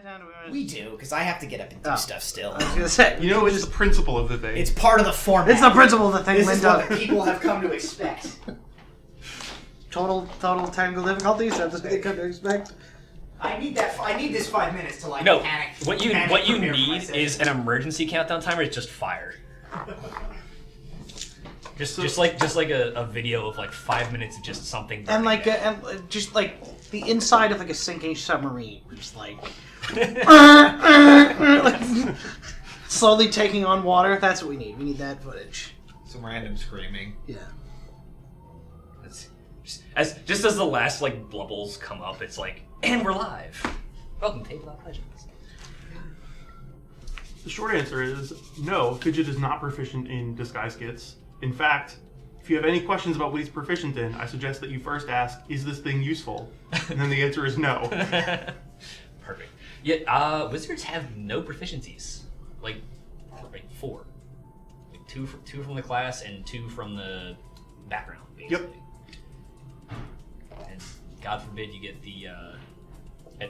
countdown? We do, because I have to get up and do stuff still. I was going to say. You know, it's the principle of the thing. It's part of the format. It's the principle of the thing, This Linda. is what people have come to expect. Total technical difficulties. That's what they come to expect. I need this 5 minutes to panic. What you need is an emergency countdown timer. It's just fire. Just like a video of 5 minutes of just something. And just the inside of a sinking submarine, just slowly taking on water. That's what we need. We need that footage. Some random screaming. Yeah. Just as the last bubbles come up, it's and we're live. Welcome to Tabletop Legends. The short answer is no. Fidget is not proficient in disguise kits. In fact, if you have any questions about what he's proficient in, I suggest that you first ask, is this thing useful? And then the answer is no. Perfect. Yeah, wizards have no proficiencies. 4. 2 from the class and 2 from the background, basically. Yep. And God forbid you get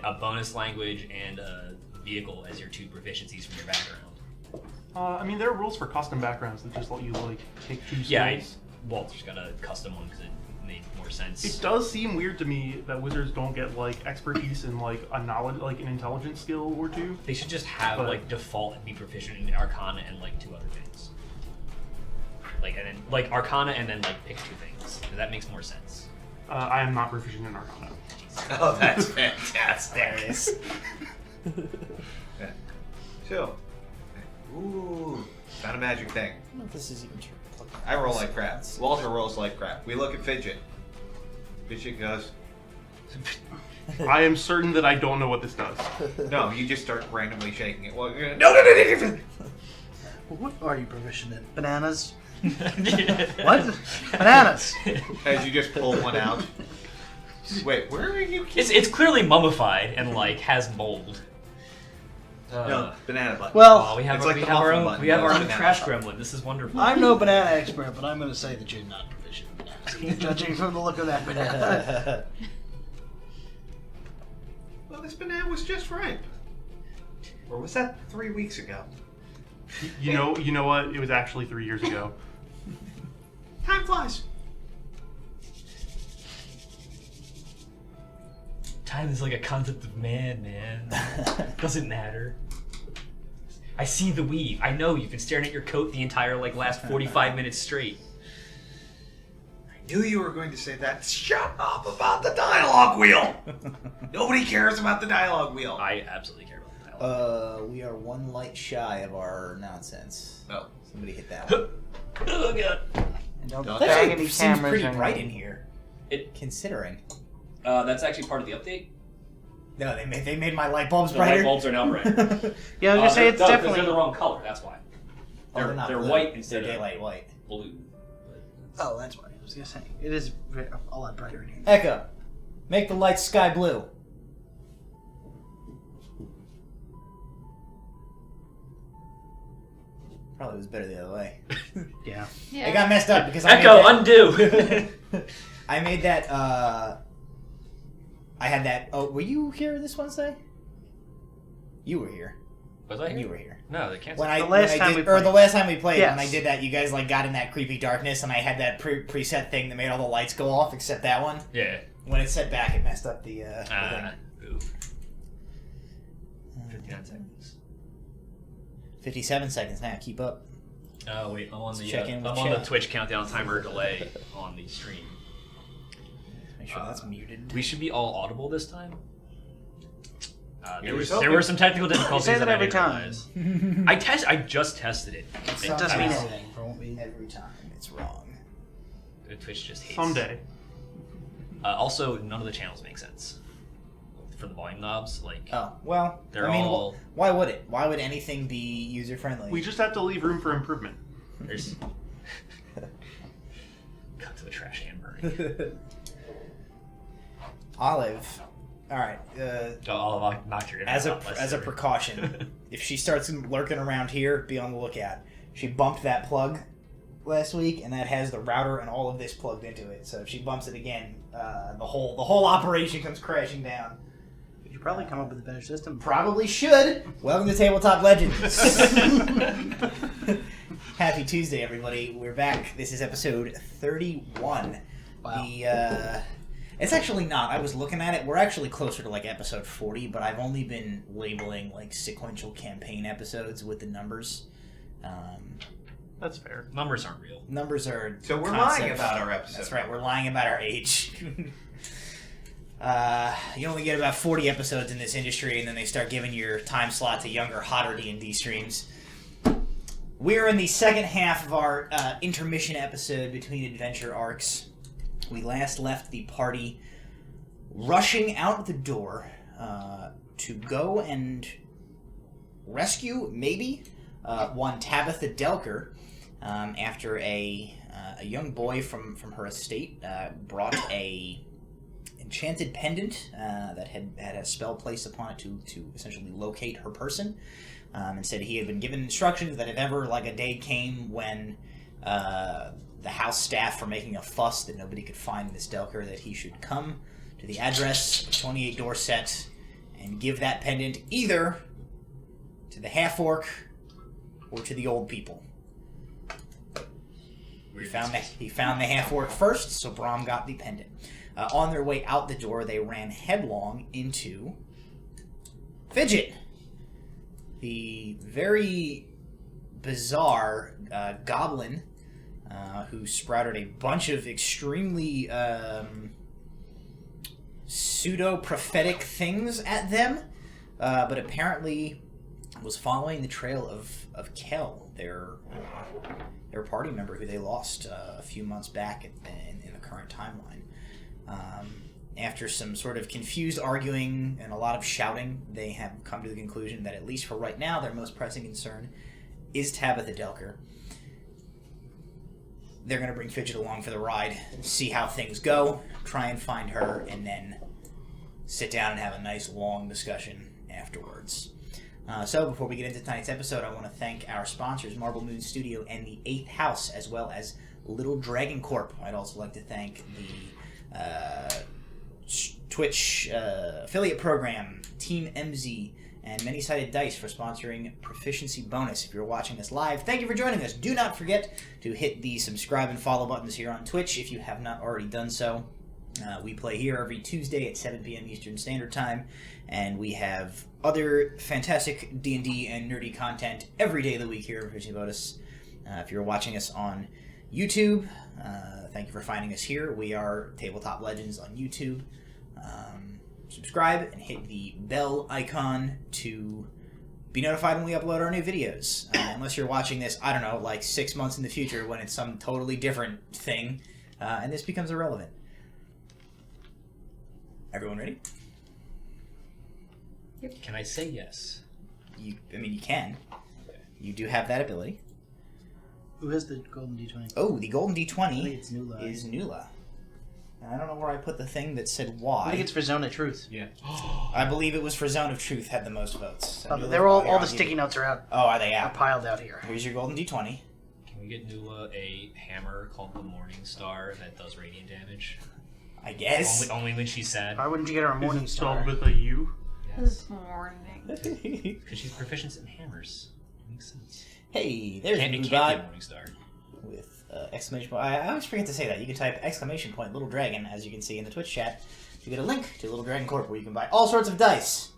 a bonus language and a vehicle as your 2 proficiencies from your background. There are rules for custom backgrounds that just let you take 2 skills. Yeah, Walter's got a custom one because it made more sense. It does seem weird to me that wizards don't get expertise in a knowledge, an intelligence skill or 2. They should just have default and be proficient in Arcana and 2 other things. And then Arcana and then pick 2 things. That makes more sense. I am not proficient in Arcana. Oh, that's fantastic. There it is. Yeah. Chill. Ooh, not a magic thing. I don't know if this is even true. I roll like crap. Walter rolls like crap. We look at Fidget. Fidget goes, I am certain that I don't know what this does. no, you just start randomly shaking it. Well, No. What are you proficient in? Bananas? What? Bananas. As you just pull one out. Wait, where are you? It's clearly mummified and has mold. No, banana button. Well, we have it's our, like we the have our muffin own button, we have but our it's own banana trash button. gremlin. This is wonderful. I'm no banana expert, but I'm going to say that you're not proficient in bananas. Judging from the look of that banana. Well, this banana was just ripe. Or was that 3 weeks ago? You know what? It was actually 3 years ago. Time flies. Time is like a concept of man. Doesn't matter. I see the weave. I know you've been staring at your coat the entire last 45 minutes straight. I knew you were going to say that. Shut up about the dialogue wheel. Nobody cares about the dialogue wheel. I absolutely care about the dialogue. We are 1 light shy of our nonsense. Oh. Somebody hit that one. Oh god. And don't That tag That any seems cameras pretty or bright anything. in here. It Considering. that's actually part of the update. No, they made my light bulbs The brighter. light bulbs are now brighter. Yeah, I was going to say it's definitely... they're the wrong color. That's why. Oh, not They're blue. white instead They're of daylight white. blue. Oh, that's what I was going to say. It is a lot brighter in here. Echo, make the lights sky blue. Probably was better the other way. Yeah. It got messed up because Echo, undo. I made that, I had that, oh, were you here this Wednesday? You were here. Was I here? You were here. No, they canceled. When The last time we played. the last time we played, Yes. when I did that, you guys got in that creepy darkness, and I had that preset thing that made all the lights go off, except that one. Yeah. When it set back, it messed up the thing. Oof. 59 seconds. 57 seconds now. Keep up. Oh wait, I'm on the check in with I'm on the chat. Twitch countdown timer delay on the stream. Make sure that's muted. We should be all audible this time. Here There we go. were some technical difficulties. say that I every didn't time. realize. I just tested it. It doesn't mean I mean, anything for what we... Every time it's wrong. Twitch just hates. Someday. Also, none of the channels make sense for the volume knobs. Oh well. They're I mean, all- why would it? Why would anything be user friendly? We just have to leave room for improvement. There's cut to the trash can burning. Olive. All right. I'll knock your As internet out, a Lester. precaution, if she starts lurking around here, be on the lookout. She bumped that plug last week, and that has the router and all of this plugged into it. So if she bumps it again, the whole operation comes crashing down. You should probably come up with a better system. Probably should. Welcome to Tabletop Legends. Happy Tuesday, everybody. We're back. This is episode 31. Wow. It's actually not. I was looking at it. We're actually closer to like episode 40, but I've only been labeling like sequential campaign episodes with the numbers. That's fair. Numbers aren't real. Numbers are So we're concepts. lying about our episode. That's right. We're lying about our age. You only get about 40 episodes in this industry, and then they start giving your time slot to younger, hotter D&D streams. We're in the second half of our intermission episode between adventure arcs. We last left the party rushing out the door to go and rescue, maybe, one Tabitha Delker after a young boy from her estate brought a enchanted pendant that had a spell placed upon it to essentially locate her person, and said he had been given instructions that if ever like a day came when the house staff were making a fuss that nobody could find Miss Delker, that he should come to the address 28 Dorset and give that pendant either to the half-orc or to the old people. He found the half-orc first, so Brahm got the pendant. On their way out the door, they ran headlong into Fidget, the very bizarre goblin who sprouted a bunch of extremely pseudo-prophetic things at them, but apparently was following the trail of Kel, their party member who they lost a few months back in the current timeline. After some sort of confused arguing and a lot of shouting, they have come to the conclusion that, at least for right now, their most pressing concern is Tabitha Delker. They're going to bring Fidget along for the ride, see how things go, try and find her, and then sit down and have a nice long discussion afterwards. So before we get into tonight's episode, I want to thank our sponsors, Marble Moon Studio and the 8th House, as well as Little Dragon Corp. I'd also like to thank the Twitch affiliate program, Team MZ, and Many Sided Dice for sponsoring Proficiency Bonus. If you're watching this live, thank you for joining us. Do not forget to hit the subscribe and follow buttons here on Twitch if you have not already done so. We play here every Tuesday at 7 p.m. Eastern Standard Time, and we have other fantastic D&D and nerdy content every day of the week here at Proficiency Bonus. If you're watching us on YouTube, thank you for finding us here. We are Tabletop Legends on YouTube. Subscribe and hit the bell icon to be notified when we upload our new videos. Unless you're watching this, I don't know, like 6 months in the future when it's some totally different thing, and this becomes irrelevant. Everyone ready? Can I say yes? You can. Okay. You do have that ability. Who has the golden D20? Oh, the golden I think D20 it's Nula. is Nula. I don't know where I put the thing that said I why. think it's for Zone of Truth. Yeah. I believe it was for Zone of Truth had the most votes. So Nula- They're all here, the I'll sticky give notes are out. Oh, are they Are out? piled out here. Here's your golden D20. Can we get Nula a hammer called the Morning Star that does radiant damage? I guess. Only when she's sad. Why wouldn't you get her a Morning Is it Star? spelled with a U? Yes. This morning. Because she's proficient in hammers. Makes sense. Hey, there's It can't be a Nubot Morning Star. with exclamation point. I always forget to say that. You can type exclamation point Little Dragon, as you can see in the Twitch chat, to get a link to Little Dragon Corp, where you can buy all sorts of dice.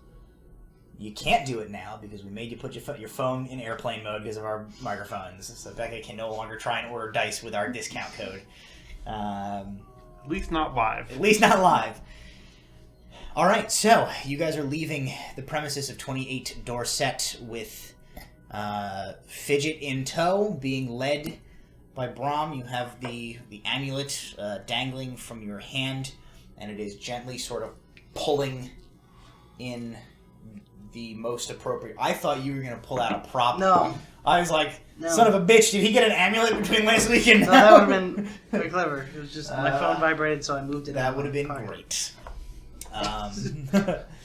You can't do it now because we made you put your phone in airplane mode because of our microphones. So Becca can no longer try and order dice with our discount code. At least not live. At least not live. Alright, so you guys are leaving the premises of 28 Dorset with Fidget in tow, being led by Brahm. You have the amulet dangling from your hand, and it is gently sort of pulling in the most appropriate. I thought you were going to pull out a prop. No. I was like, No. son of a bitch, did he get an amulet between last week and No, now? that would have been very clever. It was just my phone vibrated, so I moved it. That out would have of been my pocket. great.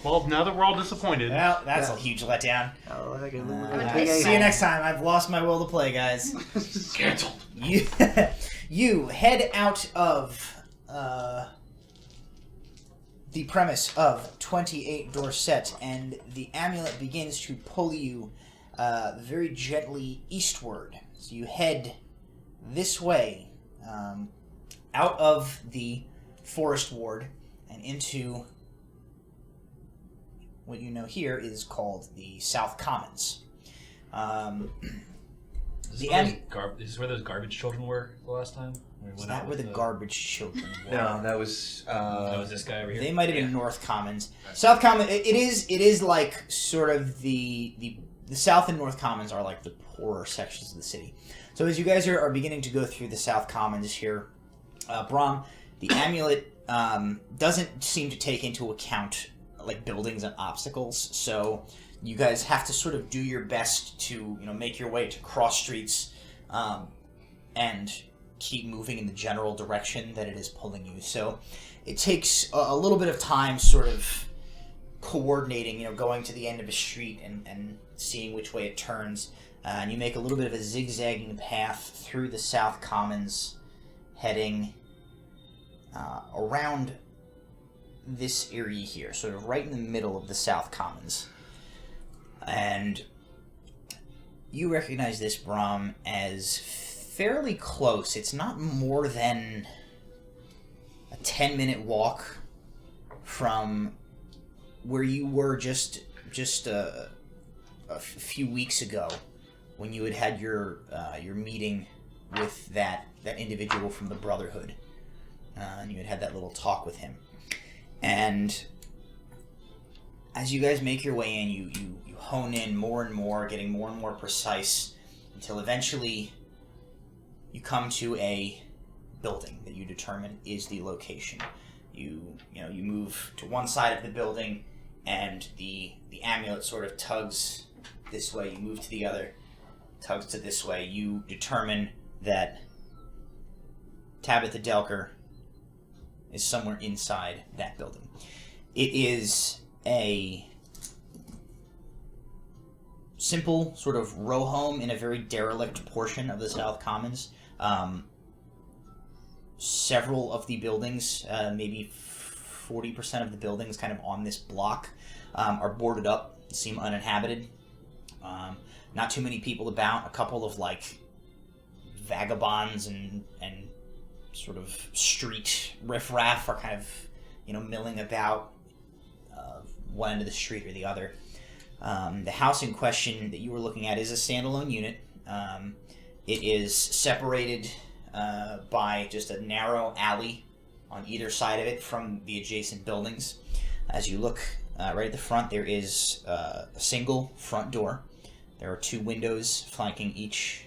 Well, now that we're all disappointed, Well, that's Yeah. a huge letdown. Oh, I could See you next time. I've lost my will to play, guys. cancelled. You head out of the premise of 28 Dorset, and the amulet begins to pull you very gently eastward. So you head this way, out of the forest ward, and into what you know here is called the South Commons. Is this where those garbage children were the last time? Is that where the garbage children were? No, that was. That was this guy over here. They might have been North Commons. South Commons. It is like sort of the South and North Commons are like the poorer sections of the city. So as you guys are beginning to go through the South Commons here, Brahm, the amulet doesn't seem to take into account like buildings and obstacles. So you guys have to sort of do your best to make your way to cross streets and keep moving in the general direction that it is pulling you. So it takes a little bit of time sort of coordinating, going to the end of a street and seeing which way it turns. And you make a little bit of a zigzagging path through the South Commons, heading around this area here, sort of right in the middle of the South Commons. And you recognize this, Brahm, as fairly close. It's not more than a 10-minute walk from where you were just a few weeks ago, when you had your meeting with that individual from the Brotherhood, and you had that little talk with him. And as you guys make your way in, you hone in more and more, getting more and more precise, until eventually you come to a building that you determine is the location. You move to one side of the building, and the amulet sort of tugs this way. You move to the other, tugs to this way. You determine that Tabitha Delker is somewhere inside that building. It is a simple sort of row home in a very derelict portion of the South Commons. Several of the buildings, maybe 40% of the buildings kind of on this block, are boarded up, seem uninhabited. Not too many people about. A couple of like vagabonds and sort of street riffraff are kind of milling about one end of the street or the other. The house in question that you were looking at is a standalone unit. It is separated by just a narrow alley on either side of it from the adjacent buildings. As you look right at the front, there is a single front door. There are two windows flanking each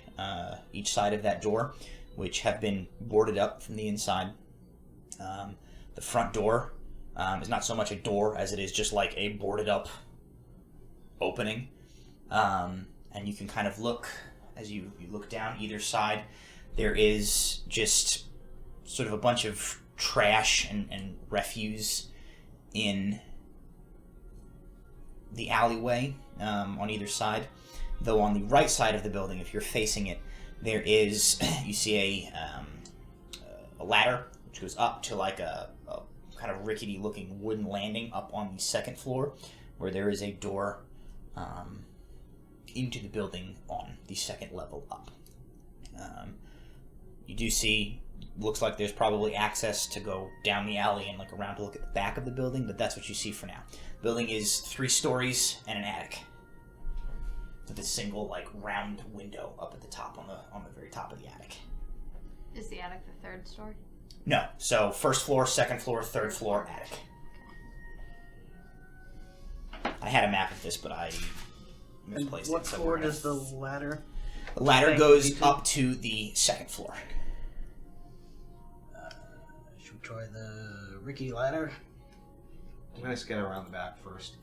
side of that door, which have been boarded up from the inside. The front door is not so much a door as it is just like a boarded up opening. And you can kind of look, as you look down either side, there is just sort of a bunch of trash and refuse in the alleyway on either side. Though on the right side of the building, if you're facing it, there is, you see a ladder which goes up to like a kind of rickety looking wooden landing up on the second floor, where there is a door into the building on the second level up. You do see, looks like there's probably access to go down the alley and like around to look at the back of the building, but that's what you see for now. The building is 3 stories and an attic, with a single like round window up at the top on the very top of the attic. Is the attic the 3rd story? No. So 1st floor, 2nd floor, 3rd floor, attic. I had a map of this, but I misplaced it. What floor does the ladder? The ladder goes up to the 2nd floor. Should we try the rickety ladder? I'm gonna get around the back first.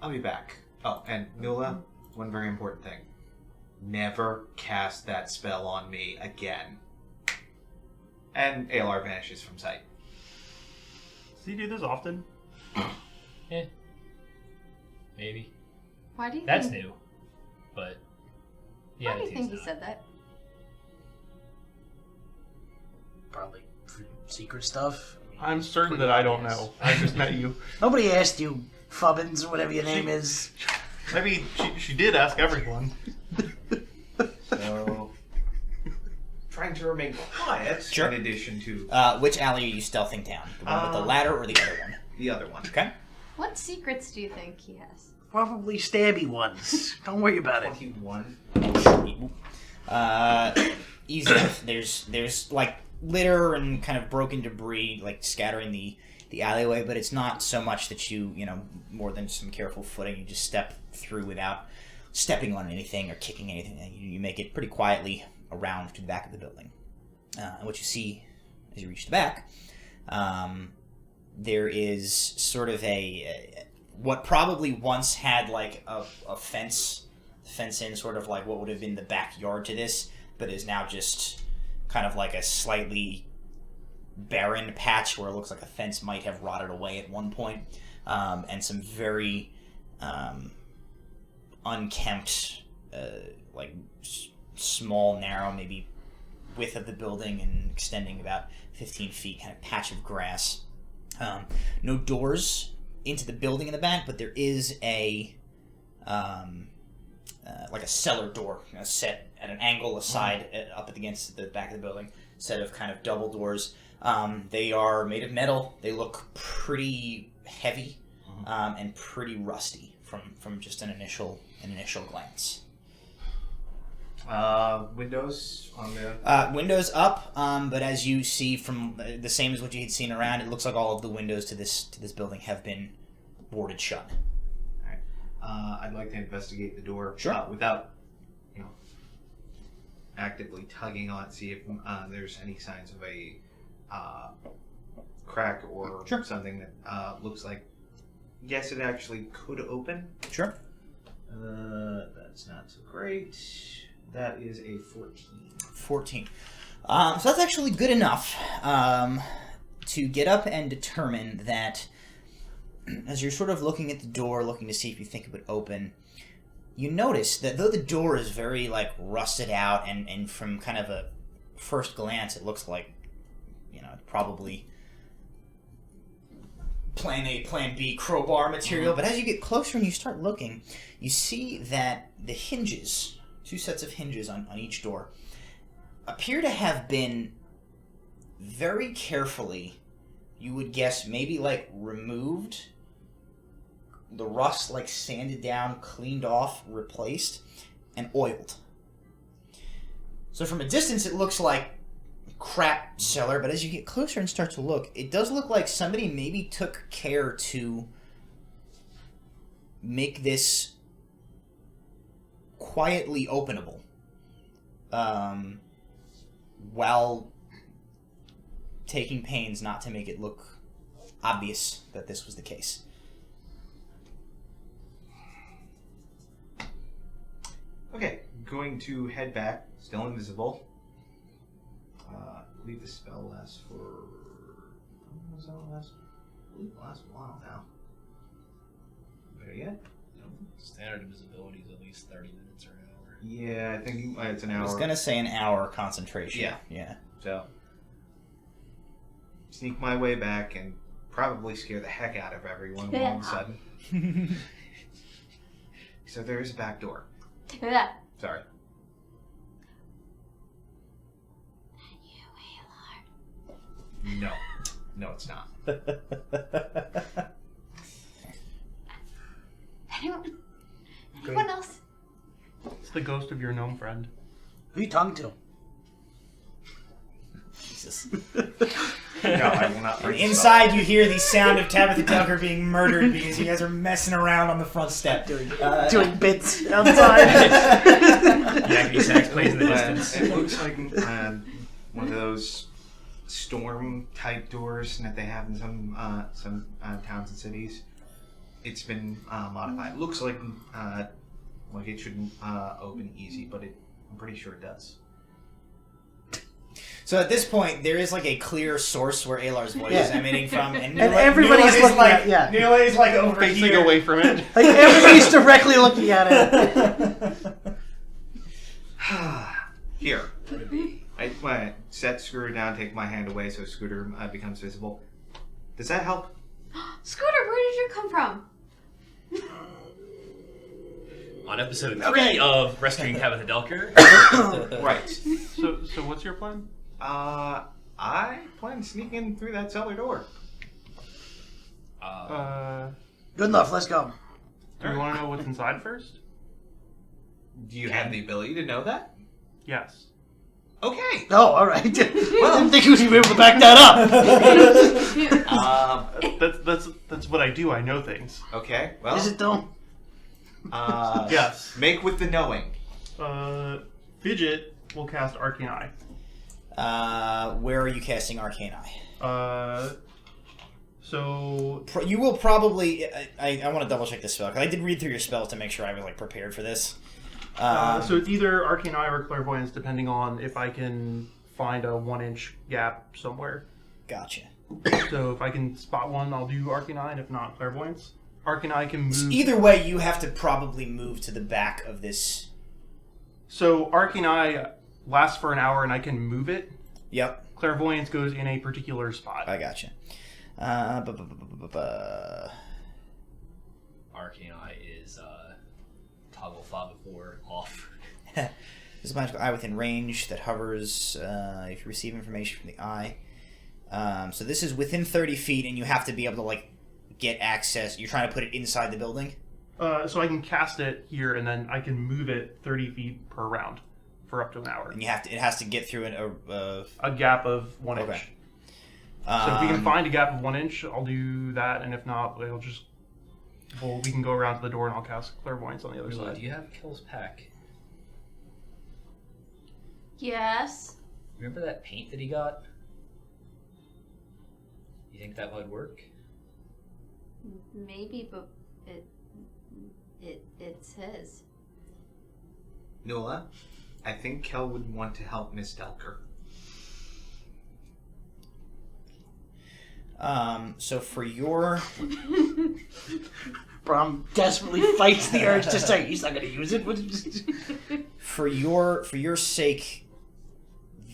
I'll be back. Oh, and Nula, one very important thing. Never cast that spell on me again. And ALR vanishes from sight. Does he do this often? Eh. Maybe. Why do you That's think... new. But... Why Yeah, do you think he said that? Probably for secret stuff. I I'm certain that I don't know. I just met you. Nobody asked you, Fubbins, or whatever your name is. Maybe she did ask everyone. So, trying to remain quiet. Sure. In addition to Which alley are you stealthing down? The one with the ladder or the other one? the other one. Okay. What secrets do you think he has? Probably stabby ones. Don't worry about it. 21. Easy enough. There's like litter and kind of broken debris like scattering the alleyway, but it's not so much that you more than some careful footing. You just step through without stepping on anything or kicking anything. You make it pretty quietly around to the back of the building. And what you see as you reach the back, there is sort of a what probably once had like a fence in, sort of like what would have been the backyard to this, but is now just kind of like a slightly barren patch where it looks like a fence might have rotted away at one point, and some very unkempt, like small, narrow, maybe width of the building and extending about 15 feet, kind of patch of grass. No doors into the building in the back, but there is a like a cellar door set at an angle aside up against the back of the building, set of kind of double doors. They are made of metal. They look pretty heavy and pretty rusty from just an initial glance. Windows on the... Windows up, but as you see from the same as what you had seen around, it looks like all of the windows to this building have been boarded shut. Alright. I'd like to investigate the door. Sure. Without, actively tugging on it, see if there's any signs of a crack or Sure. something that looks like, yes, it actually could open. Sure. That's not so great. That is a 14. 14. So that's actually good enough to get up and determine that as you're sort of looking at the door, looking to see if you think it would open, you notice that though the door is very like rusted out and from kind of a first glance it looks like, probably plan A, plan B crowbar material, but as you get closer and you start looking, you see that the hinges, two sets of hinges on each door, appear to have been very carefully, you would guess, maybe like removed, the rust like sanded down, cleaned off, replaced, and oiled. So from a distance it looks like crap cellar, but as you get closer and start to look, it does look like somebody maybe took care to make this quietly openable, while taking pains not to make it look obvious that this was the case. Okay, going to head back, still invisible. I believe the spell lasts for... How long does that last? I believe it lasts a while now. There yet? No. Standard invisibility is at least 30 minutes or an hour. Yeah, I think it's an hour. I was gonna say an hour concentration. Yeah. So, sneak my way back and probably scare the heck out of everyone all of a sudden. So there is a back door. Yeah. Sorry. No. No, it's not. Anyone else? It's the ghost of your gnome friend. Who you talking to? Jesus. No, I will not bring Inside, you hear the sound of Tabitha Delker being murdered because you guys are messing around on the front step. Doing bits outside. Yakety sax plays in the distance. It looks like one of those storm-type doors that they have in some towns and cities. It's been modified. It looks like it shouldn't open easy, but I'm pretty sure it does. So at this point, there is like a clear source where Alar's voice is emanating from, and everybody's looking like, at Nila is like over Facing here. away from it. Like everybody's directly looking at it. Here. I set Scooter down, take my hand away so Scooter becomes visible. Does that help? Scooter, where did you come from? On episode 3 of Rescuing Tabitha Delker. Right. So what's your plan? I plan sneaking in through that cellar door. Good enough. Let's go. Do you want to know what's inside first? Do you have the ability to know that? Yes. Okay. Oh, all right. Well, I didn't think you was even able to back that up. That's what I do. I know things. Okay. Well. Is it though? Yes. Make with the knowing. Fidget will cast Arcane Eye. Where are you casting Arcane Eye? So You will probably. I want to double check this spell because I did read through your spells to make sure I was like prepared for this. so it's either Arcane Eye or Clairvoyance, depending on if I can find a 1-inch gap somewhere. Gotcha. So if I can spot one, I'll do Arcane Eye, and if not, Clairvoyance. Arcane Eye can move. Either way, you have to probably move to the back of this. So Arcane Eye lasts for an hour, and I can move it. Yep. Clairvoyance goes in a particular spot. I gotcha. Arcane Eye is toggle fob before off. This is a magical eye within range that hovers if you receive information from the eye. So this is within 30 feet, and you have to be able to like get access. You're trying to put it inside the building? So I can cast it here, and then I can move it 30 feet per round for up to an hour. And you have to. It has to get through a gap of 1 Okay. inch. So if we can find a gap of 1 inch, I'll do that, and if not, we can go around to the door, and I'll cast Clairvoyance on the other Really, side. do you have Kill's pack? Yes. Remember that paint that he got? You think that would work? Maybe, but it's his. Nula, I think Kel would want to help Miss Delker. So for your Brom desperately fights the urge to say he's not going to use it. for your sake,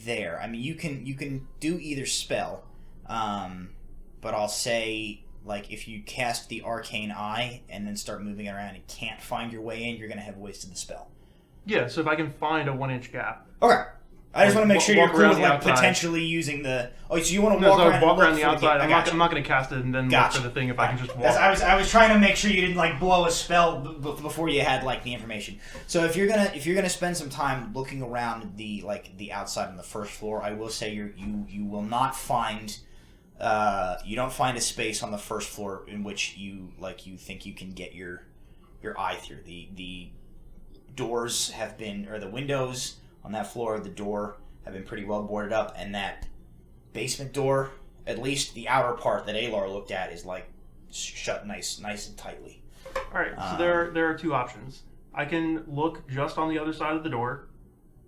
there. I mean, you can do either spell, but I'll say like if you cast the Arcane Eye and then start moving around and can't find your way in, you're going to have wasted the spell. Yeah, so if I can find a 1 inch gap. Okay. I just want to make sure you're walk cool around with the like outside. potentially using the. Oh, so you want to No, walk so around? walk and look around the for outside. gate. I'm not going to cast it and then Gotcha. look for the thing if I can just walk. I was trying to make sure you didn't like blow a spell before you had like the information. So if you're gonna spend some time looking around the outside on the first floor, I will say you will not find you don't find a space on the first floor in which you think you can get your eye through. The doors have been, or the windows on that floor, the door have been pretty well boarded up, and that basement door, at least the outer part that Alar looked at, is like shut nice and tightly. All right, so there are two options. I can look just on the other side of the door,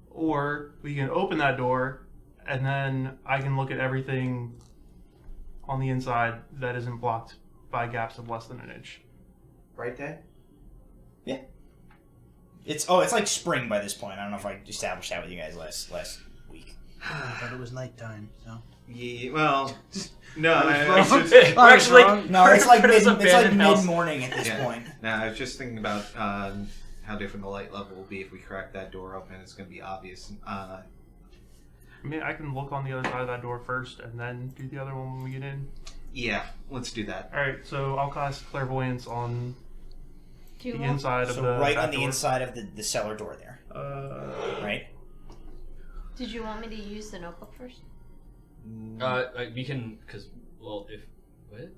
or we can open that door, and then I can look at everything on the inside that isn't blocked by gaps of less than an inch. Right, Dad? Yeah. It's like spring by this point. I don't know if I established that with you guys last week. I thought it was nighttime. So. Yeah, well, no, No, it's like abandoned house. mid-morning at this point. No, I was just thinking about how different the light level will be if we crack that door open. It's going to be obvious. I mean, I can look on the other side of that door first, and then do the other one when we get in. Yeah, let's do that. All right, so I'll cast Clairvoyance on Do you the want? inside of So the right back on the door. inside of the cellar door there, right? Did you want me to use the notebook first? We can, because, well, if... What?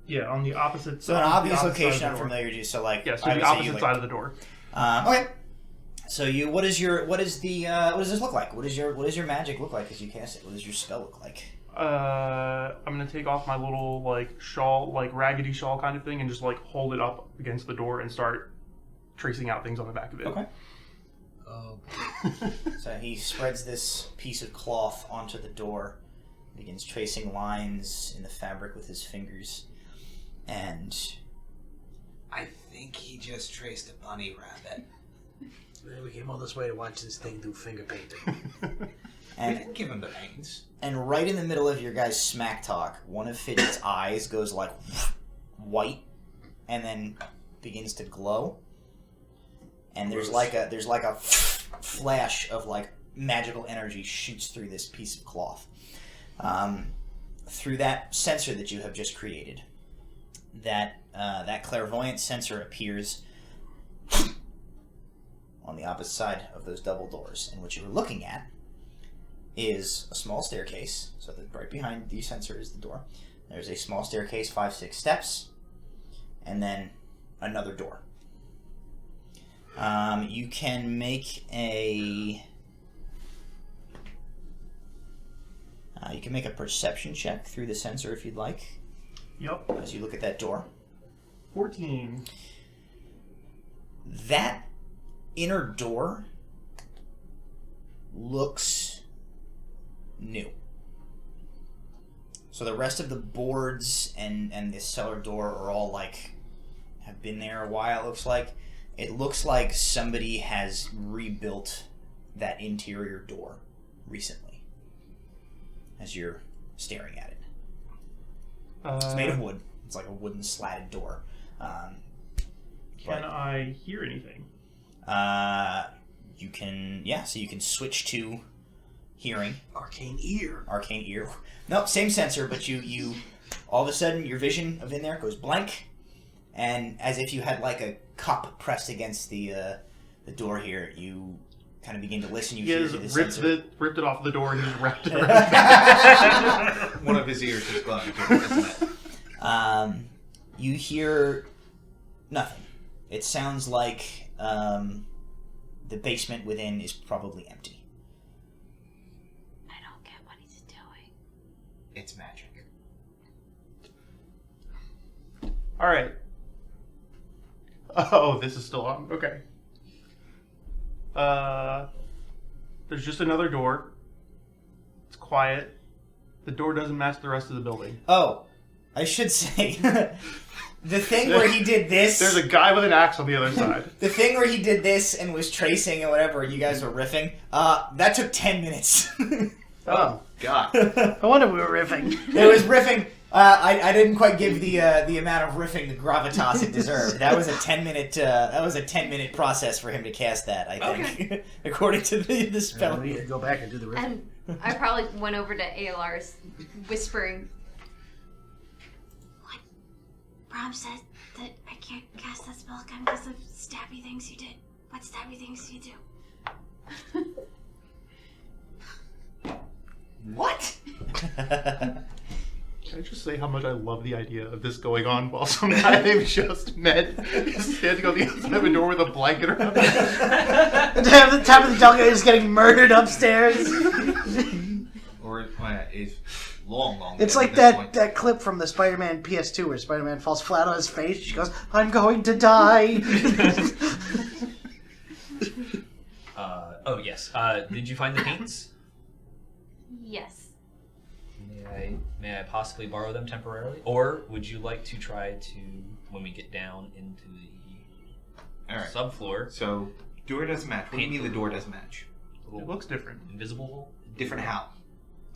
Yeah, on the opposite. So an on the obvious opposite side location of I'm the door. familiar to. So like Yeah, so I the would say opposite you, side of the door. Okay. So what does this look like? What does your magic look like as you cast it? What does your spell look like? I'm gonna take off my little like shawl, like raggedy shawl kind of thing, and just like hold it up against the door and start tracing out things on the back of it. Okay. Oh. So he spreads this piece of cloth onto the door, begins tracing lines in the fabric with his fingers, and I think he just traced a bunny rabbit. We came all this way to watch this thing do finger painting. We didn't give him the pains. And right in the middle of your guys' smack talk, one of Fidget's eyes goes like white, and then begins to glow. And there's like a flash of like magical energy shoots through this piece of cloth, through that sensor that you have just created. That clairvoyant sensor appears on the opposite side of those double doors, and what you were looking at is a small staircase. So that right behind the sensor is the door. There's a small staircase, 5-6 steps, and then another door. You can make a perception check through the sensor if you'd like. Yep. As you look at that door. 14. That inner door looks new. So the rest of the boards and this cellar door are all like have been there a while. It looks like somebody has rebuilt that interior door recently. As you're staring at it, it's made of wood. It's like a wooden slatted door. Can I hear anything? You can, so you can switch to hearing. Arcane ear. Nope, same sensor, but you all of a sudden your vision of in there goes blank, and as if you had like a cup pressed against the door here, you kind of begin to listen. You He hear has the sensor. ripped it off the door and just wrapped it around. One of his ears is glowing too, isn't it? You hear nothing. It sounds like the basement within is probably empty. I don't get what he's doing. It's magic. All right. Oh, this is still on. Okay. There's just another door. It's quiet. The door doesn't match the rest of the building. Oh, I should say, the thing where he did this... There's a guy with an axe on the other side. The thing where he did this and was tracing and whatever, you guys were riffing, that took 10 minutes. Oh, God. I wonder we were riffing. It was riffing. I didn't quite give the amount of riffing the gravitas it deserved. That was a 10-minute process for him to cast that, I think, according to the spell. We need to go back and do the riffing. And I probably went over to ALR's whispering. What? Brom said that I can't cast that spell again because of stabby things you did. What stabby things do you do? What? Can I just say how much I love the idea of this going on while some guy they've just met is standing on the outside of a door with a blanket around him? The Tabitha Delker is getting murdered upstairs. Or is long. It's like that clip from the Spider-Man PS2 where Spider-Man falls flat on his face. She goes, "I'm going to die." Oh yes. Did you find the paints? Yes. May I possibly borrow them temporarily, or would you like to try to, when we get down into the subfloor? So door doesn't match. What do you mean the door doesn't match? It looks different. Invisible. Different how?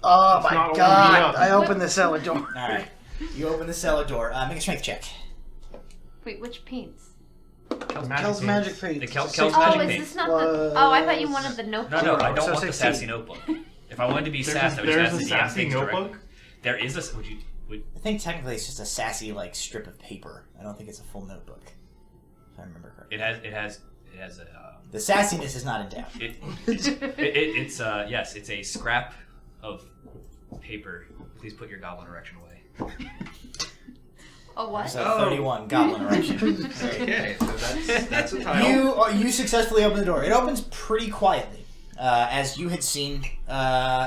Oh It's my not god! opening up. I opened the cellar door. All right. You open the cellar door. Make a strength check. Wait, which paints? Kel's magic The paint. Kel's Oh, magic is paint. this not the... Oh, I thought you wanted the notebook. No, I don't So want the 16. sassy notebook. If I wanted to be sassy, I would There's sass a the sassy things notebook? directly. There is a... Would I think technically it's just a sassy like strip of paper. I don't think it's a full notebook, if I remember correctly. it has a... The sassiness is not in doubt. It's a scrap of paper. Please put your goblin erection away. Oh, what? So 31 goblin erection. Okay, so that's a title. You successfully open the door. It opens pretty quietly. As you had seen,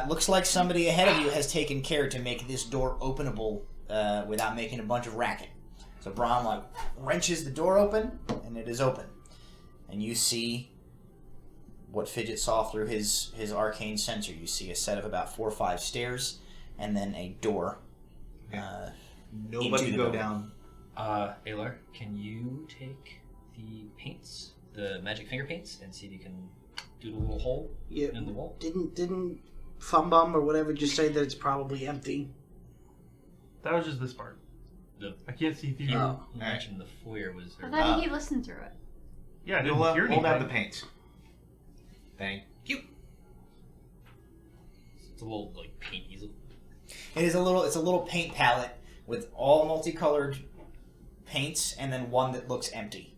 looks like somebody ahead of you has taken care to make this door openable without making a bunch of racket. So Brahm wrenches the door open, and it is open. And you see what Fidget saw through his arcane sensor. You see a set of about 4 or 5 stairs, and then a door. Nobody into the go building. down. Aylar, can you take the paints, the magic finger paints, and see if you can do the little hole Yeah. in the wall? Didn't Thumb Bum or whatever just say that it's probably empty? That was just this part. I can't see through. You mentioned the foyer was. I thought he listened through it. Yeah, I didn't Nola, hear hold anything. out the paint. Thank you. It's a little like paint easel. It's a little paint palette with all multicolored paints and then one that looks empty.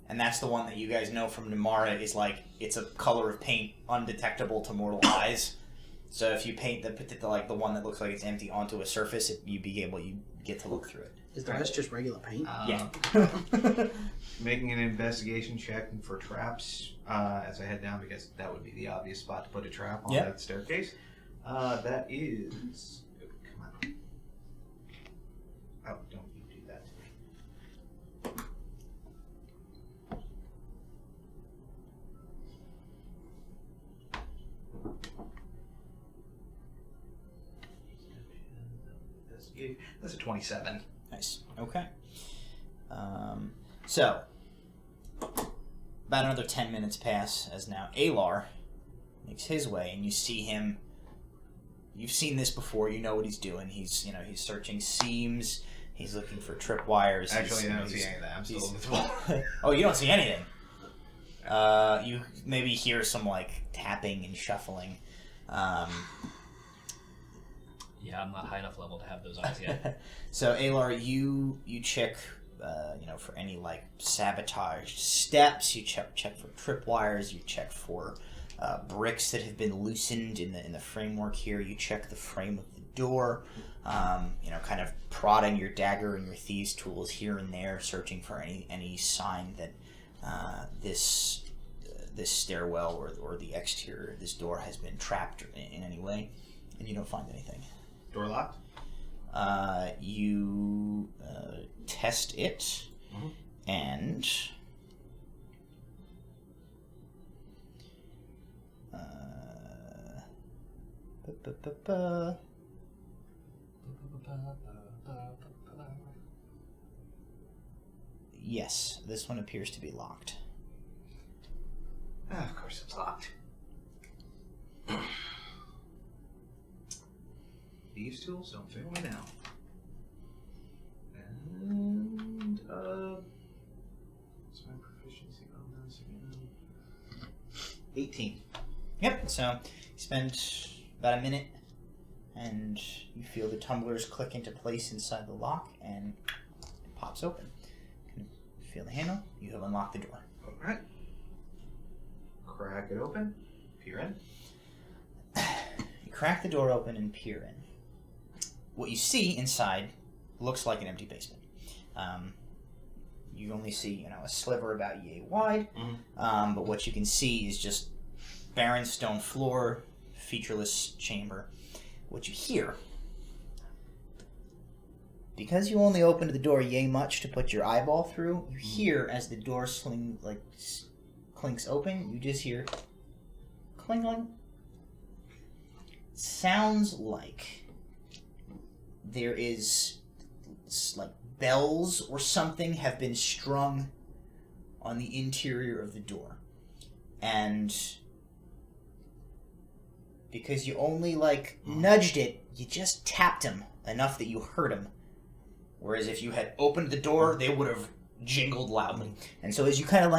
And that's the one that you guys know from Namara is like, it's a color of paint undetectable to mortal eyes. So if you paint the one that looks like it's empty onto a surface, you get to look through it. Is the rest just regular paint? Yeah. Making an investigation check for traps as I head down, because that would be the obvious spot to put a trap on that staircase. That is... Come on. Oh, don't you do that to me. That's a 27. Nice. Okay. So, about another 10 minutes pass as now Alar makes his way, and you see him. You've seen this before. You know what he's doing. He's searching seams. He's looking for tripwires. Actually, I don't see any of that. I'm still invisible. Oh, you don't see anything. You maybe hear some like tapping and shuffling. Yeah, I'm not high enough level to have those eyes yet. So Alar, you check, for any like sabotage steps. You check for tripwires. You check for bricks that have been loosened in the framework here. You check the frame of the door. Kind of prodding your dagger and your thieves' tools here and there, searching for any sign that this stairwell or the exterior of this door has been trapped in any way, and you don't find anything. Door locked? You test it, and yes, this one appears to be locked. Of course it's locked. Thieves' tools don't fail me now. And, what's my proficiency bonus again? 18. Yep, so you spend about a minute, and you feel the tumblers click into place inside the lock, and it pops open. You feel the handle, you have unlocked the door. Alright. Crack it open. Peer in. You crack the door open and peer in. What you see inside looks like an empty basement. You only see, a sliver about yay wide, but what you can see is just barren stone floor, featureless chamber. What you hear, because you only opened the door yay much to put your eyeball through, you hear as the door clinks open, you just hear cling. Sounds like there is like bells or something have been strung on the interior of the door, and because you only nudged it, you just tapped him enough that you heard him, whereas if you had opened the door, they would have jingled loudly. And so as you kind of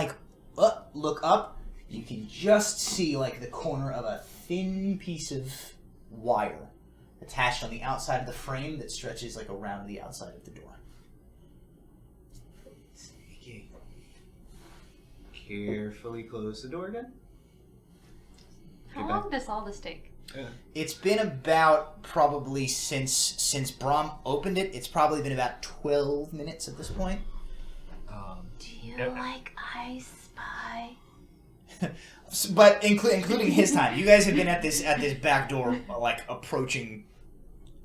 look up, you can just see the corner of a thin piece of wire attached on the outside of the frame that stretches around the outside of the door. Sneaky. Carefully close the door again. How long does all this take? It's been about probably since Brahm opened it. It's probably been about 12 minutes at this point. Do you like I Spy? But including his time, you guys have been at this back door approaching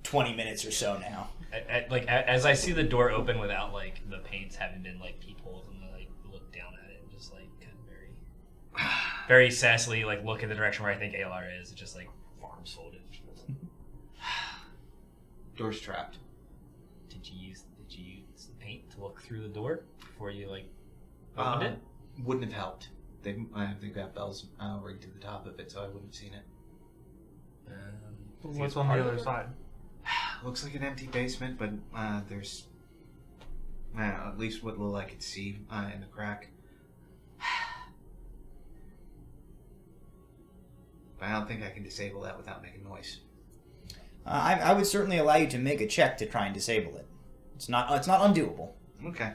20 minutes or so now. As I see the door open without the paints having been peepholes, and I look down at it and just kind of very sassily look in the direction where I think Alar is. It's just arms folded. Door's trapped. Did you use the paint to look through the door before you opened it? Wouldn't have helped. I think that bell's rigged to the top of it, so I wouldn't have seen it. What's on the other side? Looks like an empty basement, but there's at least what little I could see in the crack. But I don't think I can disable that without making noise. I would certainly allow you to make a check to try and disable it. It's not undoable. Okay.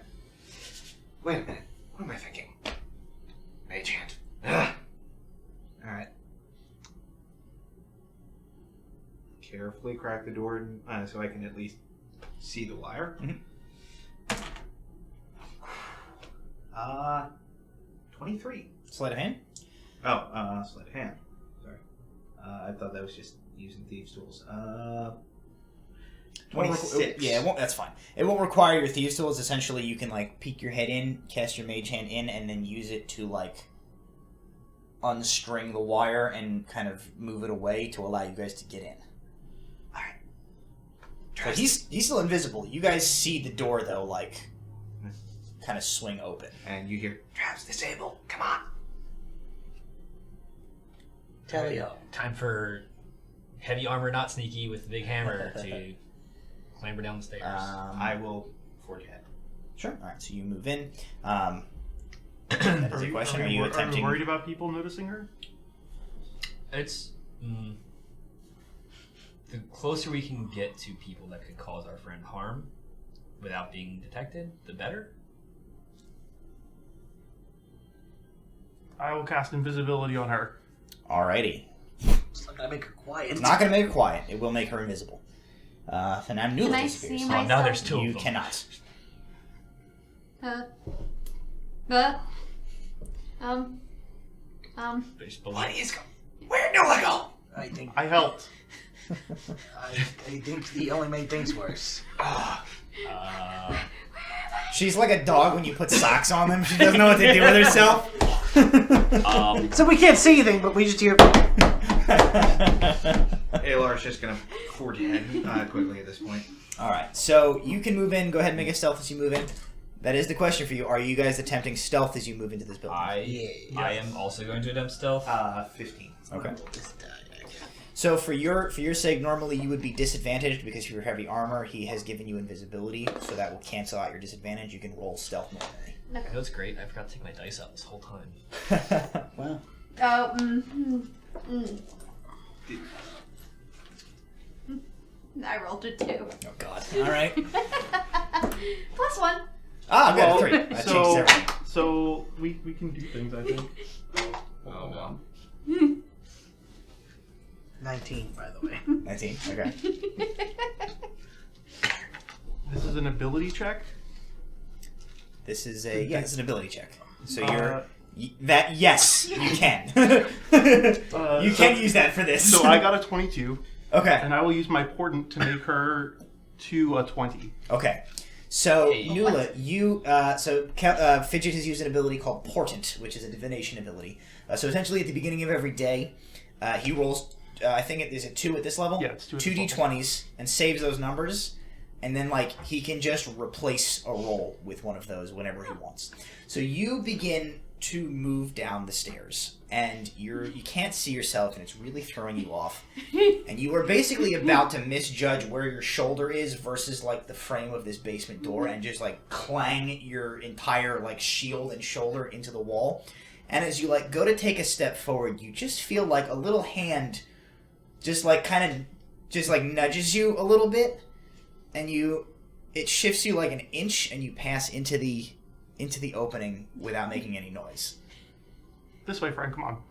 Wait a minute. What am I thinking? Mage hand. Ugh. All right. Carefully crack the door so I can at least see the wire. Mhm. 23. Sleight of hand? Oh, sleight of hand. Sorry. I thought that was just using thieves' tools. 26. Yeah, it won't, that's fine. It won't require your thieves' tools. Essentially, you can like peek your head in, cast your mage hand in, and then use it to like unstring the wire and kind of move it away to allow you guys to get in. All right. So he's still invisible. You guys see the door though, like kind of swing open. And you hear, "Traps disabled. Come on." Tellio. Time for heavy armor, not sneaky, with the big hammer to clamber down the stairs. I will forge ahead. Sure. All right. So you move in. That is a question. Are you attempting? Are you worried about people noticing her? It's the closer we can get to people that could cause our friend harm without being detected, the better. I will cast invisibility on her. Alrighty. It's not gonna make her quiet. It's not going to make her quiet. It will make her invisible. So now Nula Can I disappears. see Oh, now myself? there's two You of them. cannot. There's below. What is going? Where'd Nola go? I think I helped. I think he only made things worse. She's like a dog when you put socks on them. She doesn't know what to do with herself. So we can't see anything, but we just hear. Alar's just gonna forge ahead quickly at this point. Alright, so you can move in. Go ahead and make a stealth as you move in. That is the question for you. Are you guys attempting stealth as you move into this building? I am also going to attempt stealth. 15. Okay. So for your sake, normally you would be disadvantaged because of your heavy armor. He has given you invisibility, so that will cancel out your disadvantage. You can roll stealth normally. You know what's great? I forgot to take my dice out this whole time. Well, I rolled a 2. oh god. Alright. +1. Ah, I've got a 3. That changes so everything. so we can do things. I think. Oh no. 19, by the way. 19. Okay. This is an ability check. This is it's an ability check. So Uh, yes, you can. You so- can use that for this. So I got a 22, Okay. and I will use my portent to make her to a 20. Okay. So Nula, you Fidget has used an ability called Portent, which is a divination ability. So essentially, at the beginning of every day, he rolls. I think is it 2 at this level? Yeah, it's 2 at two this d20s and saves those numbers, and then he can just replace a roll with one of those whenever he wants. So you begin to move down the stairs, and you can't see yourself, and it's really throwing you off. And you are basically about to misjudge where your shoulder is versus the frame of this basement door, and just clang your entire shield and shoulder into the wall. And as you go to take a step forward, you just feel a little hand just nudges you a little bit, and it shifts you an inch, and you pass into the opening without making any noise. This way, friend. Come on.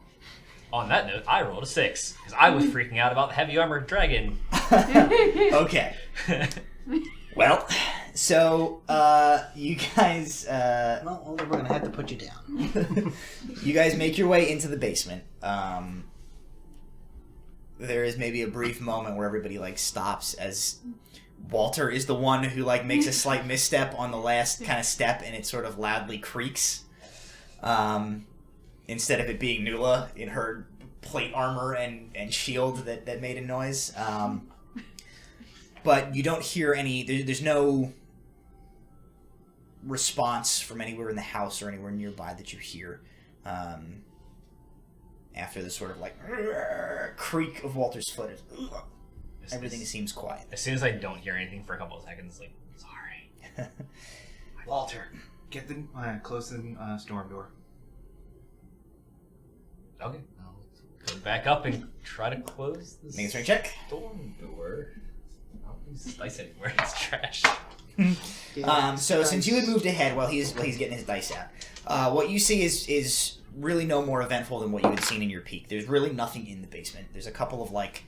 On that note, I rolled a 6 because I was freaking out about the heavy armored dragon. Okay. Well, so you guys Well, we're gonna have to put you down. you guys make your way into the basement. There is maybe a brief moment where everybody stops as Walter is the one who makes a slight misstep on the last kind of step, and it sort of loudly creaks. Instead of it being Nula in her plate armor and shield that made a noise. But you don't hear any. There's no response from anywhere in the house or anywhere nearby that you hear. After the sort of creak of Walter's foot. Everything seems quiet. As soon as I don't hear anything for a couple of seconds, like, sorry. Walter, get the close the storm door. Okay. I'll go back up and try to close the Make a strength check. storm door. I don't use dice anymore. It's trash. So since you had moved ahead while he's getting his dice out, what you see is really no more eventful than what you had seen in your peak. There's really nothing in the basement. There's a couple of like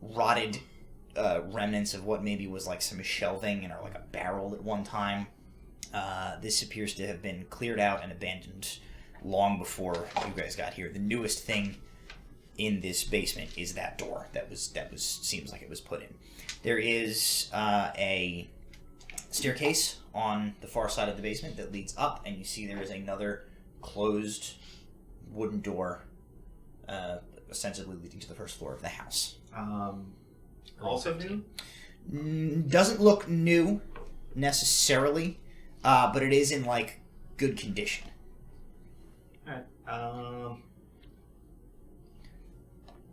rotted remnants of what maybe was like some shelving and or like a barrel at one time. This appears to have been cleared out and abandoned long before you guys got here. The newest thing in this basement is that door that was seems like it was put in. There is a staircase on the far side of the basement that leads up, and you see there is another closed wooden door, ostensibly leading to the first floor of the house. Also new? Doesn't look new necessarily, but it is in like good condition. Alright. I'm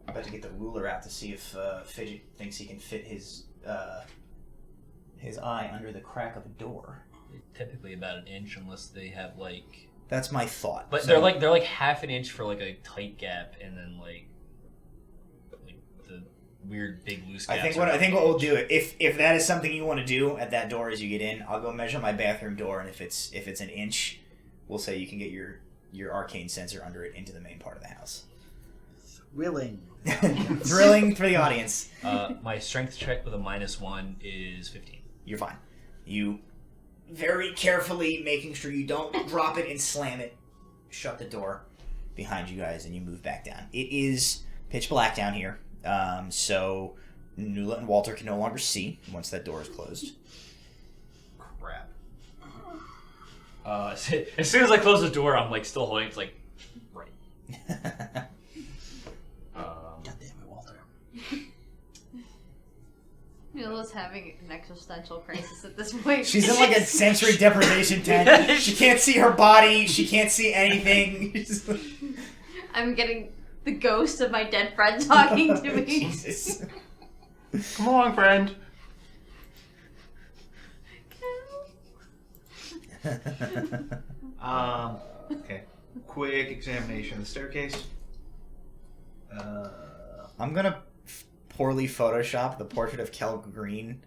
about to get the ruler out to see if Fidget thinks he can fit his eye under the crack of a door. Typically about an inch, unless they have like. That's my thought. But So- they're like half an inch for like a tight gap, and then like the weird big loose gaps. I think what we'll do, if that is something you want to do at that door as you get in, I'll go measure my bathroom door, and if it's an inch, we'll say you can get your arcane sensor under it into the main part of the house. Thrilling. Thrilling for the audience. My strength check with a -1 is 15. You're fine. You very carefully making sure you don't drop it and slam it, shut the door behind you guys, and you move back down. It is pitch black down here, so Nula and Walter can no longer see once that door is closed. Crap. As soon as I close the door, I'm like still holding. It's like right. God damn it, Walter. Mila's having an existential crisis at this point. She's in like a sensory deprivation tent. She can't see her body. She can't see anything. I'm getting the ghost of my dead friend talking to me. Jesus. Come along, friend. Okay. Quick examination of the staircase. I'm gonna poorly Photoshop the portrait of Kel Green,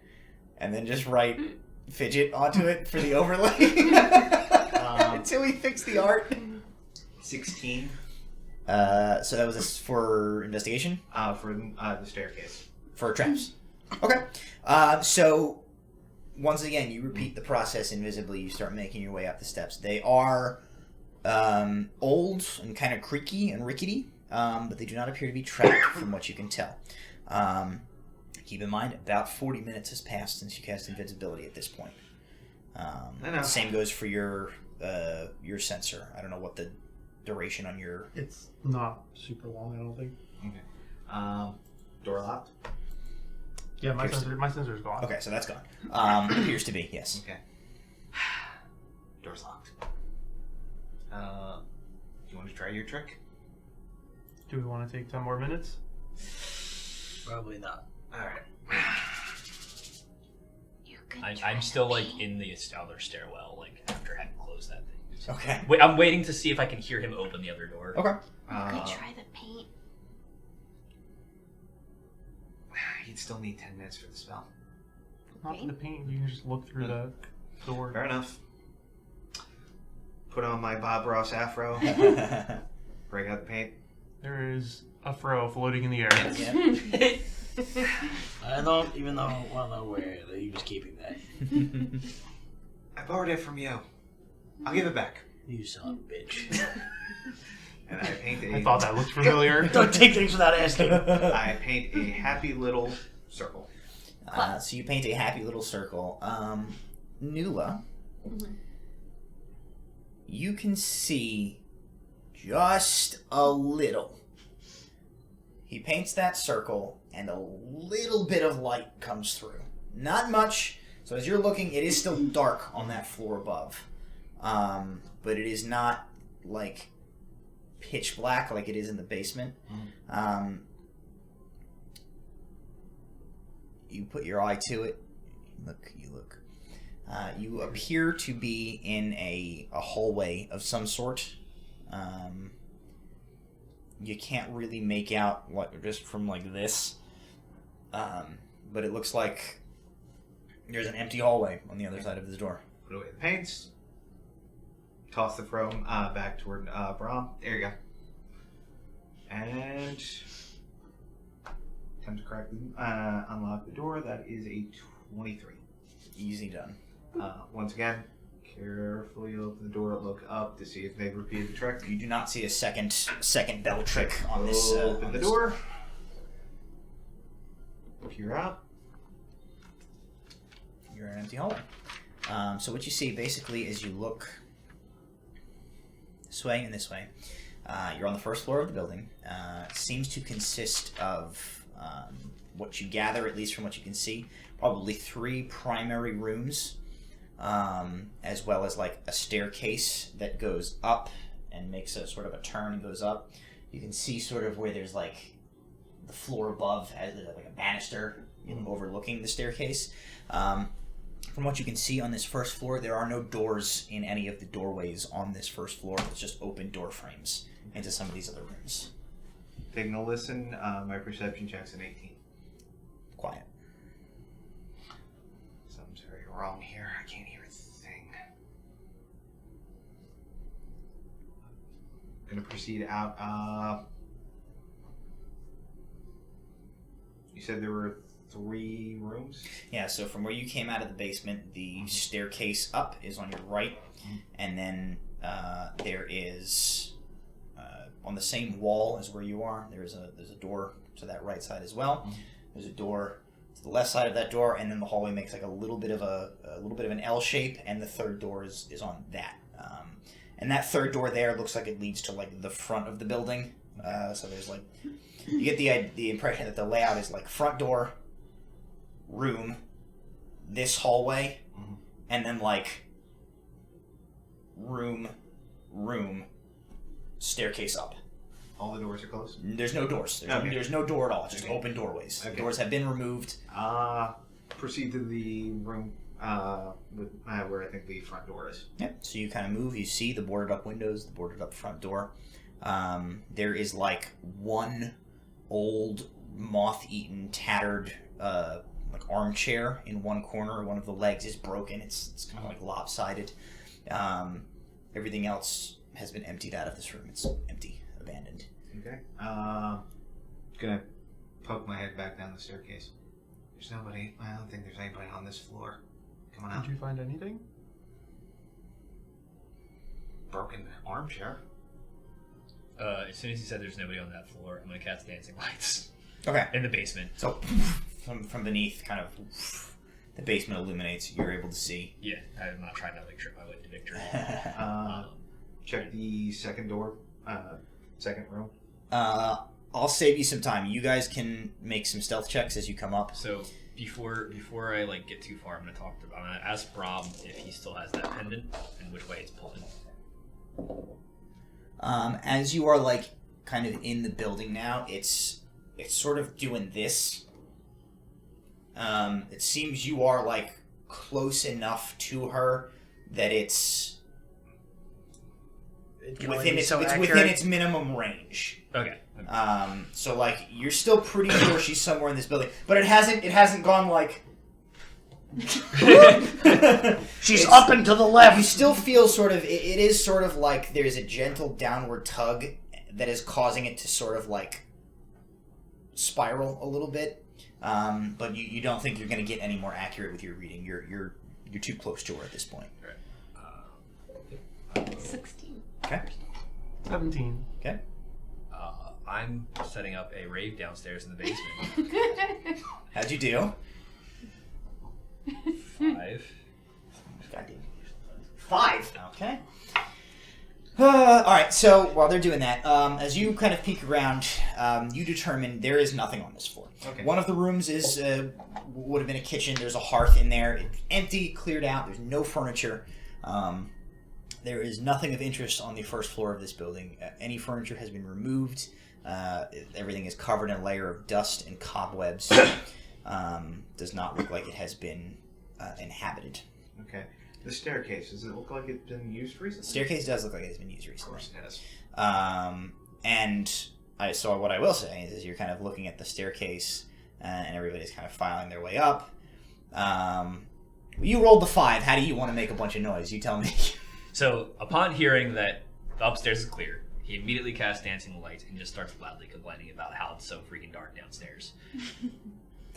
and then just write Fidget onto it for the overlay until we fix the art. 16 So that was for investigation? for the staircase. For traps. Okay. So, once again, you repeat the process invisibly. You start making your way up the steps. They are old and kind of creaky and rickety, but they do not appear to be trapped from what you can tell. Keep in mind, about 40 minutes has passed since you cast invisibility at this point. know. Same goes for your sensor. I don't know what the duration on your... It's not super long, I don't think. Okay. Door locked? Yeah, my sensor's gone. Okay, so that's gone. Appears to be, yes. Okay. Door's locked. You want to try your trick? Do we want to take 10 more minutes? Probably not. Alright. You could I'm try still the like paint. in the other stairwell, like after having closed that thing. Okay. Wait, I'm waiting to see if I can hear him open the other door. Okay. You could try the paint. You'd still need 10 minutes for the spell. Not for the paint. You can just look through the door. Fair enough. Put on my Bob Ross afro. Break out the paint. There is a fro floating in the air. I don't even want to know where he was keeping that. I borrowed it from you. I'll give it back. You son of a bitch. And I paint a. I thought that looked familiar. Don't take things without asking. I paint a happy little circle. So you paint a happy little circle. Nula, you can see just a little. He paints that circle, and a little bit of light comes through. Not much. So as you're looking, it is still dark on that floor above. But it is not like pitch black like it is in the basement. you put your eye to it. You look. You appear to be in a hallway of some sort. You can't really make out what just from like this, but it looks like there's an empty hallway on the other side of the door. Put away the paints. Toss the throne back toward Brahm. There you go. And time to crack unlock the door. That is a 23. Easy done. Once again, carefully open the door, look up to see if they've repeated the trick. You do not see a second bell trick on this. Open the door. Peer out. You're in an empty hallway. So what you see basically is you look this way and this way. You're on the first floor of the building. It seems to consist of what you gather, at least from what you can see, probably 3 primary rooms, as well as like a staircase that goes up and makes a sort of a turn and goes up. You can see sort of where there's like the floor above has like a banister overlooking the staircase. From what you can see on this first floor, there are no doors in any of the doorways on this first floor. It's just open door frames into some of these other rooms. Taking a listen, my perception check's an 18. Quiet. Something's very wrong here. I can't hear a thing. Gonna proceed out. You said there were 3 rooms? Yeah, so from where you came out of the basement, the staircase up is on your right, and then there is on the same wall as where you are. There's a door to that right side as well. There's a door to the left side of that door, and then the hallway makes like a little bit of an L shape, and the third door is on that. And that third door there looks like it leads to like the front of the building. So there's like you get the impression that the layout is like front door, room, this hallway, and then like room, staircase up. All the doors are closed? There's no doors. There's no door at all. It's just open doorways. Okay. Doors have been removed. Proceed to the room with where I think the front door is. Yep. So you kind of move. You see the boarded up windows, the boarded up front door. There is like one old, moth-eaten, tattered like armchair in one corner. One of the legs is broken. It's kind of like lopsided. Everything else has been emptied out of this room. It's empty, abandoned. Okay. Gonna poke my head back down the staircase. There's nobody. I don't think there's anybody on this floor. Come on out. Did you find anything? Broken armchair. As soon as you said there's nobody on that floor, I'm gonna cast dancing lights. Okay. In the basement. So from beneath, kind of the basement illuminates. You're able to see. Yeah, I'm not trying to like trip my way to victory. Check the second door, second room. I'll save you some time. You guys can make some stealth checks as you come up. So before I like get too far, I'm gonna ask Brahm if he still has that pendant and which way it's pulling. As you are like kind of in the building now, it's sort of doing this. It seems you are like close enough to her that it's within its minimum range. Okay. So like you're still pretty sure she's somewhere in this building, but it hasn't gone like she's up and to the left. You still feel sort of it is sort of like there's a gentle downward tug that is causing it to sort of like spiral a little bit. But you don't think you're going to get any more accurate with your reading. You're too close to her at this point. 16. Okay. 17. Okay. I'm setting up a rave downstairs in the basement. How'd you do? 5. 5. Okay. All right. So while they're doing that, as you kind of peek around, you determine there is nothing on this floor. Okay. One of the rooms is would have been a kitchen. There's a hearth in there. It's empty, cleared out. There's no furniture. There is nothing of interest on the first floor of this building. Any furniture has been removed. Everything is covered in a layer of dust and cobwebs. does not look like it has been inhabited. Okay. The staircase, does it look like it's been used recently? The staircase does look like it has been used recently. Of course it has. And what I will say is you're kind of looking at the staircase, and everybody's kind of filing their way up. You rolled the 5. How do you want to make a bunch of noise? You tell me. So, upon hearing that the upstairs is clear, he immediately casts Dancing Light and just starts loudly complaining about how it's so freaking dark downstairs.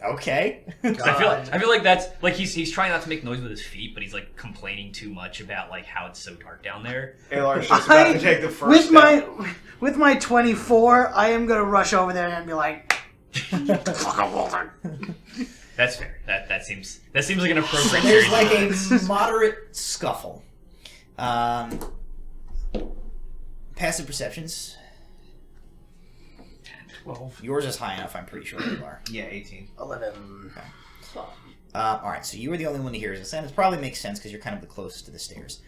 Okay. I feel like that's like he's trying not to make noise with his feet, but he's like complaining too much about like how it's so dark down there. Alar's just about to take the first step. With my 24, I am gonna rush over there and be like, That's fair. That seems like an appropriate. There's like a moderate scuffle. Passive perceptions. 12. Yours is high enough, I'm pretty sure you are. Yeah, 18. 11. Alright, so you were the only one to hear this, and it probably makes sense because you're kind of the closest to the stairs.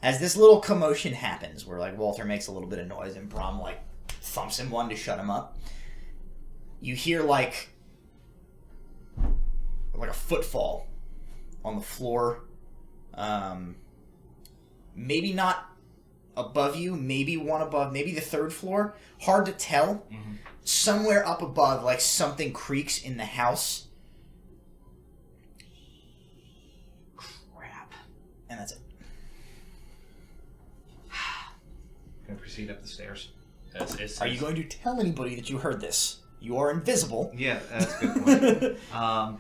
As this little commotion happens, where like Walter makes a little bit of noise and Brom like thumps him one to shut him up, you hear like a footfall on the floor. Maybe not above you, maybe one above, maybe the 3rd floor. Hard to tell. Mm-hmm. Somewhere up above, like something creaks in the house. Crap. And that's it. Gonna proceed up the stairs. Are you going to tell anybody that you heard this? You are invisible. Yeah, that's a good point.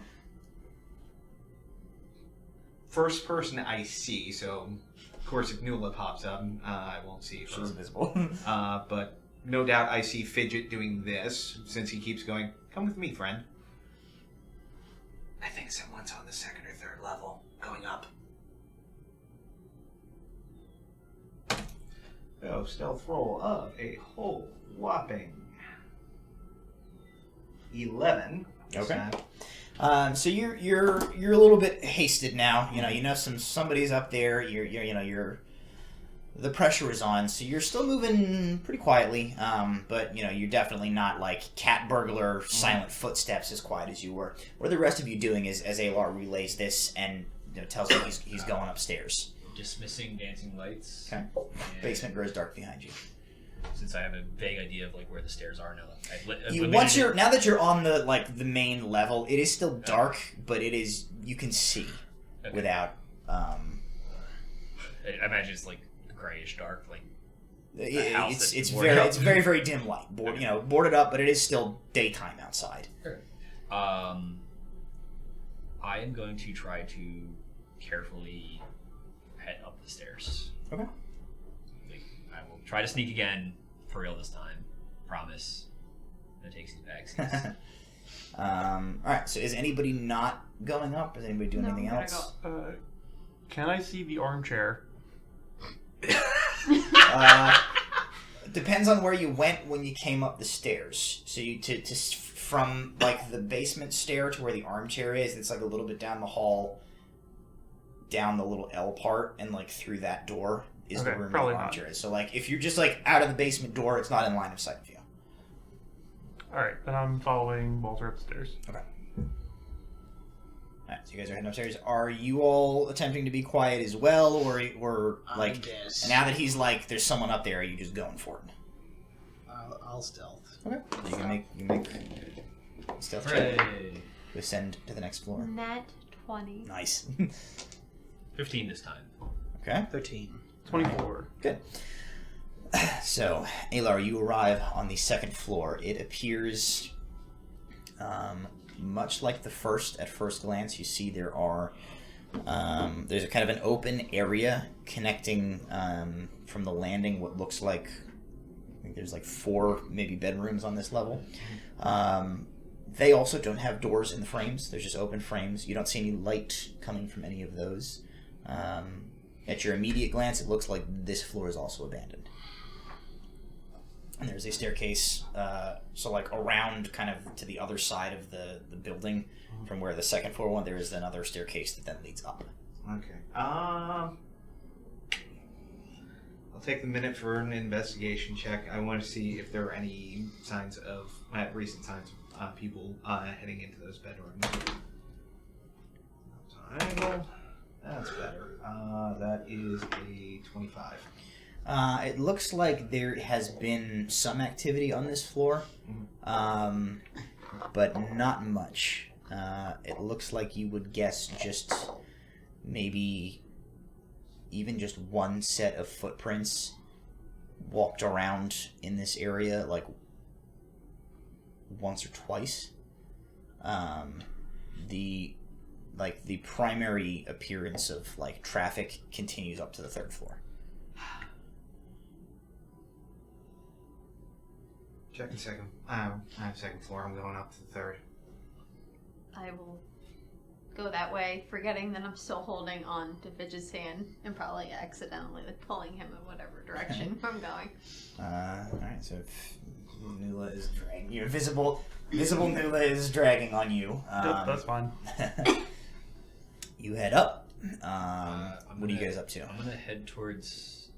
First person I see, so of course if Nuala pops up, I won't see her. She's invisible. But no doubt I see Fidget doing this, since he keeps going, come with me, friend. I think someone's on the 2nd or 3rd level, going up. Oh, stealth roll of a whole whopping 11. Okay. So you're a little bit hasted now. You know somebody's up there. You're the pressure is on, so you're still moving pretty quietly. But you're definitely not like cat burglar, silent footsteps as quiet as you were. What are the rest of you doing as Alar relays this and tells you he's going upstairs? Dismissing Dancing Lights. Okay. Basement grows dark behind you. Since I have a vague idea of like where the stairs are now. Now that you're on the main level, it is still dark, but you can see without. I imagine it's like grayish dark, like it's very very dim light. Boarded up, but it is still daytime outside. Sure. I am going to try to carefully head up the stairs. Okay. I will try to sneak again, for real this time. Promise. I'm gonna take some backsies. Alright, so is anybody not going up? Is anybody doing anything else? Can I see the armchair? Depends on where you went when you came up the stairs. So you from like the basement stair to where the armchair is, it's like a little bit down the hall, down the little L part, and like through that door is the room where the armchair is. So like if you're just like out of the basement door, it's not in line of sight of you. Alright, then I'm following Walter upstairs. Okay. Alright, so you guys are heading upstairs. Are you all attempting to be quiet as well, or like now that he's like there's someone up there, are you just going for it? I'll stealth. Okay. You can make stealth check to ascend to the next floor. Nat 20. Nice. 15 this time. Okay. 13. 24. Good. So, Alar, you arrive on the 2nd floor. It appears much like the first. At first glance, you see there's a kind of an open area connecting from the landing what looks like, I think there's like 4 maybe bedrooms on this level. They also don't have doors in the frames. There's just open frames. You don't see any light coming from any of those. At your immediate glance, it looks like this floor is also abandoned. And there's a staircase, so like around kind of to the other side of the building from where the 2nd floor went, there is another staircase that then leads up. Okay. I'll take the minute for an investigation check. I want to see if there are any signs of recent signs of people heading into those bedrooms. Triangle. That's better. That is a 25. It looks like there has been some activity on this floor, but not much. It looks like you would guess just maybe even just one set of footprints walked around in this area like once or twice. The primary appearance of like traffic continues up to the 3rd floor. Check the second. I have 2nd floor. I'm going up to the 3rd. I will go that way, forgetting that I'm still holding on to Fidget's hand and probably accidentally pulling him in whatever direction I'm going. Alright, so Nula is dragging you. Visible Nula is dragging on you. That's fine. You head up. What are you guys up to? I'm gonna head towards,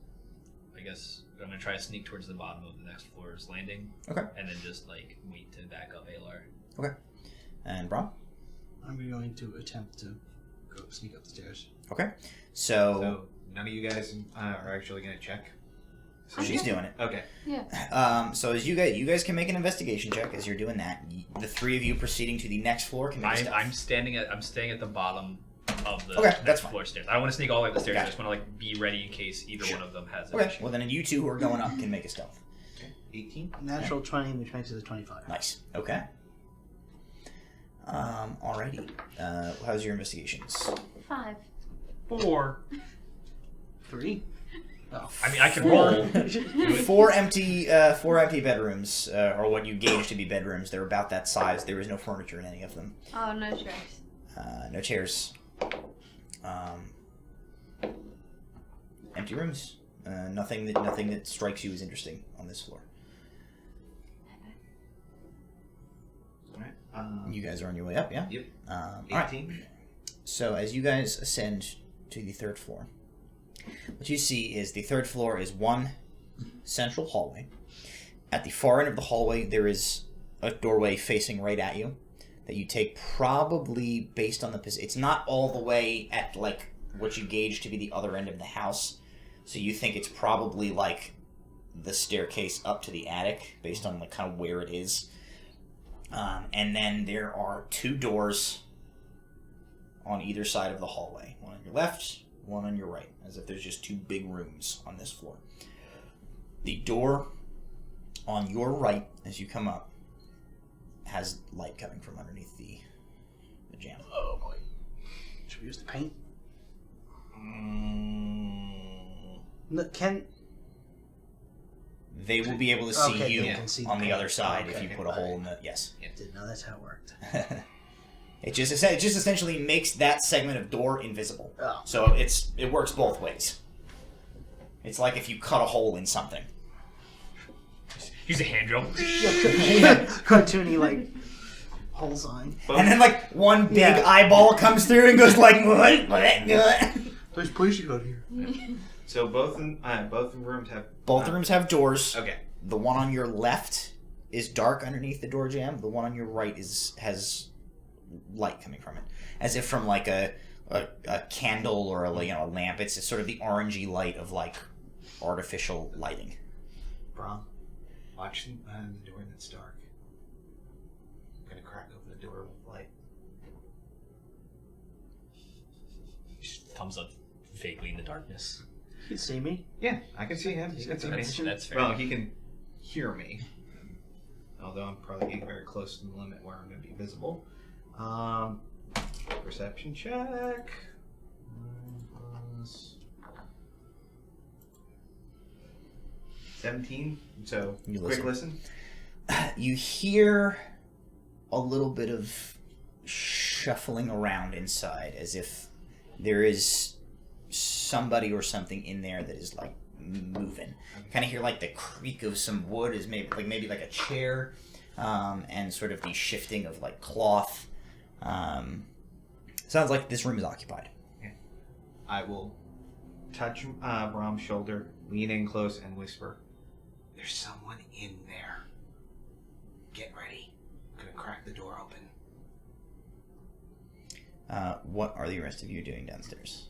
I guess, I'm gonna try to sneak towards the bottom of the next floor's landing. Okay. And then just, like, wait to back up Alar. Okay. And Brom? I'm going to attempt to go sneak up the stairs. Okay. So none of you guys are actually going to check? So she's doing it. Okay. Yeah. So as you guys can make an investigation check as you're doing that. The 3 of you proceeding to the next floor can make a stealth. I'm staying at the bottom of the that's next fine. floor stairs. I don't want to sneak all the way up the stairs. Gotcha. I just want to like be ready in case either one of them has an Okay. issue. Well, then you two who are going up can make a stealth. 18. Natural 20, which makes it a 25. Nice. Okay. Alrighty. How's your investigations? 5. 4. 3? Oh. I mean, I can roll. 4 empty bedrooms, or what you gauge to be bedrooms. They're about that size. There is no furniture in any of them. Oh, no chairs. No chairs. Empty rooms. Nothing that strikes you as interesting on this floor. Alright. You guys are on your way up, yeah? Yep. All right. 18. So as you guys ascend to the 3rd floor, what you see is the 3rd floor is one central hallway. At the far end of the hallway, there is a doorway facing right at you that you take probably based on the position. It's not all the way at like what you gauge to be the other end of the house, so you think it's probably like the staircase up to the attic based on like kind of where it is. And then there are 2 doors on either side of the hallway. One on your left, one on your right, as if there's just 2 big rooms on this floor. The door on your right, as you come up, has light coming from underneath the jamb. Oh boy. Should we use the paint? No, They will be able to see Okay, you they can see the on the paint. other side if Okay, you put a hole in the... Yes. Didn't know that's how it worked. It just essentially makes that segment of door invisible. Oh. So it works both ways. It's like if you cut a hole in something. Use a hand drill. Cartoony, like, hole sign. And then like one big Yeah. eyeball comes through and goes like... There's police out here. So both of the rooms have... Both rooms have doors. Okay. The one on your left is dark underneath the door jamb. The one on your right has light coming from it, as if from like a candle or a lamp. It's sort of the orangey light of like artificial lighting. Brom, watch the door that's dark. I'm gonna crack open the door with light. Thumbs up vaguely in the darkness. You can see me. Yeah, I can see him. He can see me. That's fair. Well, he can hear me. Although I'm probably getting very close to the limit where I'm going to be visible. Perception check. 17. So, You quick listen. listen. You hear a little bit of shuffling around inside, as if there is somebody or something in there that is like moving. Kind of hear like the creak of some wood, is maybe like a chair, and sort of the shifting of like cloth. Sounds like this room is occupied. I will touch Brom's shoulder lean in close and whisper, "There's someone in there. Get ready. I'm gonna crack the door open." What are the rest of you doing downstairs?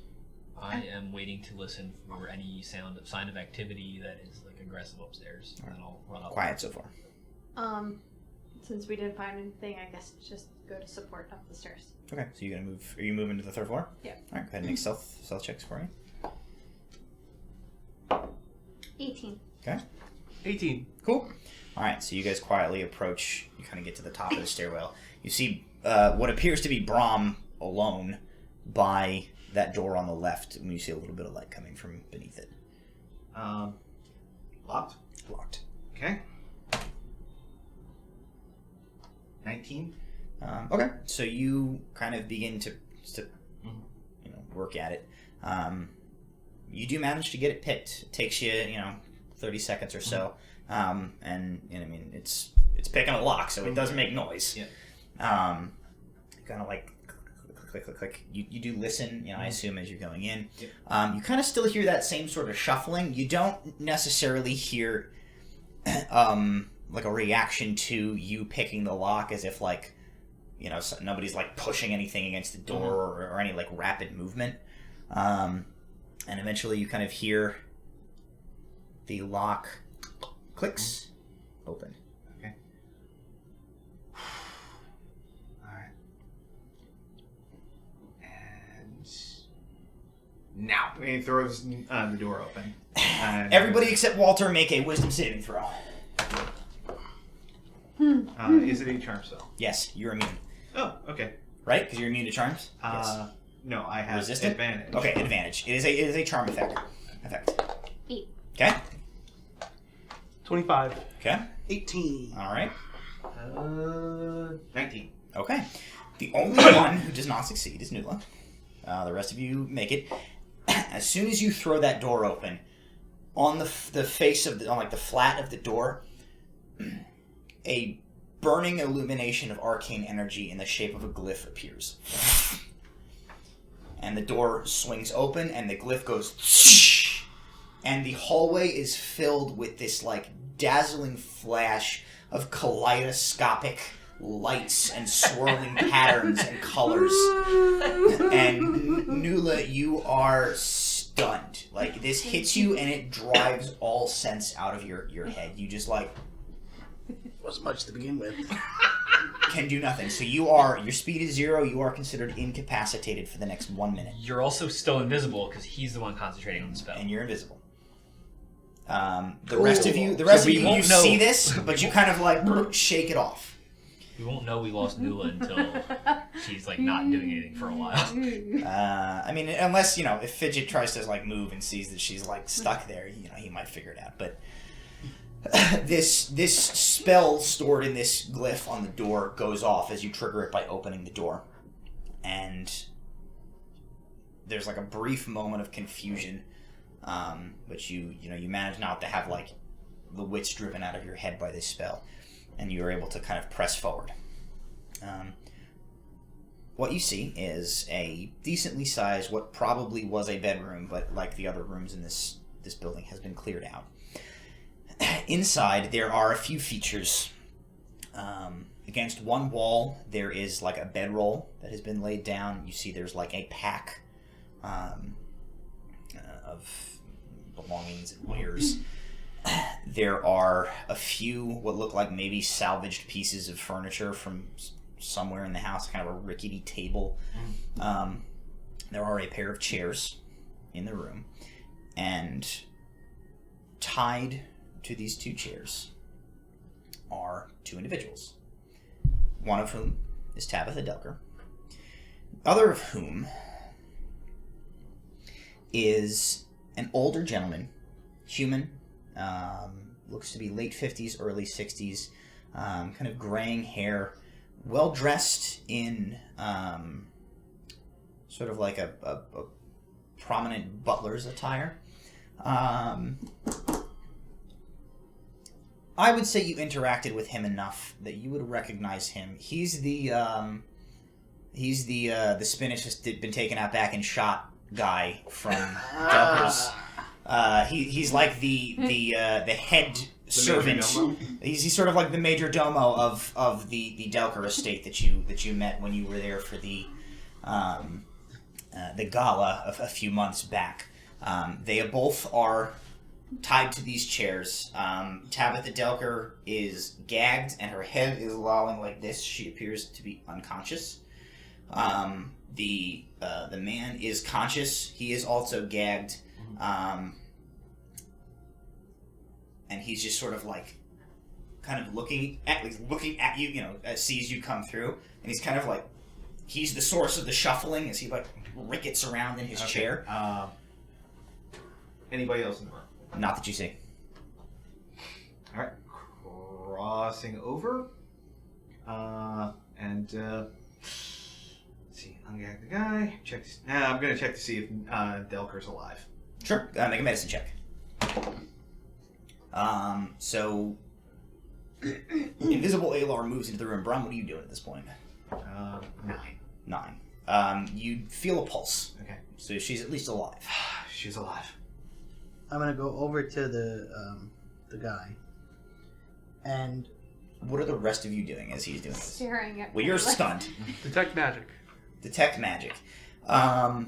I am waiting to listen for any sign of activity that is like aggressive upstairs, and then I'll run up. Quiet so far. Since we didn't find anything, I guess just go to support up the stairs. Okay, so you're gonna move. Are you moving to the third floor? Yeah. All right, go ahead and make stealth checks for you. 18. Okay. 18. Cool. All right, so you guys quietly approach. You kind of get to the top of the stairwell. You see what appears to be Brahm alone by that door on the left, and you see a little bit of light coming from beneath it. Locked? Locked. Okay. 19. Okay, so you kind of begin to work at it. You do manage to get it picked. It takes you, 30 seconds or so. And I mean, it's picking a lock, so it doesn't make noise. Yeah. Kind of like click, click, click. You do listen, I assume, as you're going in. Yep. You kind of still hear that same sort of shuffling. You don't necessarily hear like a reaction to you picking the lock, as if like, nobody's like pushing anything against the door or any like rapid movement. And eventually you kind of hear the lock clicks open. Okay. Alright. And now he throws the door open. Everybody except Walter make a wisdom saving throw. Is it a charm spell? Yes, you're immune. Oh, okay. Right? Because you're immune to charms? Yes. No, I have Resistant? advantage. Okay, advantage. It is a charm effect. 8. Okay? 25. Okay. 18. Alright. 19. Okay. The only one who does not succeed is Nula. The rest of you make it. As soon as you throw that door open, on the face of on the flat of the door, a burning illumination of arcane energy in the shape of a glyph appears. And the door swings open, and the glyph goes, and the hallway is filled with this like dazzling flash of kaleidoscopic lights and swirling patterns and colors. And Nula, you are stunned. Like, this hits you, and it drives all sense out of your head. You just like Wasn't much to begin with. can do nothing. So your speed is 0. You are considered incapacitated for the next 1 minute. You're also still invisible because he's the one concentrating on the spell. And you're invisible. The rest of you won't know. see this, but you kind of like shake it off. We won't know we lost Nula until she's like not doing anything for a while. I mean, unless if Fidget tries to like move and sees that she's like stuck there, he might figure it out. But this spell stored in this glyph on the door goes off as you trigger it by opening the door, and there's like a brief moment of confusion, but you manage not to have like the wits driven out of your head by this spell, and you are able to kind of press forward. What you see is a decently sized, what probably was a bedroom, but like the other rooms in this building has been cleared out. Inside, there are a few features. Against one wall, there is like a bedroll that has been laid down. You see there's like a pack of belongings and wares. There are a few what look like maybe salvaged pieces of furniture from somewhere in the house, kind of a rickety table. There are a pair of chairs in the room, and tied to these 2 chairs are 2 individuals, one of whom is Tabitha Delker, other of whom is an older gentleman, human, looks to be late 50s, early 60s, kind of graying hair, well dressed in sort of like a prominent butler's attire. I would say you interacted with him enough that you would recognize him. He's the spinach has been taken out back and shot guy from Delker's He's like the head servant. He's sort of like the major domo of the Delker estate that you met when you were there for the gala a few months back. They both are tied to these chairs. Tabitha Delker is gagged and her head is lolling like this. She appears to be unconscious. The man is conscious. He is also gagged. And he's just sort of like, kind of looking at you, sees you come through, and he's kind of like, he's the source of the shuffling as he like rickets around in his chair. Anybody else in the room? Not that you see. All right, crossing over, and let's see, ungag the guy. Check. I'm gonna check to see if Delker's alive. Sure. Make a medicine check. So invisible Alar moves into the room. Brom, what are you doing at this point? 9. You feel a pulse. Okay. So she's at least alive. She's alive. I'm gonna go over to the guy, and what are the rest of you doing as he's doing this? Staring at Well, you're stunned. Detect magic. Detect magic. I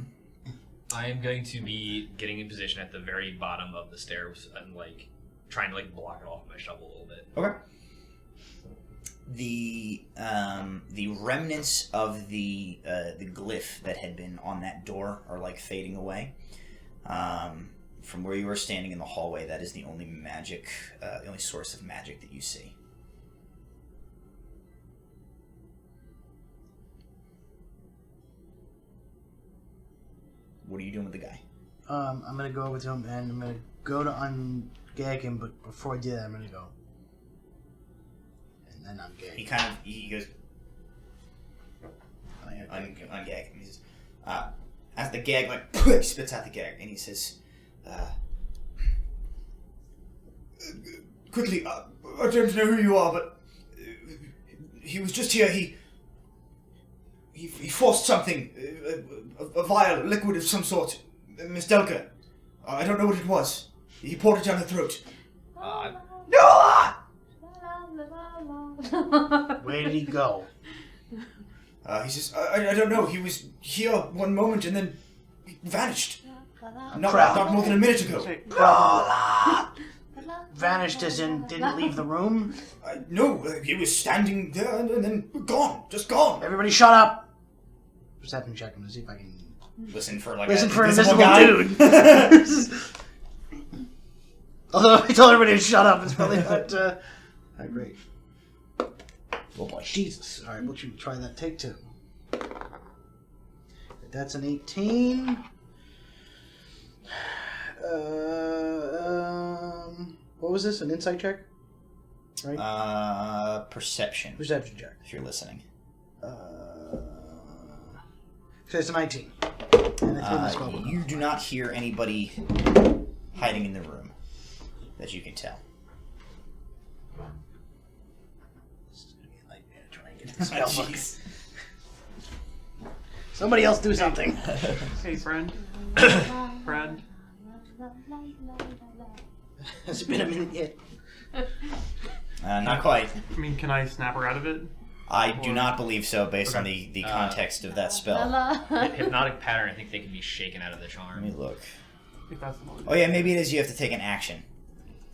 am going to be getting in position at the very bottom of the stairs and like trying to like block it off with my shovel a little bit. Okay. The remnants of the glyph that had been on that door are like fading away. From where you were standing in the hallway, that is the only magic, the only source of magic that you see. What are you doing with the guy? I'm gonna go over to him and I'm gonna go to ungag him, but before I do that, I'm gonna go and then ungag. He goes ungag him. He says, as the gag like spits out the gag, and he says, "Quickly, I don't know who you are, but he was just here. He forced something, a vial, liquid of some sort. Miss Delker. I don't know what it was. He poured it down her throat." No! Where did he go? He says, I don't know. He was here one moment and then vanished. Not more than a minute ago. Vanished as in didn't leave the room? No, he was standing there and then gone. Just gone. Everybody shut up! Perception check him to see if I can Listen for an invisible guy. dude. Although I told everybody to shut up, it's probably not great. Oh boy. Jesus. Alright, we'll try that. Take 2. That's an 18. What was this? An insight check? Right? Perception. Perception check. If you're listening. So it's a 19. And I threw my spell book You off. do not hear anybody hiding in the room that you can tell. This is gonna be a nightmare to try and get the spell book. Jeez. Somebody else do something. Hey, friend. Friend. Has it been a minute yet? Not quite. I mean, can I snap her out of it? I do not believe so, based on the context of that spell. Hypnotic pattern, I think they can be shaken out of the Let charm. me look. If that's the one. Oh yeah, maybe it is. You have to take an action.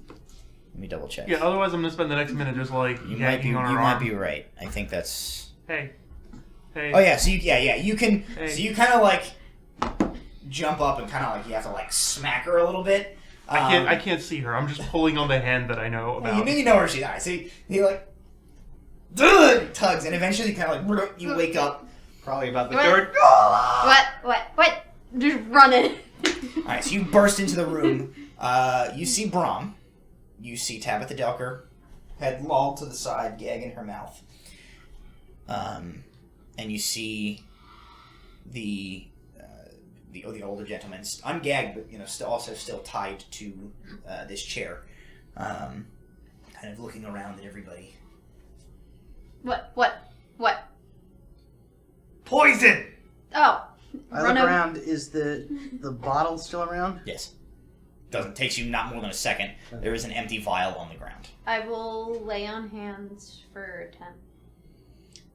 Let me double check. Yeah, otherwise I'm gonna spend the next minute just like You might be. yanking on her You arm. might be right. I think that's. Hey. Hey. Oh yeah. So you can. Hey. So you kind of like jump up and kind of like you have to like smack her a little bit. I can't see her. I'm just pulling on the hand that I know about. You know where she dies. So you like tugs, and eventually kind of like you wake up. Probably about the What? third. What? Just running. All right, so you burst into the room. You see Brom. You see Tabitha Delker, head lolled to the side, gag in her mouth. And you see the older gentleman, ungagged, but also still tied to this chair, kind of looking around at everybody. What? Poison! Oh. I look around. Is the bottle still around? Yes. takes you not more than a second. There is an empty vial on the ground. I will lay on hands for 10.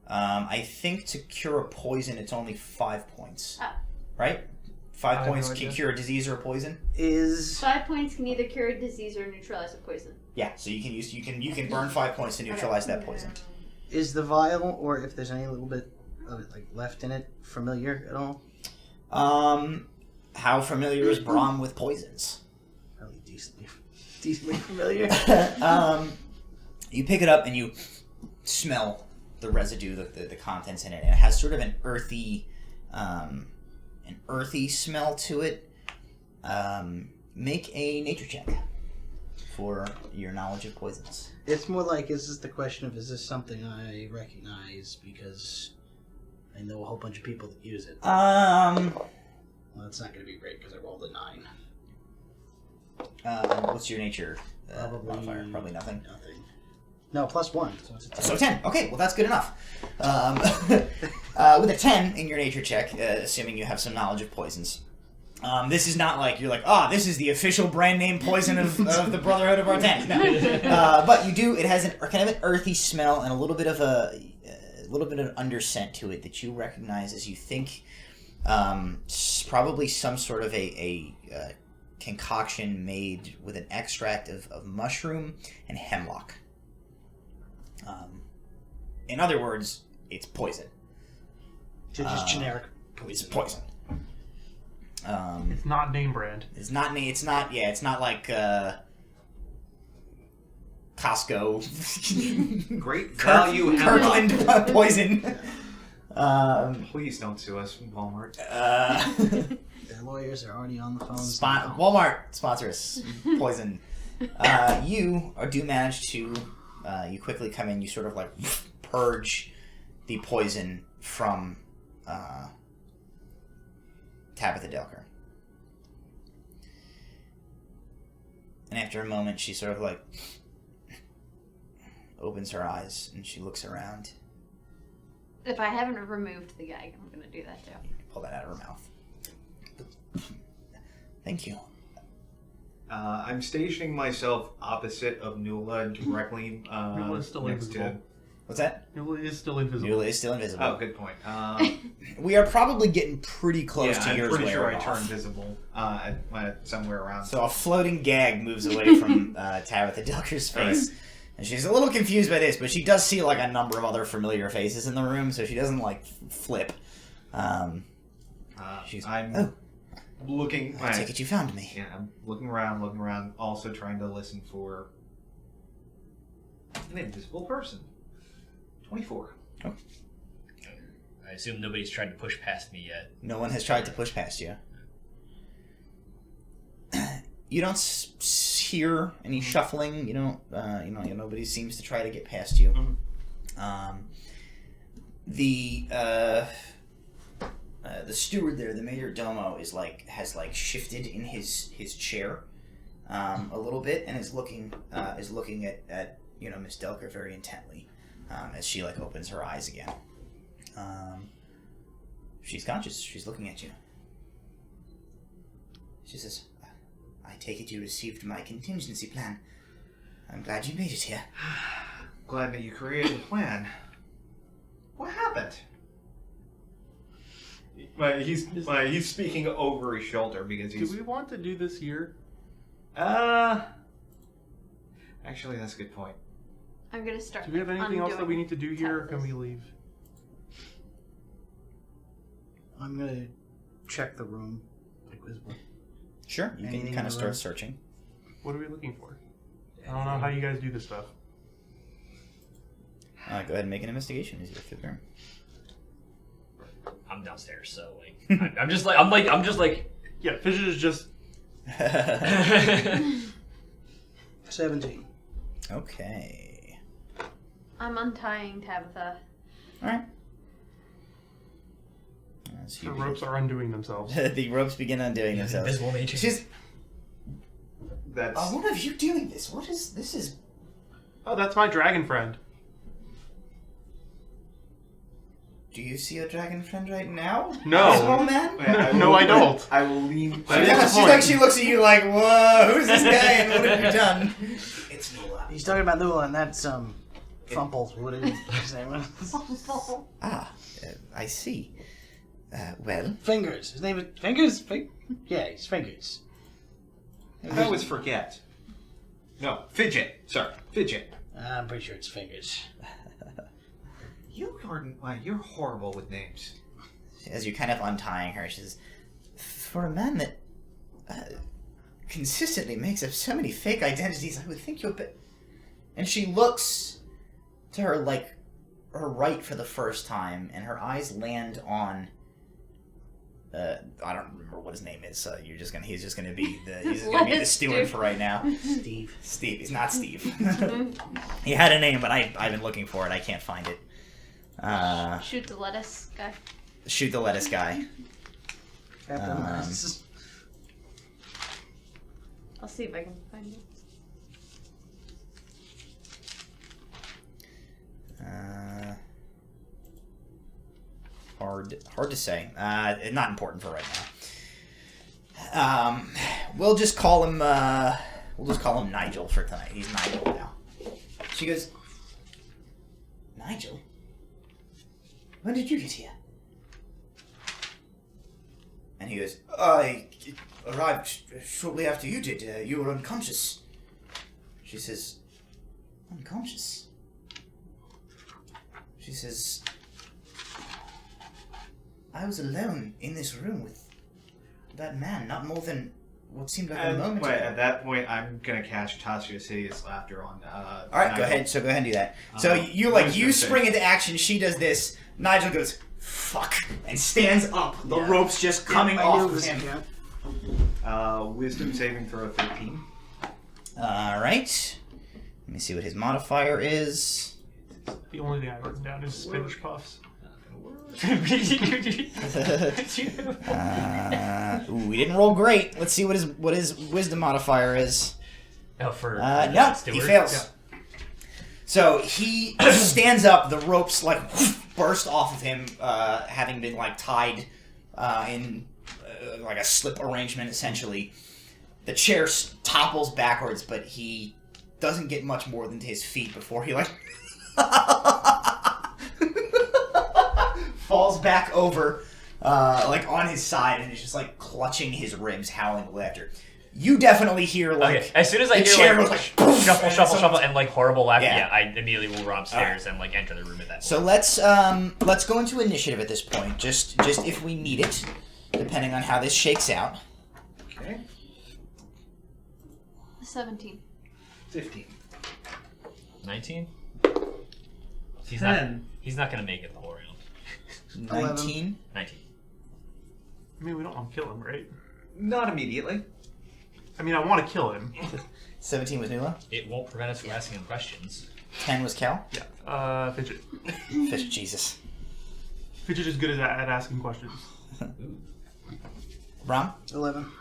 I think to cure a poison, it's only 5 points. Ah. Right? I 5 have points no can idea. cure a disease or a poison. Is 5 points can either cure a disease or neutralize a poison. Yeah, so you can burn 5 points to neutralize that poison. the vial, or if there's any little bit of it like left in it, familiar at all? How familiar is Brahm with poisons? Probably decently familiar. You pick it up and you smell the residue, the contents in it, and it has sort of an earthy smell to it. Make a nature check for your knowledge of poisons. It's more like, is this the question of, is this something I recognize because I know a whole bunch of people that use it? Well, it's not going to be great because I rolled a 9. What's your nature modifier? Probably nothing. Nothing. No, +1. So it's a 10. So 10. Okay, well that's good enough. With a 10 in your nature check, assuming you have some knowledge of poisons, this is not like you're like, this is the official brand name poison of the Brotherhood of Artan. No. But you do. It has kind of an earthy smell and a little bit of an underscent to it that you recognize as you think probably some sort of a concoction made with an extract of mushroom and hemlock. In other words, it's poison. So just generic It's poison. poison. It's not name brand. It's not like Costco. Great value hemlock. Kirkland poison. Please don't sue us, Walmart. Their lawyers are already on the phone. Walmart sponsor us. Poison. You do manage to. You quickly come in. You sort of like purge the poison from Tabitha Delker. And after a moment, she sort of like opens her eyes and she looks around. If I haven't removed the gag, I'm going to do that too. You can pull that out of her mouth. Thank you. I'm stationing myself opposite of Nuala, directly Nuala is still next invisible. to... What's that? Nuala is still invisible. Nuala is still invisible. Oh, good point. We are probably getting pretty close to I'm yours pretty sure I wearing turn off. visible somewhere around. So a floating gag moves away from Tabitha Delker's face. And she's a little confused by this, but she does see like a number of other familiar faces in the room, so she doesn't like flip. I'm looking... I take it you found me. Yeah, I'm looking around, also trying to listen for an invisible person. 24. I assume nobody's tried to push past me yet. No one has tried to push past you. You don't hear any shuffling. You don't. Nobody seems to try to get past you. The steward there, the mayor domo, has shifted in his chair a little bit and is looking at Miss Delker very intently as she opens her eyes again. She's conscious. She's looking at you. She says, I take it you received my contingency plan. I'm glad you made it here. Glad that you created a plan. What happened? He's speaking over his shoulder because he's... Do we want to do this here? Actually, that's a good point. I'm going to start. Do we have anything else that we need to do here, or can we leave? I'm going to check the room. Visible. Sure, you Anything can kind in of the start room? searching. What are we looking for? I don't know how you guys do this stuff. Go ahead and make an investigation as you look through the room. I'm downstairs, so I'm just like. Yeah, Fidget is just... 17. Okay. I'm untying Tabitha. All right. The ropes are undoing themselves. The ropes begin undoing themselves. Invisible nature. She's... That's... what are you doing this? What is... This is... Oh, that's my dragon friend. Do you see your dragon friend right now? No. Small man? No, I don't. I will lean. She looks at you like, whoa, who's this guy and what have you done? It's Nula. He's talking about Nula, and that's Fumples. What is his name? I see. Well? Fingers. His name is Fingers? Yeah, he's Fingers. I always forget. No, Fidget. Sorry, Fidget. I'm pretty sure it's Fingers. You're horrible with names. As you're kind of untying her, she says, for a man that consistently makes up so many fake identities, I would think you're a bit... And she looks to her, like, her right for the first time, and her eyes land on... I don't remember what his name is, so he's just gonna be the steward for right now. Steve. He's not Steve. He had a name, but I've been looking for it, I can't find it. Shoot the lettuce guy. Shoot the lettuce guy. I'll see if I can find it. Hard to say. Not important for right now. We'll just call him Nigel for tonight. He's Nigel now. She goes, Nigel? When did you get here? And he goes, I arrived shortly after you did. You were unconscious. She says, unconscious? She says, I was alone in this room with that man, not more than what seemed like a moment ago. At that point, I'm gonna catch Tasia's hideous laughter on. All right, go ahead. So go ahead and do that. So you spring into action. She does this. Nigel goes, "Fuck," and stands up. The rope's just coming off of him. Wisdom saving throw 13. All right. Let me see what his modifier is. The only thing I've written down is spinach puffs. We didn't roll great. Let's see what his wisdom modifier is. Oh, for no, he fails. Yeah. So he stands up. The ropes like burst off of him, having been like tied in like a slip arrangement, essentially. The chair topples backwards, but he doesn't get much more than to his feet before he like falls back over, like on his side, and is just like clutching his ribs, howling with laughter. You definitely hear like okay. As soon as I the hear chair like shuffle, and like horrible laughter, Yeah. I immediately will run upstairs and like enter the room at that point. So let's go into initiative at this point, just if we need it, depending on how this shakes out. Okay. 17. 15. 19. He's 10. He's not gonna make it the whole round. 19. 19. I mean, we don't want to kill him, right? Not immediately. I mean, I want to kill him. 17 was Nula. It won't prevent us from asking him questions. 10 was Cal. Yeah. Fidget. Fish Jesus. Fidget is good at asking questions. Ram. 11.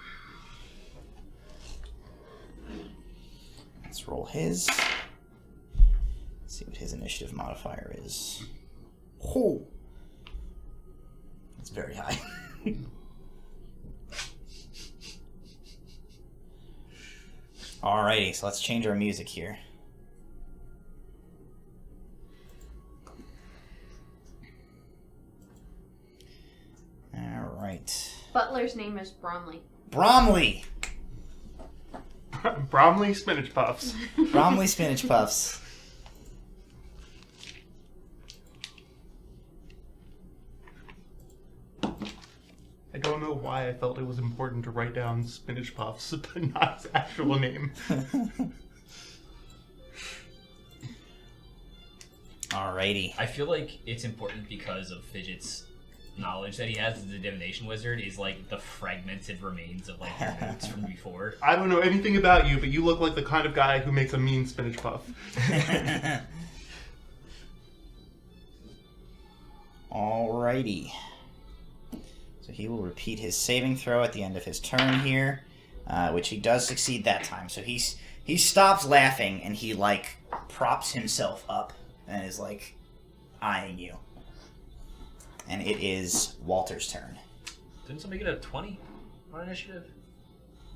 Let's roll his. Let's see what his initiative modifier is. Oh, it's very high. Alrighty, so let's change our music here. Alright. Butler's name is Bromley. Bromley! Bromley spinach puffs. Bromley spinach puffs. I don't know why I felt it was important to write down spinach puffs, but not his actual name. Alrighty. I feel like it's important because of Fidget's knowledge that he has as a divination wizard is like the fragmented remains of like your notes from before. I don't know anything about you, but you look like the kind of guy who makes a mean spinach puff. Alrighty. So he will repeat his saving throw at the end of his turn here, which he does succeed that time. So he stops laughing and he like props himself up and is like eyeing you. And it is Walter's turn. Didn't somebody get a 20 on initiative?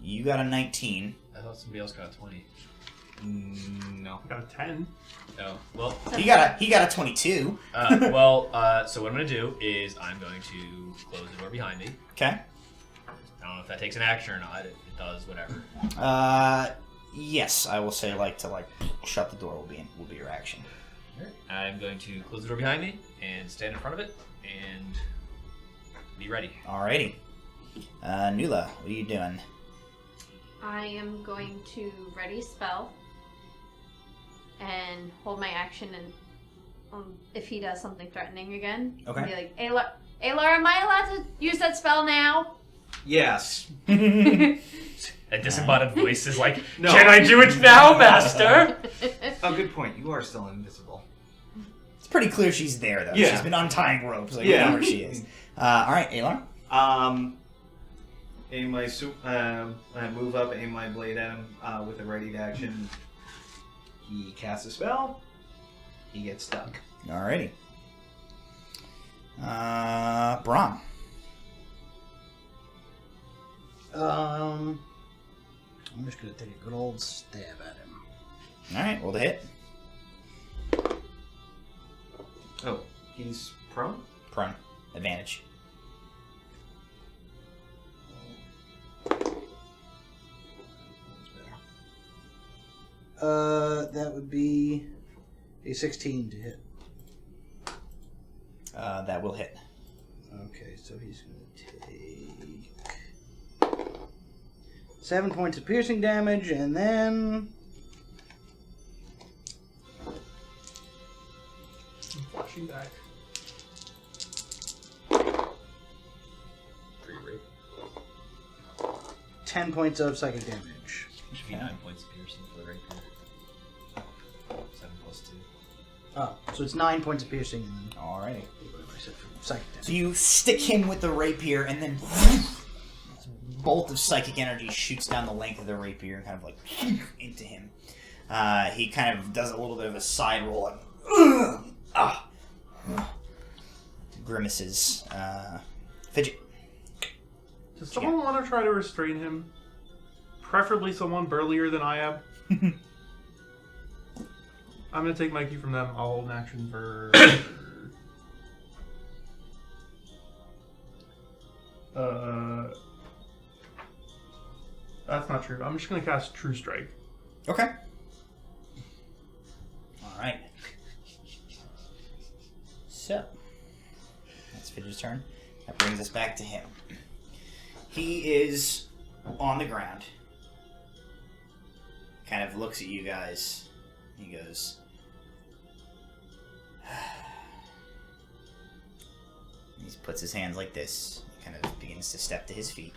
You got a 19. I thought somebody else got a 20. No. Got a 10. Oh, well. He got a 22. So what I'm going to do is I'm going to close the door behind me. Okay. I don't know if that takes an action or not. It does, whatever. Yes, I will say shut the door will be your action. I'm going to close the door behind me and stand in front of it and be ready. Alrighty. Nula, what are you doing? I am going to ready spell and hold my action, and if he does something threatening again, Okay. be like, Aylar, am I allowed to use that spell now? Yes. A disembodied voice is like, No. Can I do it now, master? Oh, good point. You are still invisible. It's pretty clear she's there, though. Yeah. She's been untying ropes. You Yeah. know where she is. Alright, Aylar. Aim my I move up, aim my blade at him with a ready action. He casts a spell. He gets stuck. Alrighty. Braun. I'm just gonna take a good old stab at him. Alright, roll the hit. Oh, he's prone? Prone. Advantage. That would be a 16 to hit. That will hit. Okay, so he's going to take 7 points of piercing damage, and then I'm flashing back. 3 rape. 10 points of psychic damage. Should be 9 points of piercing for the rapier. 7 plus 2. Oh, so it's 9 points of piercing, and then Alrighty. whatever I said for psychic damage. So you stick him with the rapier, and then this bolt of psychic energy shoots down the length of the rapier, kind of like into him. He kind of does a little bit of a side roll, and grimaces. Fidget. Does someone want to try to restrain him? Preferably someone burlier than I am. I'm going to take my cue from them. I'll hold an action for... That's not true. I'm just going to cast True Strike. Okay. Alright. So, that's Fidget's turn. That brings us back to him. He is on the ground. Kind of looks at you guys. He goes... He puts his hands like this. He kind of begins to step to his feet.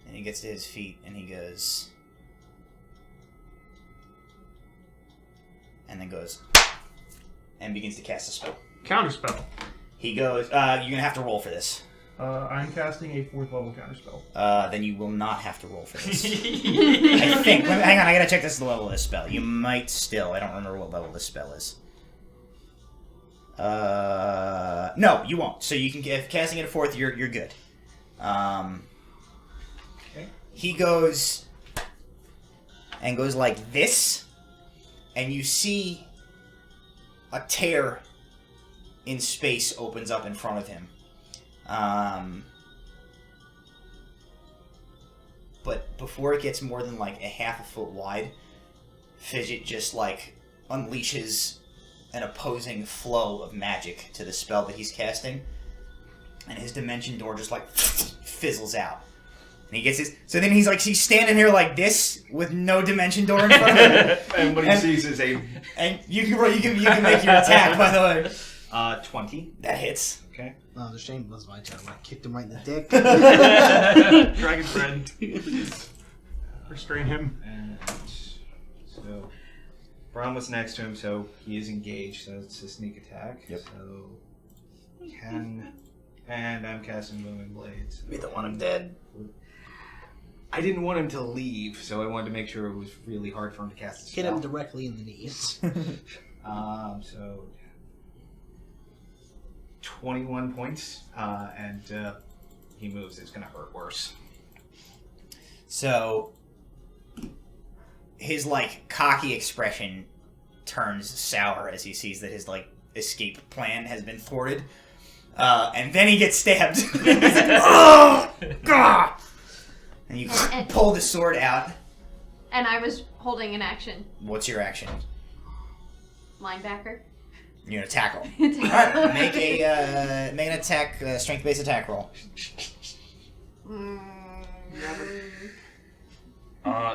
And he gets to his feet and he goes... And then goes... And begins to cast a spell. Counterspell. He goes... you're going to have to roll for this. I'm casting a 4th level counterspell. Then you will not have to roll for this. I think. Hang on, I gotta check the level of this spell. You might still. I don't remember what level this spell is. No, you won't. So you can if casting it a 4th, you're good. Okay. He goes and goes like this, and you see a tear in space opens up in front of him. But before it gets more than like a half a foot wide, Fidget just like unleashes an opposing flow of magic to the spell that he's casting, and his dimension door just like fizzles out. And he gets his. So then he's standing here like this with no dimension door in front of him. And what he sees is a... And you can make your attack, by the way. 20. That hits. Okay. Oh, the shame was my turn. I kicked him right in the dick. Dragon friend. Please. Restrain him. And so... Braun was next to him, so he is engaged, so it's a sneak attack. Yep. So... And I'm casting Booming Blades. We don't want him dead. I didn't want him to leave, so I wanted to make sure it was really hard for him to cast the Hit spell. him directly in the knees. So... 21 points, and he moves. It's going to hurt worse. So his like cocky expression turns sour as he sees that his like escape plan has been thwarted, and then he gets stabbed. He's like, oh, God! And you pull the sword out. And I was holding an action. What's your action? Linebacker. You're gonna tackle. Alright, make an attack, strength-based attack roll.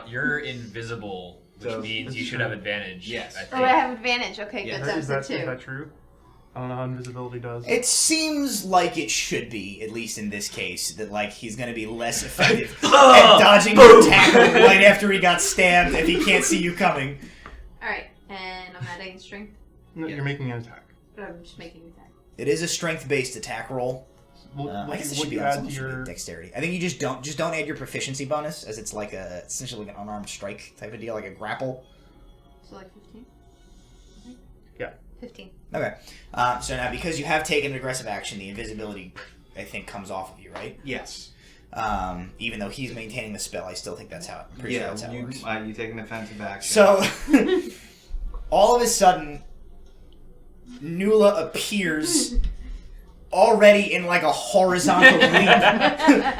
You're invisible, which So, means you should have advantage. Yes. I think. Oh, I have advantage. Okay, Yeah. good. Is That's that, a 2. is that true? I don't know how invisibility does. It seems like it should be, at least in this case, that like he's gonna be less effective at dodging your tackle right after he got stabbed if he can't see you coming. Alright, and I'm adding strength. No, you're making an attack. I'm just making an attack. It is a strength-based attack roll. I guess it should be add on to your... dexterity. I think you just don't add your proficiency bonus, as it's like essentially like an unarmed strike type of deal, like a grapple. So like 15? Yeah. 15. Okay. So now, because you have taken an aggressive action, the invisibility, I think, comes off of you, right? Yes. Even though he's maintaining the spell, I still think that's how it. Pretty sure that's how it works. You take an offensive action. So, all of a sudden, Nula appears already in like a horizontal leap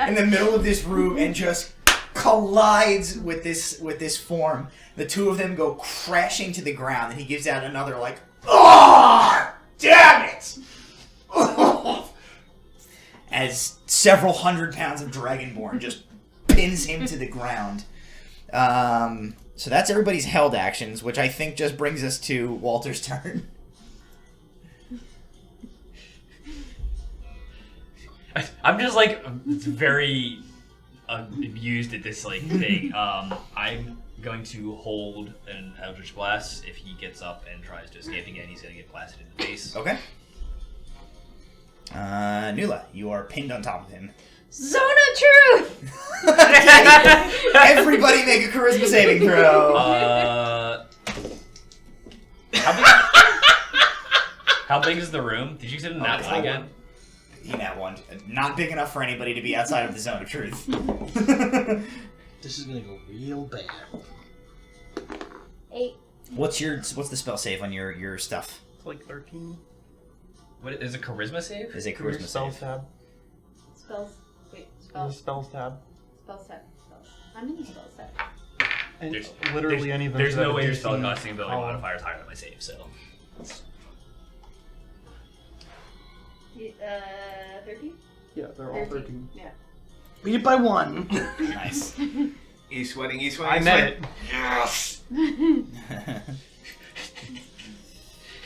in the middle of this room and just collides with this form. The two of them go crashing to the ground, and he gives out another like, "Oh, damn it!" as several hundred pounds of Dragonborn just pins him to the ground. So that's everybody's held actions, which I think just brings us to Walter's turn. I'm just like very amused at this like thing. I'm going to hold an Eldritch Blast. If he gets up and tries to escape again, he's going to get blasted in the face. Okay. Nula, you are pinned on top of him. Zone of Truth! Everybody make a charisma saving throw. How big is the room? Did you say that one again? You nat one. Not big enough for anybody to be outside of the zone of truth. This is gonna go real bad. 8. What's the spell save on your stuff? It's like 13. What is a charisma save? Is a Your charisma spells save. tab. Spells. Wait, There's a spells. spells tab. Spells tab. Spells. I'm in the spells tab. And There's literally any of them. There's should have no a way your DC spellcasting ability column. modifier is higher than my save, so. 13? Yeah, they're all 13. Yeah. Beat it by 1. Nice. He's sweating. He's I sweating. met it. Yes.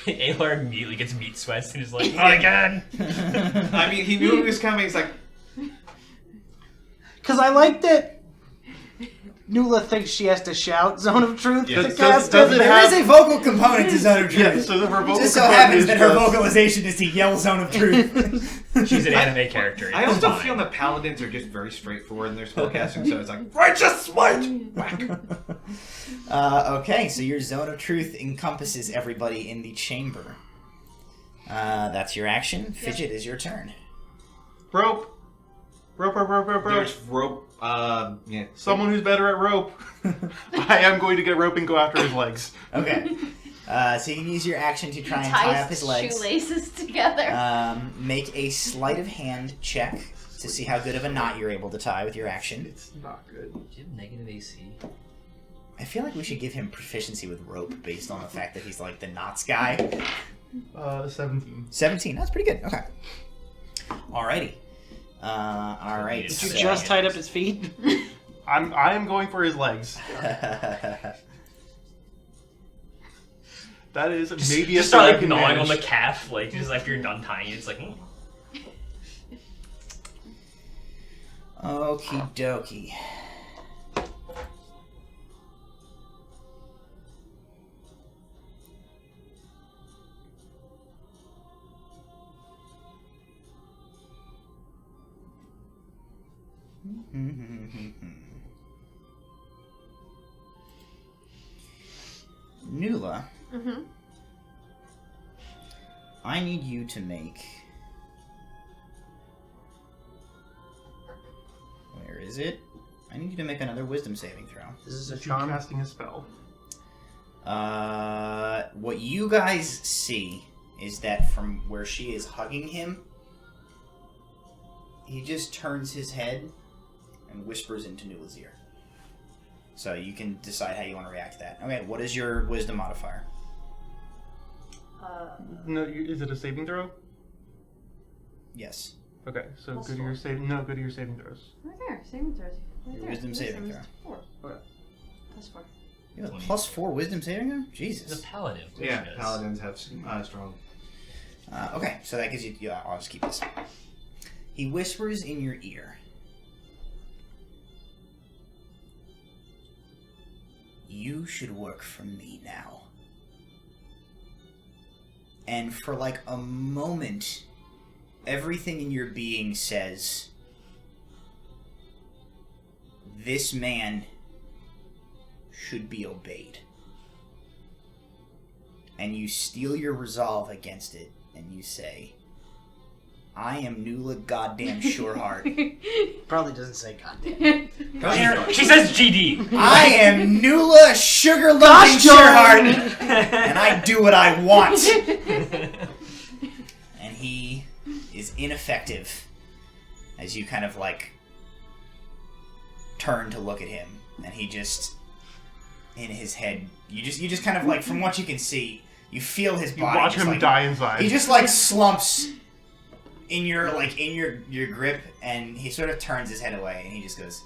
Alar immediately gets meat sweats and is like, not again! I mean, he knew it was coming. He's like, Because I like that Nula thinks she has to shout Zone of Truth Yeah. to Does- cast does it. it There have- is a vocal component to Zone of Truth. Yeah, so her vocal Just so component happens is that her just- vocalization is to yell Zone of Truth. She's an anime character. I it's also fine. feel the paladins are just very straightforward in their spellcasting, so it's like, righteous smite! Whack. Okay, so your Zone of Truth encompasses everybody in the chamber. That's your action. Fidget is your turn. Rope. Rope, rope, rope, rope, rope. There's rope, yeah. Someone who's better at rope. I am going to get rope and go after his legs. Okay. So you can use your action to try and tie up his legs. Shoelaces together. Make a sleight of hand check to see how good of a knot you're able to tie with your action. It's not good. Do you have negative AC? I feel like we should give him proficiency with rope based on the fact that he's like the knots guy. 17. 17. That's pretty good. Okay. Alrighty. Alright. Did you so- just tied up his feet? I am going for his legs. That is maybe Just a start thing I like can gnawing on manage. the calf, like just after you're done tying it, it's like. Okie dokie. Mm-hmm. I need you to make is it? I need you to make another wisdom saving throw. This is a Is she charm. casting a spell? What you guys see is that from where she is hugging him, he just turns his head and whispers into Nula's ear. So you can decide how you want to react to that. Okay, what is your wisdom modifier? No, is it a saving throw? Yes. Okay, so Plus go to four. your saving. No, go to your saving throws. Right there, saving throws. Right Your there. wisdom saving is throw. 4. Okay. Plus 4. You have a +4 wisdom saving throw? He's Jesus. a paladin. of course Yeah, he does. paladins have strong. Okay, so that gives you... Yeah, I'll just keep this. He whispers in your ear. You should work for me now. And for like a moment, everything in your being says, this man should be obeyed. And you steel your resolve against it, and you say, I am Nula goddamn Sureheart. Probably doesn't say goddamn. She says GD. I am Nula Sugar Loving Sureheart, and I do what I want. And he is ineffective as you kind of like turn to look at him, and he just in his head. You just kind of like from what you can see, you feel his You body. watch just, him like, die inside. He just like slumps in your grip, and he sort of turns his head away, and he just goes,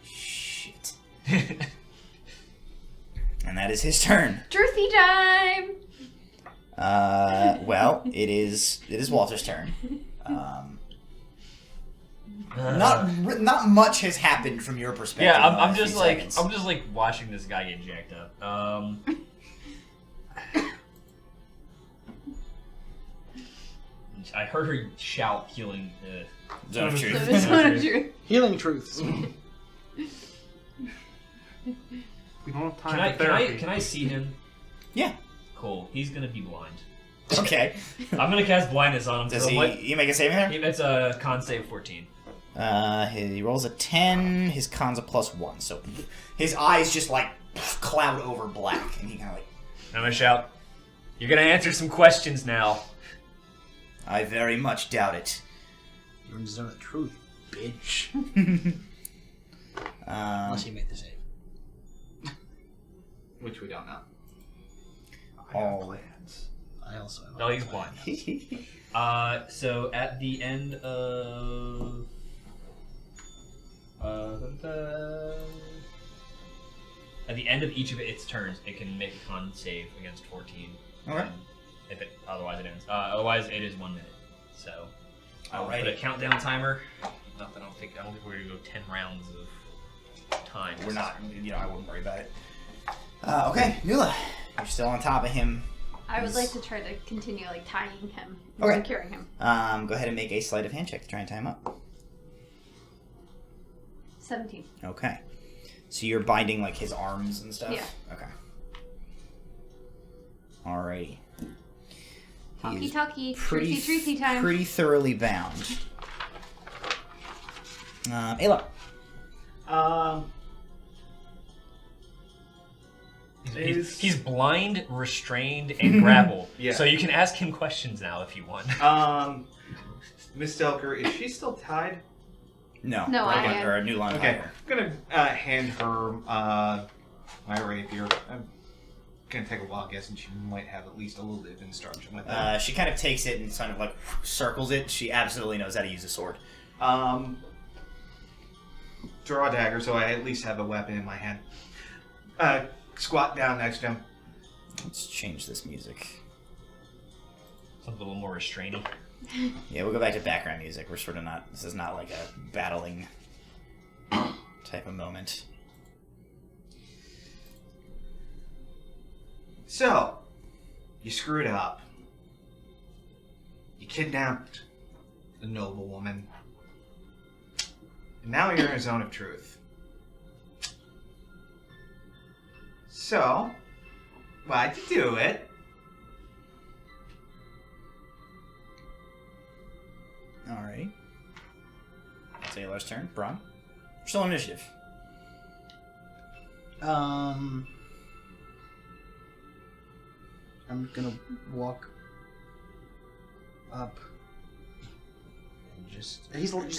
shit. And that is his turn. Truthy time! Well, it is Walter's turn. Not much has happened from your perspective. Yeah, in the I'm last just few like seconds. I'm just like watching this guy get jacked up. I heard her shout, healing. Zone of So truth. this one is true. Healing truths. We don't have time Can for therapy. I see him? Yeah. Cool. He's gonna be blind. Okay. I'm gonna cast blindness on him. Does so he? what- You make a saving there? It's a con save 14. He rolls a 10. His con's a +1, so his eyes just like cloud over black, and he kind of like. I'm gonna shout. You're gonna answer some questions now. I very much doubt it. You're in the zone of truth, bitch. Um, Unless you make the save. Which we don't know. I have Oh. plans. I also have. No, he's blind. So at the end of at the end of each of its turns, it can make a con save against 14. Okay. And if it otherwise it ends. Otherwise it is 1 minute. So I'll put a Alrighty. countdown timer. Not that I don't think we're gonna go 10 rounds of time. We're not. I wouldn't worry about it. Okay, Nula, you're still on top of him. I would like to try to continue like tying him, and Okay. securing him. Go ahead and make a sleight of hand check to try and tie him up. 17. Okay. So you're binding like his arms and stuff? Yeah. Okay. Alrighty. Talkie He's talkie, pretty, truthy time. pretty thoroughly bound. Ayla. He's blind, restrained, and grappled. Yeah. So you can ask him questions now if you want. Miss Delker, is she still tied? No. No, I Rowan- am. Or a new line. Okay, I'm gonna hand her my rapier. I'm gonna take a wild guess, and she might have at least a little bit of instruction with that. She kind of takes it and kind of like circles it. She absolutely knows how to use a sword. Draw a dagger, so I at least have a weapon in my hand. Squat down next to him. Let's change this music. Something a little more restraining. Yeah, we'll go back to background music. We're sort of not. This is not like a battling type of moment. So, you screwed up. You kidnapped a noble woman. And now you're in a zone of truth. So, why'd you do it? Alright. It's Aylar's turn. Braun. Still on initiative. I'm gonna walk up and he's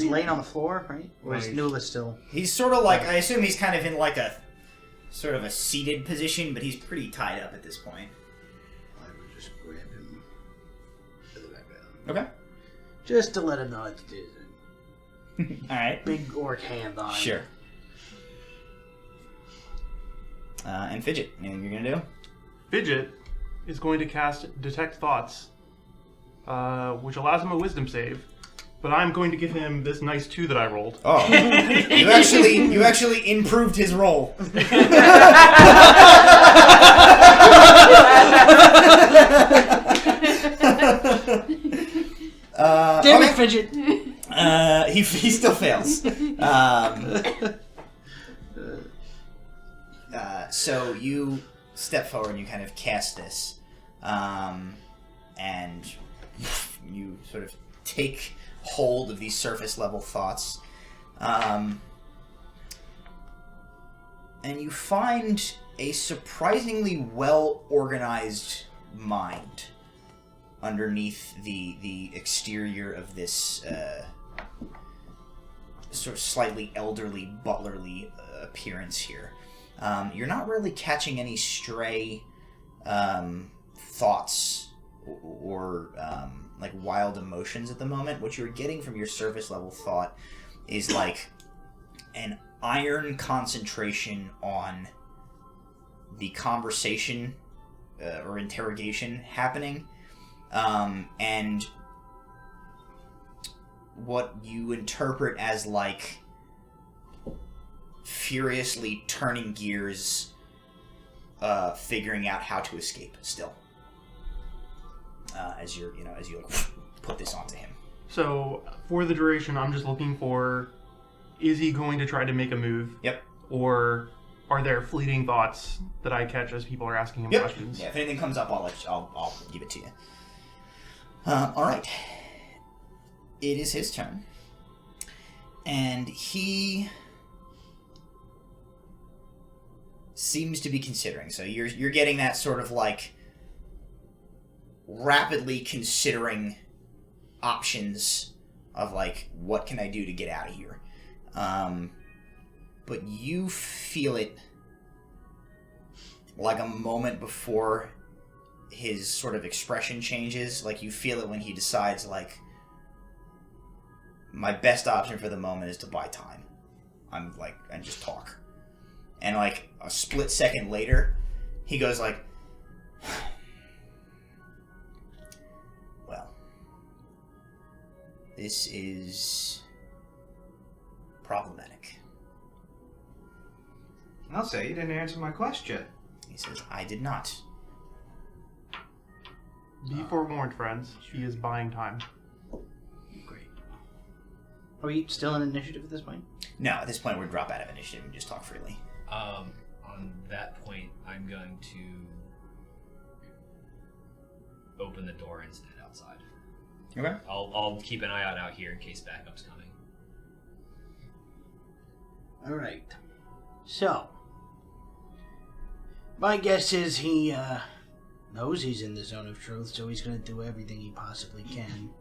laying on the floor, right? Or is Nula still? He's sort of like, I assume he's kind of in like a sort of a seated position, but he's pretty tied up at this point. I would just grab him. Okay. Just to let him know what to do. Alright. Big orc hand on him. Sure. And Fidget, anything you're gonna do? Fidget is going to cast Detect Thoughts, which allows him a Wisdom save. But I'm going to give him this nice 2 that I rolled. Oh, you actually improved his roll. Damn it, Fidget! He still fails. So you step forward and you kind of cast this, and you sort of take hold of these surface level thoughts, and you find a surprisingly well organized mind underneath the exterior of this sort of slightly elderly, butlerly appearance here. You're not really catching any stray thoughts or like wild emotions at the moment. What you're getting from your surface level thought is like an iron concentration on the conversation or interrogation happening, and what you interpret as like furiously turning gears, figuring out how to escape still, as you put this onto him. So for the duration, I'm just looking for, is he going to try to make a move? Yep. Or are there fleeting thoughts that I catch as people are asking him questions? Yeah, if anything comes up, I'll give it to you. All right. It is his turn, and he seems to be considering. So you're getting that sort of like rapidly considering options of like, what can I do to get out of here? But you feel it like a moment before his sort of expression changes. Like you feel it when he decides like, my best option for the moment is to buy time. And just talk. And like a split second later, he goes like, well, this is problematic. I'll say you didn't answer my question. He says, I did not. Be forewarned, friends. He is buying time. Great. Are we still in initiative at this point? No, at this point we're drop out of initiative and just talk freely. On that point, I'm going to open the door and stand outside. Okay. I'll keep an eye out here in case backup's coming. Alright. So, my guess is he knows he's in the zone of truth, so he's going to do everything he possibly can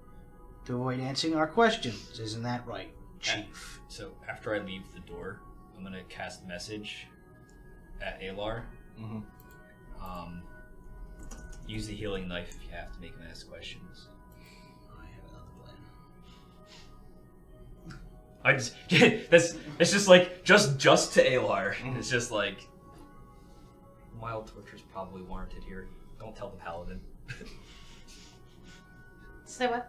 to avoid answering our questions. Isn't that right, Chief? So after I leave the door, I'm going to cast message at Aylar. Mm-hmm. Use the healing knife if you have to make him ask questions. I have another plan. I just it's just like just to Aylar. Mm-hmm. It's just like mild torture is probably warranted here. Don't tell the paladin. So what?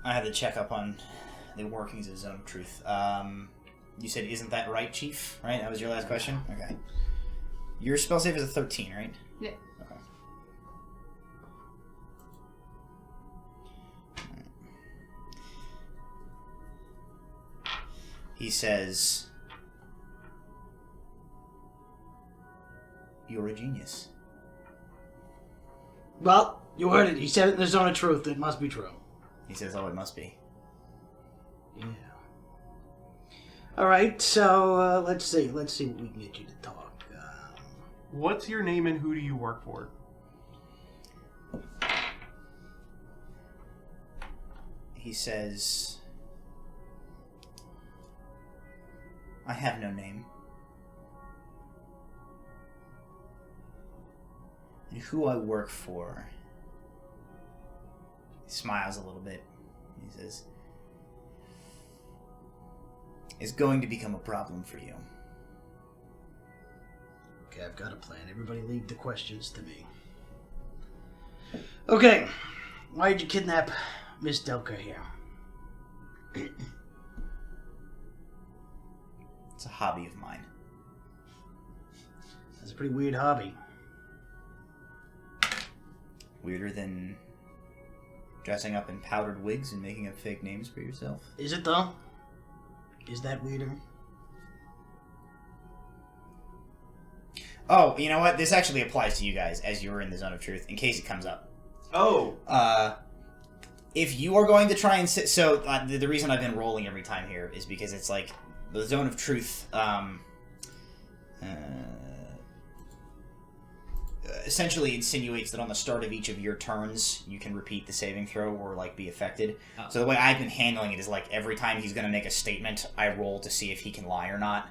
I had to check up on the workings of Zone of Truth. You said, isn't that right, Chief? Right? That was your last question? Okay. Your spell save is a 13, right? Yeah. Okay. He says, you're a genius. Well, You heard it. He said it in the zone of truth. It must be true. He says, "Oh, it must be." Yeah. All right. So let's see. Let's see what we can get you to talk. What's your name and who do you work for? He says, "I have no name. And who I work for," he smiles a little bit. He says, "is going to become a problem for you." Okay, I've got a plan. Everybody leave the questions to me. Okay. Why did you kidnap Miss Delker here? It's a hobby of mine. That's a pretty weird hobby. Weirder than dressing up in powdered wigs and making up fake names for yourself. Is it though? Is that weirder? Oh, you know what? This actually applies to you guys as you were in the zone of truth, in case it comes up. Oh. If you are going to try and sit... So, the reason I've been rolling every time here is because it's like the zone of truth... essentially insinuates that on the start of each of your turns, you can repeat the saving throw or, like, be affected. Oh. So the way I've been handling it is, like, every time he's going to make a statement, I roll to see if he can lie or not.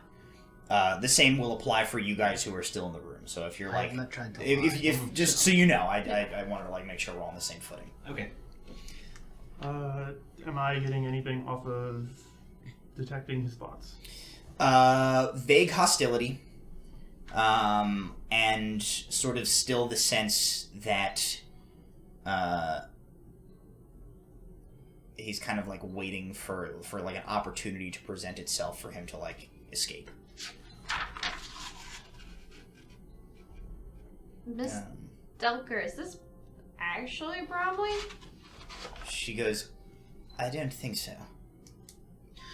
The same will apply for you guys who are still in the room. So if you're, like... I'm not trying to if just so you know, I wanted to, like, make sure we're all on the same footing. Okay. Am I getting anything off of detecting his thoughts? Vague hostility. And sort of still the sense that he's kind of like waiting for like an opportunity to present itself for him to like escape. Miss Delker, is this actually Bromley? She goes, "I don't think so."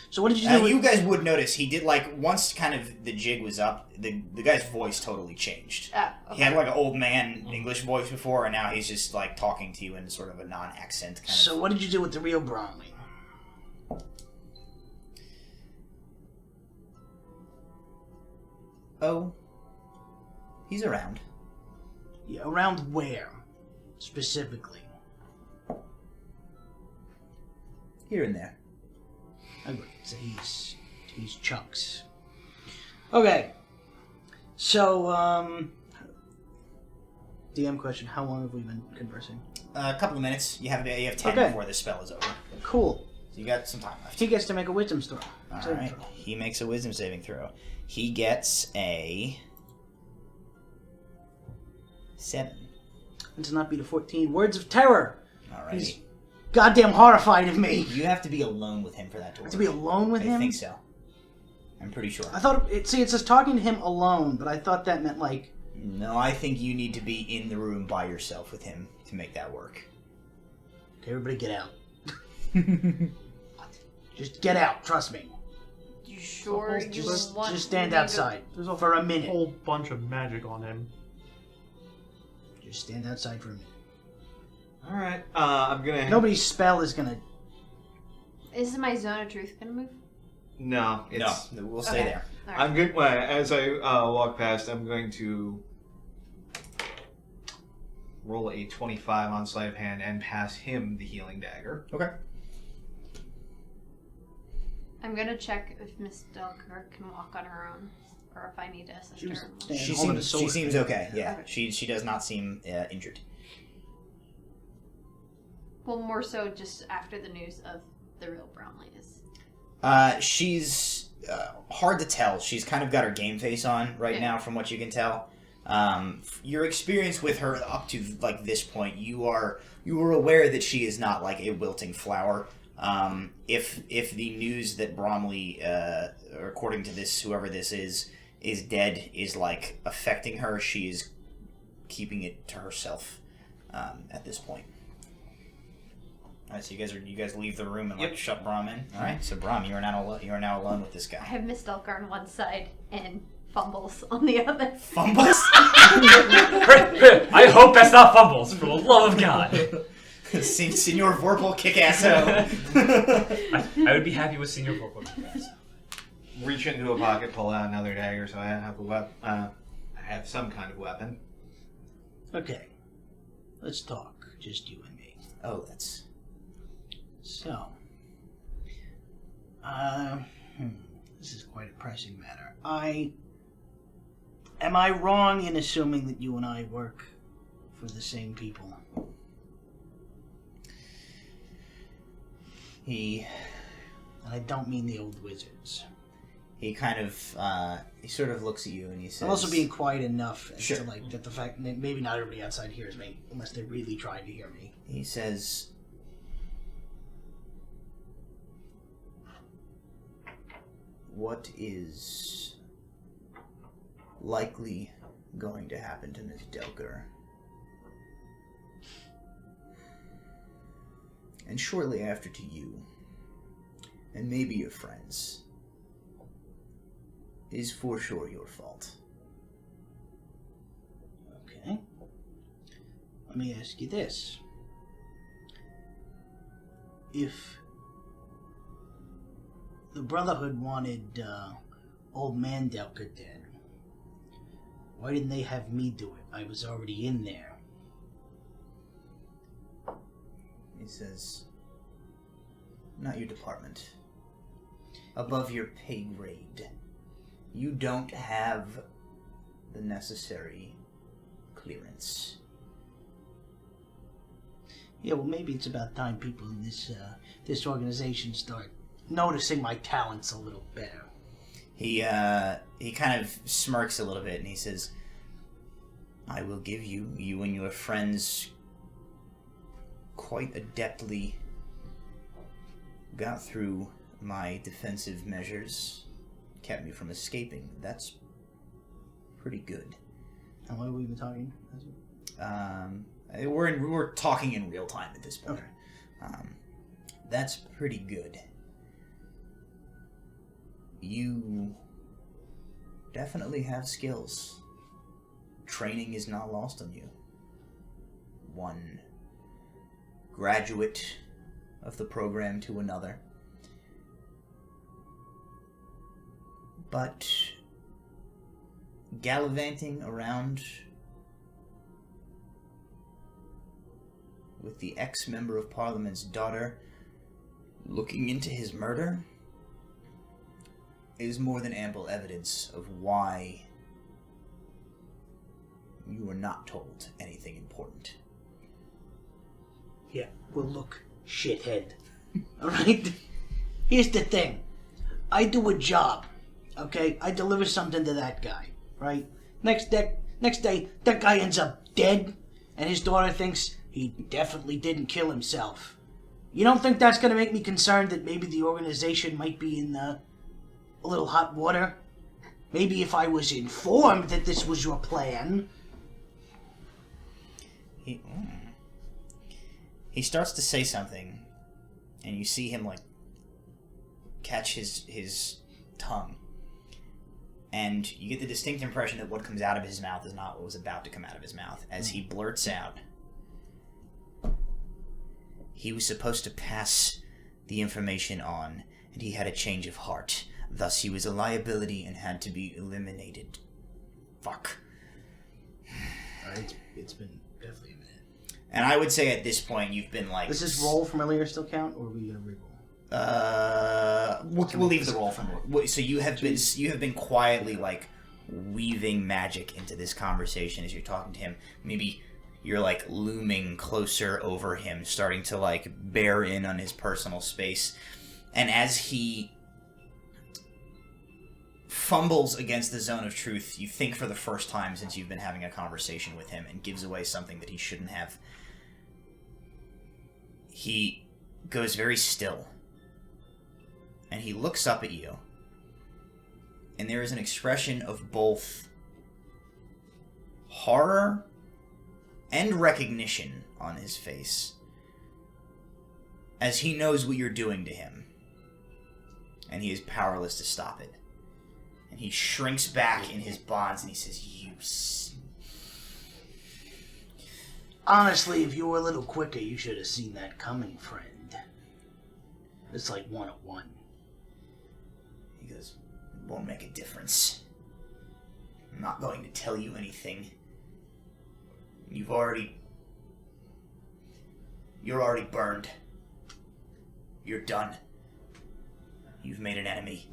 So what did you do? You guys would notice he did, like, once kind of the jig was up, the guy's voice totally changed. Okay. He had, like, an old man English voice before, and now he's just, like, talking to you in sort of a non-accent kind of... So what did you do with the real Bromley? Oh, he's around. Yeah, around where? Specifically? Here and there. Agreed. So he's chunks. Okay. So, DM question, how long have we been conversing? A couple of minutes. You have 10 Okay. before this spell is over. Cool. So you got some time left. He gets to make a wisdom throw. Alright. He makes a wisdom saving throw. He gets a 7. It's not be the 14 words of terror. Alrighty. He's goddamn horrified of me. You have to be alone with him for that to work. To be alone with him? I think so. I'm pretty sure. I thought it says talking to him alone, but I thought that meant like... No, I think you need to be in the room by yourself with him to make that work. Okay, everybody get out. Just get out, trust me. You sure you Just want stand me to- outside There's for a minute. whole bunch of magic on him. Just stand outside for a minute. Alright. I'm gonna... Nobody's spell is gonna... Is my zone of truth gonna move? No, it's... No, we'll stay Okay. there. All right. I'm good. Well, as I walk past, I'm going to roll a 25 on sleight of hand and pass him the healing dagger. Okay. I'm gonna check if Miss Delker can walk on her own, or if I need to assist She was her. standing She holding a seems sword. okay. Yeah, Okay. she does not seem injured. Well, more so just after the news of the real Bromley is. She's hard to tell. She's kind of got her game face on right now, from what you can tell. Your experience with her up to like this point, you are aware that she is not like a wilting flower. If the news that Bromley, according to this, whoever this is dead, is like affecting her, she is keeping it to herself at this point. All right, so you guys leave the room and like shut Brom in. All right, so Brom, you are now alone with this I guy. have Miss Delker on one side and Fumbles on the other. Fumbles? I hope that's not Fumbles, for the love of God. Senor Vorpal Kick-Asso. I would be happy with Senor Vorpal Kick-Asso. Reach into a pocket, pull out another dagger, so I have I have some kind of weapon. Okay. Let's talk. Just you and me. Oh, that's... So. This is quite a pressing matter. Am I wrong in assuming that you and I work for the same people? And I don't mean the old wizards. he kind of, he sort of looks at you and he says... I'm also being quiet enough as Sure. to, like, that the fact that maybe not everybody outside hears me, unless they're really trying to hear me. He says... What is likely going to happen to Miss Delker? And shortly after to you, and maybe your friends, is for sure your fault. Okay. Let me ask you this. If the Brotherhood wanted Old Man Delker dead, why didn't they have me do it? I was already in there. He says, not your department. Above your pay grade. You don't have the necessary clearance. Yeah, well, maybe it's about time people in this organization start noticing my talents a little better. He kind of smirks a little bit and he says, I will give you and your friends quite adeptly got through my defensive measures, kept me from escaping. That's pretty good. How long have we been talking? We're talking in real time at this point. Okay. That's pretty good. You definitely have skills. Training is not lost on you. One graduate of the program to another. But gallivanting around with the ex-member of Parliament's daughter looking into his murder is more than ample evidence of why you were not told anything important. Yeah, well, look, shithead. Alright? Here's the thing. I do a job, okay? I deliver something to that guy, right? Next day, that guy ends up dead, and his daughter thinks he definitely didn't kill himself. You don't think that's gonna make me concerned that maybe the organization might be in a little hot water? Maybe if I was informed that this was your plan. He starts to say something, and you see him, like, catch his tongue. And you get the distinct impression that what comes out of his mouth is not what was about to come out of his mouth. As he blurts out, he was supposed to pass the information on, and he had a change of heart. Thus, he was a liability and had to be eliminated. Fuck. It's been definitely a minute. And I would say at this point, you've been like... Does this roll from earlier still count, or are we gonna reroll? We'll leave the roll from. So you have been quietly like weaving magic into this conversation as you're talking to him. Maybe you're like looming closer over him, starting to like bear in on his personal space. And as he fumbles against the zone of truth, you think for the first time since you've been having a conversation with him, and gives away something that he shouldn't have. He goes very still. And he looks up at you, and there is an expression of both horror and recognition on his face, as he knows what you're doing to him, and he is powerless to stop it. And he shrinks back in his bonds and he says, Honestly, if you were a little quicker, you should have seen that coming, friend. It's like 101. He goes, it won't make a difference. I'm not going to tell you anything. You're already burned. You're done. You've made an enemy.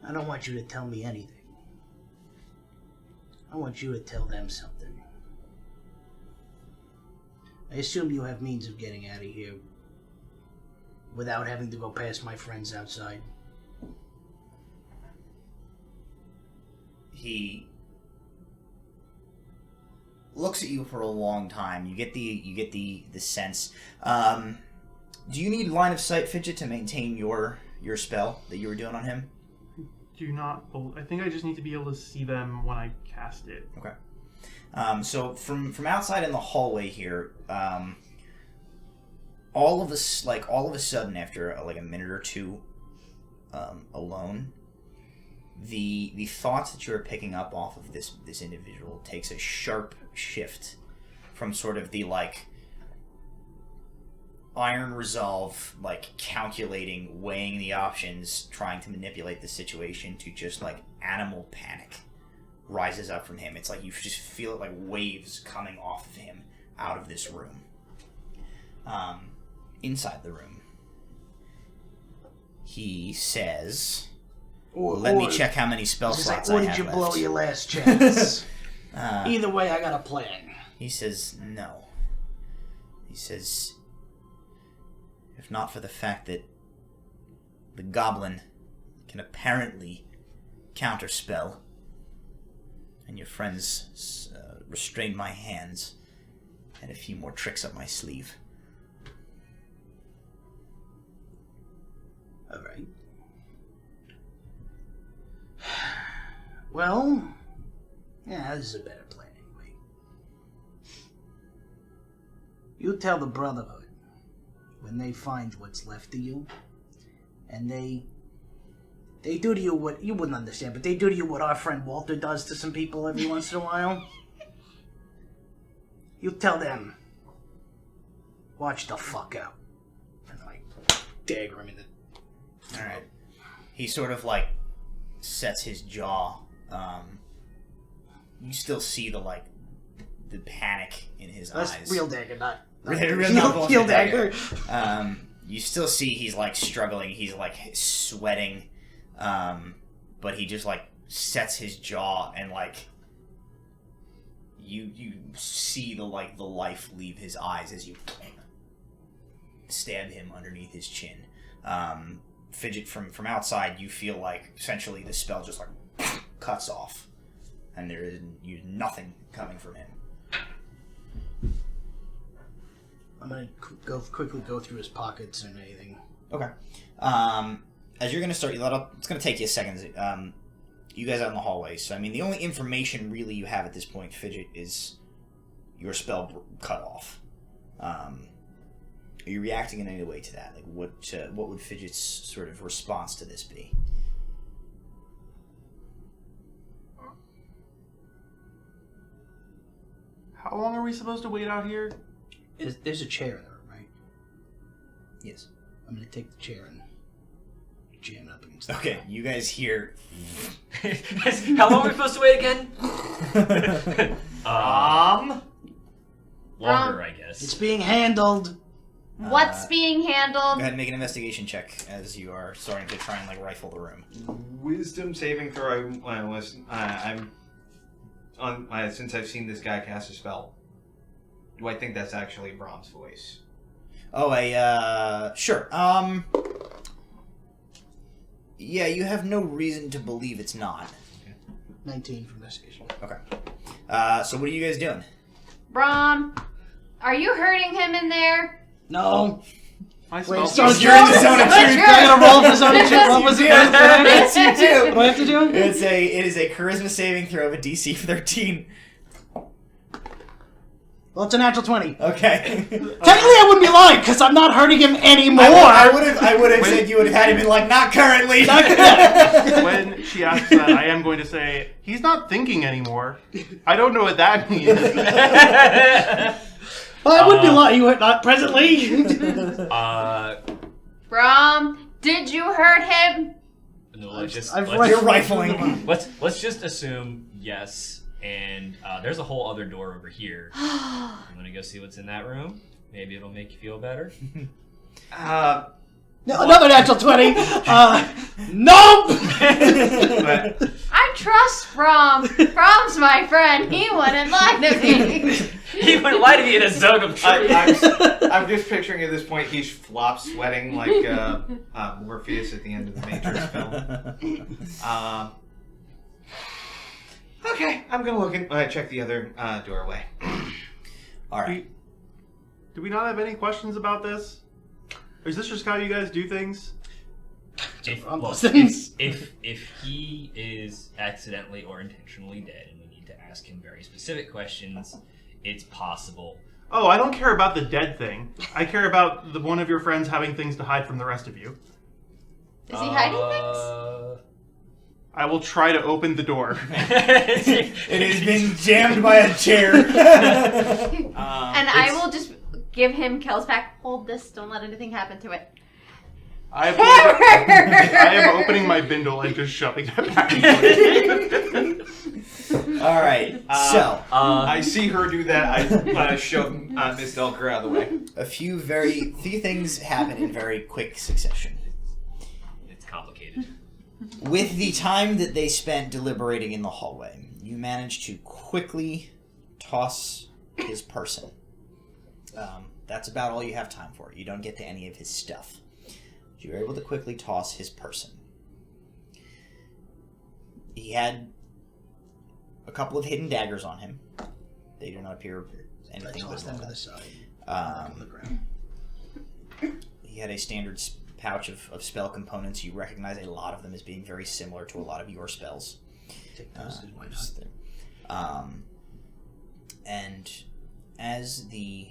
I don't want you to tell me anything. I want you to tell them something. I assume you have means of getting out of here without having to go past my friends outside. He looks at you for a long time. You get the sense. Do you need line of sight, Fidget, to maintain your spell that you were doing on him? I think I just need to be able to see them when I cast it. Okay. So from outside in the hallway here, all of a sudden, after like a minute or two alone, the thoughts that you're picking up off of this individual takes a sharp shift from sort of the like iron resolve, like calculating, weighing the options, trying to manipulate the situation, to just like animal panic rises up from him. It's like you just feel it like waves coming off of him out of this room. Inside the room, he says, let me check how many spell slots I have left. Or did you blow your last chance? Either way, I got a plan. He says, no. He says, if not for the fact that the goblin can apparently counterspell, and your friends restrained my hands, and a few more tricks up my sleeve. All right. Well, yeah, this is a better plan anyway. You tell the Brotherhood when they find what's left of you, and they do to you what you wouldn't understand, but they do to you what our friend Walter does to some people every once in a while. You tell them, watch the fuck out. And like, dagger him in the... Alright. He sort of like sets his jaw. You still see the panic in his eyes. That's real dagger, not real dagger. You still see he's like struggling, he's like sweating, but he just like sets his jaw, and like you see the life leave his eyes as you stab him underneath his chin. Fidget, from outside, you feel like essentially the spell just like cuts off, and there is nothing coming from him. I'm gonna quickly go through his pockets and anything. Okay. As you're gonna start, it's gonna take you a second. You guys out in the hallway. So I mean, the only information really you have at this point, Fidget, is your spell cut off. Are you reacting in any way to that? Like, what would Fidget's sort of response to this be? How long are we supposed to wait out here? There's a chair in there, right? Yes. I'm gonna take the chair and jam it up against the Okay, wall. you guys hear... How long are we supposed to wait again? Longer, I guess. It's being handled. What's being Go handled? ahead and make an investigation check as you are starting to try and like rifle the room. Wisdom saving throw. I'm on since I've seen this guy cast a spell. Do I think that's actually Brom's voice? Oh, sure. Yeah, you have no reason to believe it's not. 19 for investigation. Okay. So what are you guys doing? Brom, are you hurting him in there? No. My Wait, spell. so you're in the zone of truth. I gotta roll for zone of truth. What was it? Yes, you do. What do I have to do? It is a charisma saving throw of a DC 13. Well, it's a natural 20. Okay. Technically, I wouldn't be lying because I'm not hurting him anymore. I would have said you would have had him in like not currently. When she asks that, I am going to say, he's not thinking anymore. I don't know what that means. Well, I would be lying. You not presently. Brom, did you hurt him? No, let's just You're rifling. let's just assume yes. And there's a whole other door over here. I'm gonna go see what's in that room. Maybe it'll make you feel better. No, another natural 20. Nope. I trust Brom. Brom's my friend. He wouldn't lie to me. He would lie to me in a zone of truth. I'm just picturing at this point he's flop sweating like Morpheus at the end of the Matrix film. Okay, I'm gonna look and check the other doorway. All right. Do we not have any questions about this? Or is this just how you guys do things? If he is accidentally or intentionally dead and we need to ask him very specific questions, it's possible. Oh, I don't care about the dead thing. I care about one of your friends having things to hide from the rest of you. Is he hiding things? I will try to open the door. It has been jammed by a chair. And I will just give him Kel's back. Hold this. Don't let anything happen to it. I am opening my bindle and just shoving it back. All right. I see her do that. I shove Miss Delker out of the way. A few things happen in very quick succession. It's complicated. With the time that they spent deliberating in the hallway, you managed to quickly toss his person. That's about all you have time for. You don't get to any of his stuff. You were able to quickly toss his person. He had a couple of hidden daggers on him. They do not appear anything but them to the side. on the ground. He had a standard pouch of spell components. You recognize a lot of them as being very similar to a lot of your spells. Take those, why not? And as the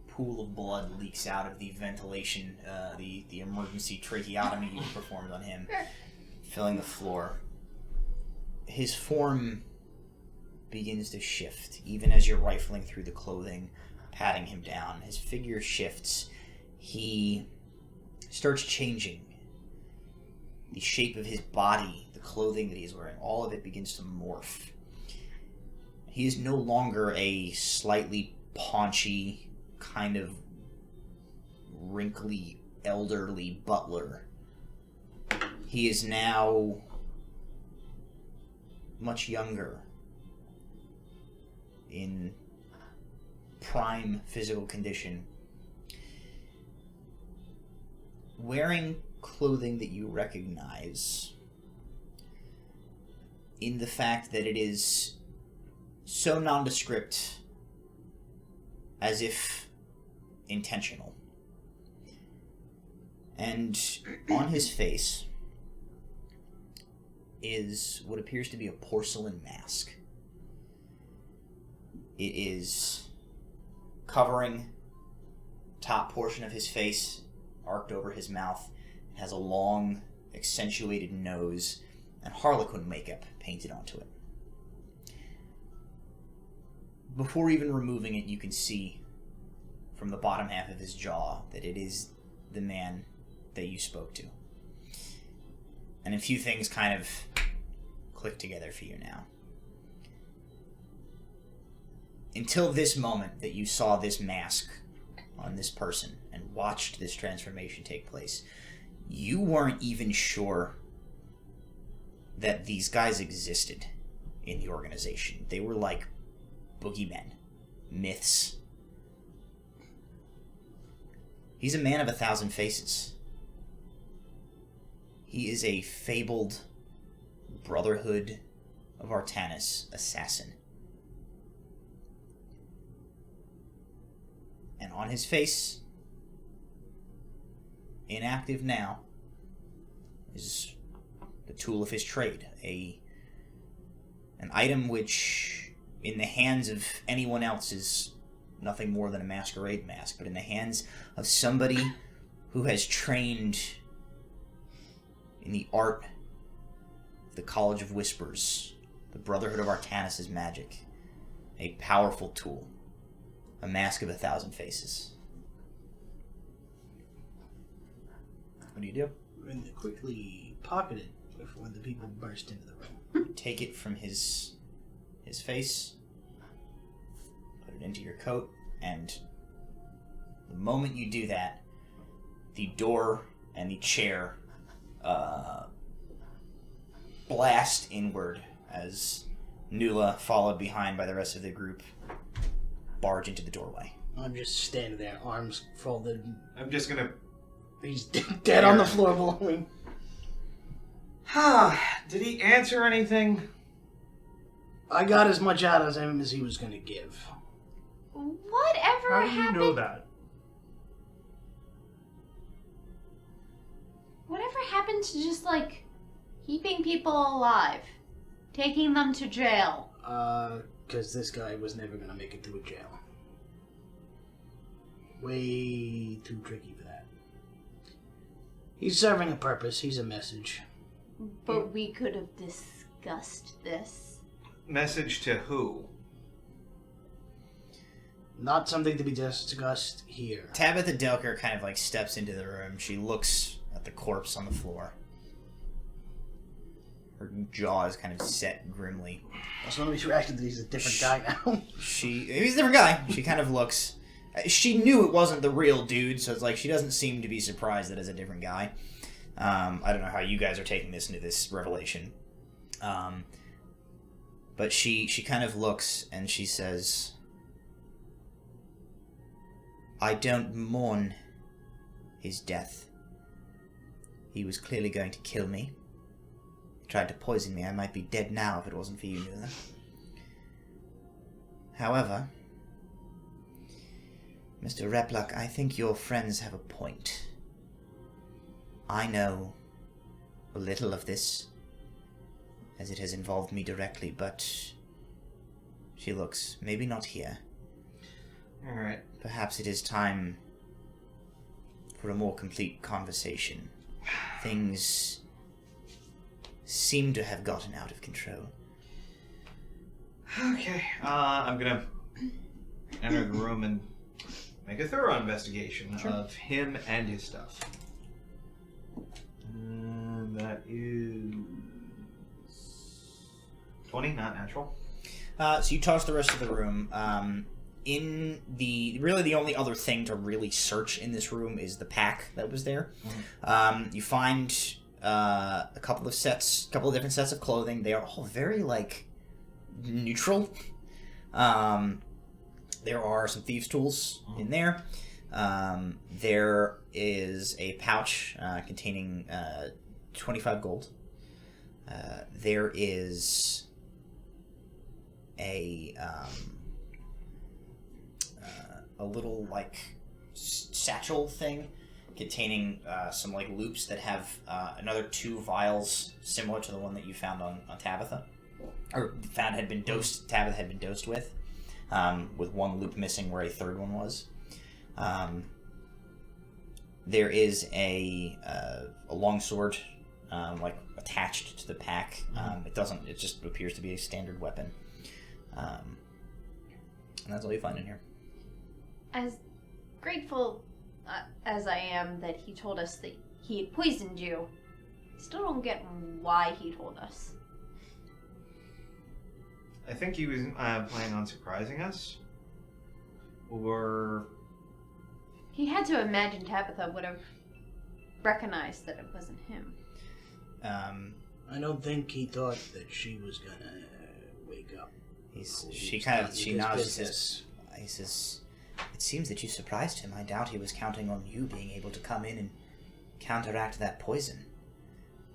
pool of blood leaks out of the ventilation, the emergency tracheotomy you performed on him, filling the floor, his form begins to shift, even as you're rifling through the clothing, patting him down. His figure shifts. He starts changing. The shape of his body, the clothing that he's wearing, all of it begins to morph. He is no longer a slightly paunchy, kind of wrinkly, elderly butler. He is now much younger, in prime physical condition, wearing clothing that you recognize in the fact that it is so nondescript as if intentional. And on his face is what appears to be a porcelain mask. It is covering top portion of his face, arced over his mouth. It has a long, accentuated nose and harlequin makeup painted onto it. Before even removing it, you can see from the bottom half of his jaw that it is the man that you spoke to. And a few things kind of click together for you now. Until this moment that you saw this mask on this person and watched this transformation take place, you weren't even sure that these guys existed in the organization. They were like boogeymen, myths. He's a man of 1,000 faces. He is a fabled Brotherhood of Artanis assassin. And on his face, inactive now, is the tool of his trade. An item which, in the hands of anyone else, is nothing more than a masquerade mask, but in the hands of somebody who has trained in the art of the College of Whispers, the Brotherhood of Artanis' magic, a powerful tool, a mask of 1,000 faces. What do you do? And quickly pocket it before the people burst into the room. You take it from his face, put it into your coat, and the moment you do that, the door and the chair blast inward as Nula, followed behind by the rest of the group, barge into the doorway. I'm just standing there, arms folded. I'm just gonna... He's dead on the floor below me. Did he answer anything? I got as much out of him as he was going to give. Whatever How do you happened? know that? Whatever happened to just like keeping people alive, taking them to jail? Because this guy was never going to make it through a jail. Way too tricky for that. He's serving a purpose. He's a message. But we could have discussed this. Message to who? Not something to be discussed here. Tabitha Delker kind of like steps into the room. She looks at the corpse on the floor. Her jaw is kind of set grimly. Also, nobody's reacted that he's a different guy now. He's a different guy. She kind of looks... She knew it wasn't the real dude, so it's like she doesn't seem to be surprised that it's a different guy. I don't know how you guys are taking this into this revelation. But she kind of looks and she says, I don't mourn his death. He was clearly going to kill me. He tried to poison me. I might be dead now if it wasn't for you, Nula. However, Mr. Repluck, I think your friends have a point. I know a little of this, as it has involved me directly, but she looks, maybe not here. Alright. Perhaps it is time for a more complete conversation. Things seem to have gotten out of control. Okay. I'm gonna enter the room and make a thorough investigation of him and his stuff. That is 20, not natural. So you toss the rest of the room. The only other thing to really search in this room is the pack that was there. Mm-hmm. You find a couple of different sets of clothing. They are all very neutral. There are some thieves' tools in there. There is a pouch containing 25 gold. There is a little satchel thing containing some loops that have another 2 vials similar to the one that you found on Tabitha, or had been dosed. Tabitha had been dosed with 1 loop missing where a third one was. There is a longsword attached to the pack. It just appears to be a standard weapon. And that's all you find in here. As grateful as I am that he told us that he had poisoned you, I still don't get why he told us. I think he was planning on surprising us. Or... He had to imagine Tabitha would have recognized that it wasn't him. I don't think he thought that she was gonna wake up. She nods. He says, "It seems that you surprised him. I doubt he was counting on you being able to come in and counteract that poison.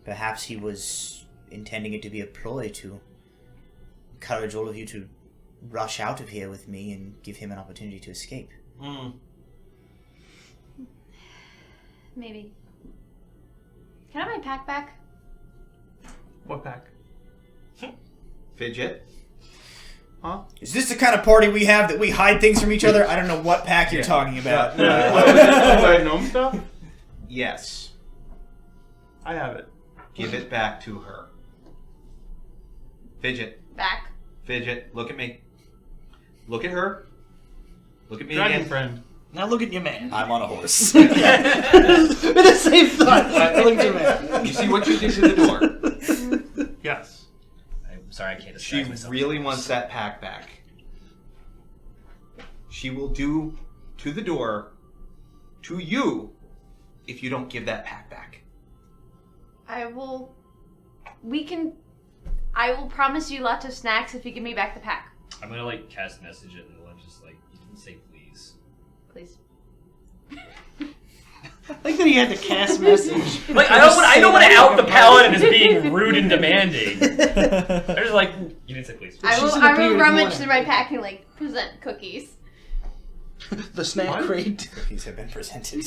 Perhaps he was intending it to be a ploy to encourage all of you to rush out of here with me and give him an opportunity to escape." Maybe. Can I have my pack back? What pack? Fidget? Huh? Is this the kind of party we have that we hide things from each other? I don't know what pack you're talking about. Gnome stuff? Yes. I have it. Give it back to her. Fidget. Back. Fidget. Look at me. Look at her. Look at me Dragon again. friend. Now look at your man. I'm on a horse. With the same thought. Look at your man. You see what you did to the door? Yes. I'm sorry, I can't She disguise myself. really wants that pack back. She will do to the door, to you, if you don't give that pack back. I will promise you lots of snacks if you give me back the pack. I'm gonna like cast a message at Lila, just like you didn't say please. Please. I think that he had to cast message. Like I don't want to out the paladin as being rude and demanding. They're just like you didn't say please. I She's will in the period rummage morning. through my pack and like present cookies. The snack crate. Cookies have been presented.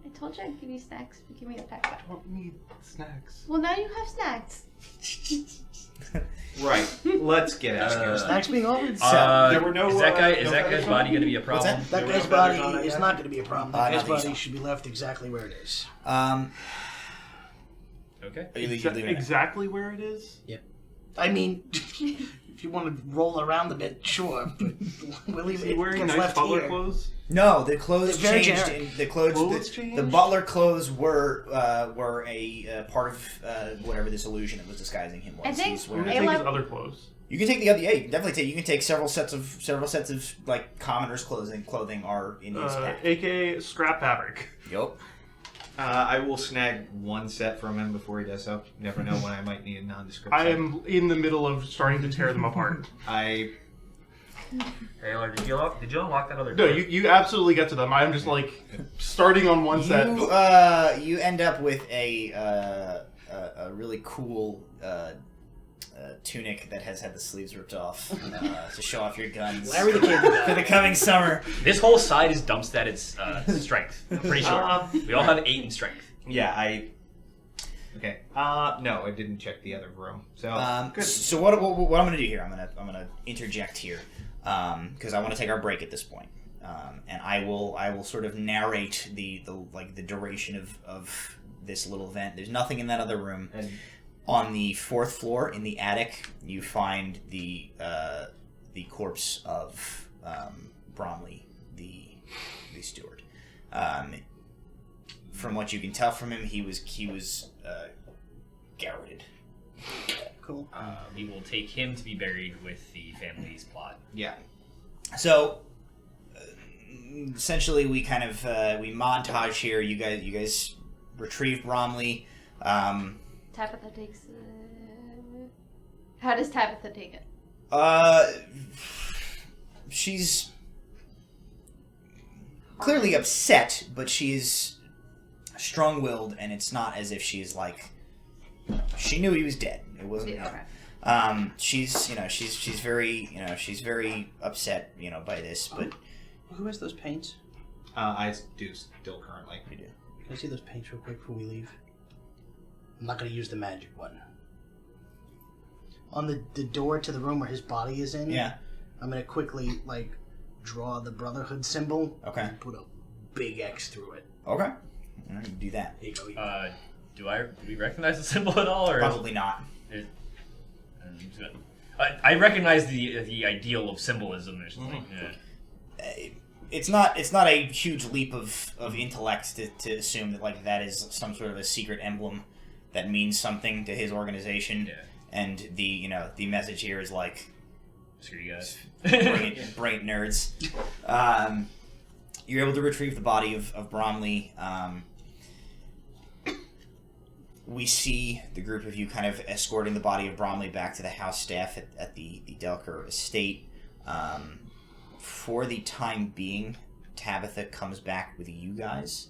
I told you I'd give you snacks. If you give me the pack back. I don't need snacks. Well, now you have snacks. Right. Let's get out of here. Snacks being offered? There were no, Is that guy's body gonna be a What's problem? that? That guy's body is not going to be a problem. That guy's nothing body so. should be left exactly where it is. Okay. Are you leaving it? Exactly where it is? I mean, if you want to roll around a bit, sure. But we'll leave Is it. he wearing It's nice left butler here. clothes? No, the clothes They're very changed. generic. The clothes Clothes the changed? butler clothes were a part of whatever this illusion that was disguising him was. I think He's I'm wearing- gonna take his Ayla- other clothes. You can take the other. Yeah, you can definitely take. You can take several sets of like commoners' clothing are in his pack. AKA scrap fabric. Yup. I will snag one set from him before he does so. Never know when I might need a nondescript I set. am in the middle of starting to tear them apart. I Hey, Lord, did you unlock that other No, door? you absolutely get to them. I'm just like starting on one set. You end up with a really cool tunic that has had the sleeves ripped off to show off your guns Larry the Kid. for the coming summer. This whole side is Dumpstead's strength. I'm pretty sure. We all have 8 in strength. yeah, okay. No, I didn't check the other room. So good. So what I'm going to do here? I'm gonna interject here because I want to take our break at this point, and I will sort of narrate the duration of this little event. There's nothing in that other room. And On the 4th floor, in the attic, you find the corpse of Bromley, the steward. From what you can tell from him, he was garroted. Cool. We will take him to be buried with the family's plot. yeah, So essentially, we kind of we montage here. You guys retrieve Bromley. Tabitha takes it. How does Tabitha take it? She's clearly upset, but she's strong-willed, and it's not as if she's like she knew he was dead. It wasn't. Yeah, okay. She's very upset, by this, but Who has those paints? I do still currently. we do. Can I see those paints real quick before we leave? I'm not going to use the magic one. On the door to the room where his body is in, Yeah. I'm going to quickly, draw the Brotherhood symbol. Okay. And put a big X through it. Okay. All right, you do that. There you go. Do we recognize the symbol at all, or Probably not. I recognize the ideal of symbolism. It's just like, It's not a huge leap of intellect to assume that that is some sort of a secret emblem that means something to his organization. Yeah. And the message here is screw you guys. brilliant nerds. You're able to retrieve the body of Bromley. We see the group of you kind of escorting the body of Bromley back to the house staff at the Delker estate. For the time being, Tabitha comes back with you guys.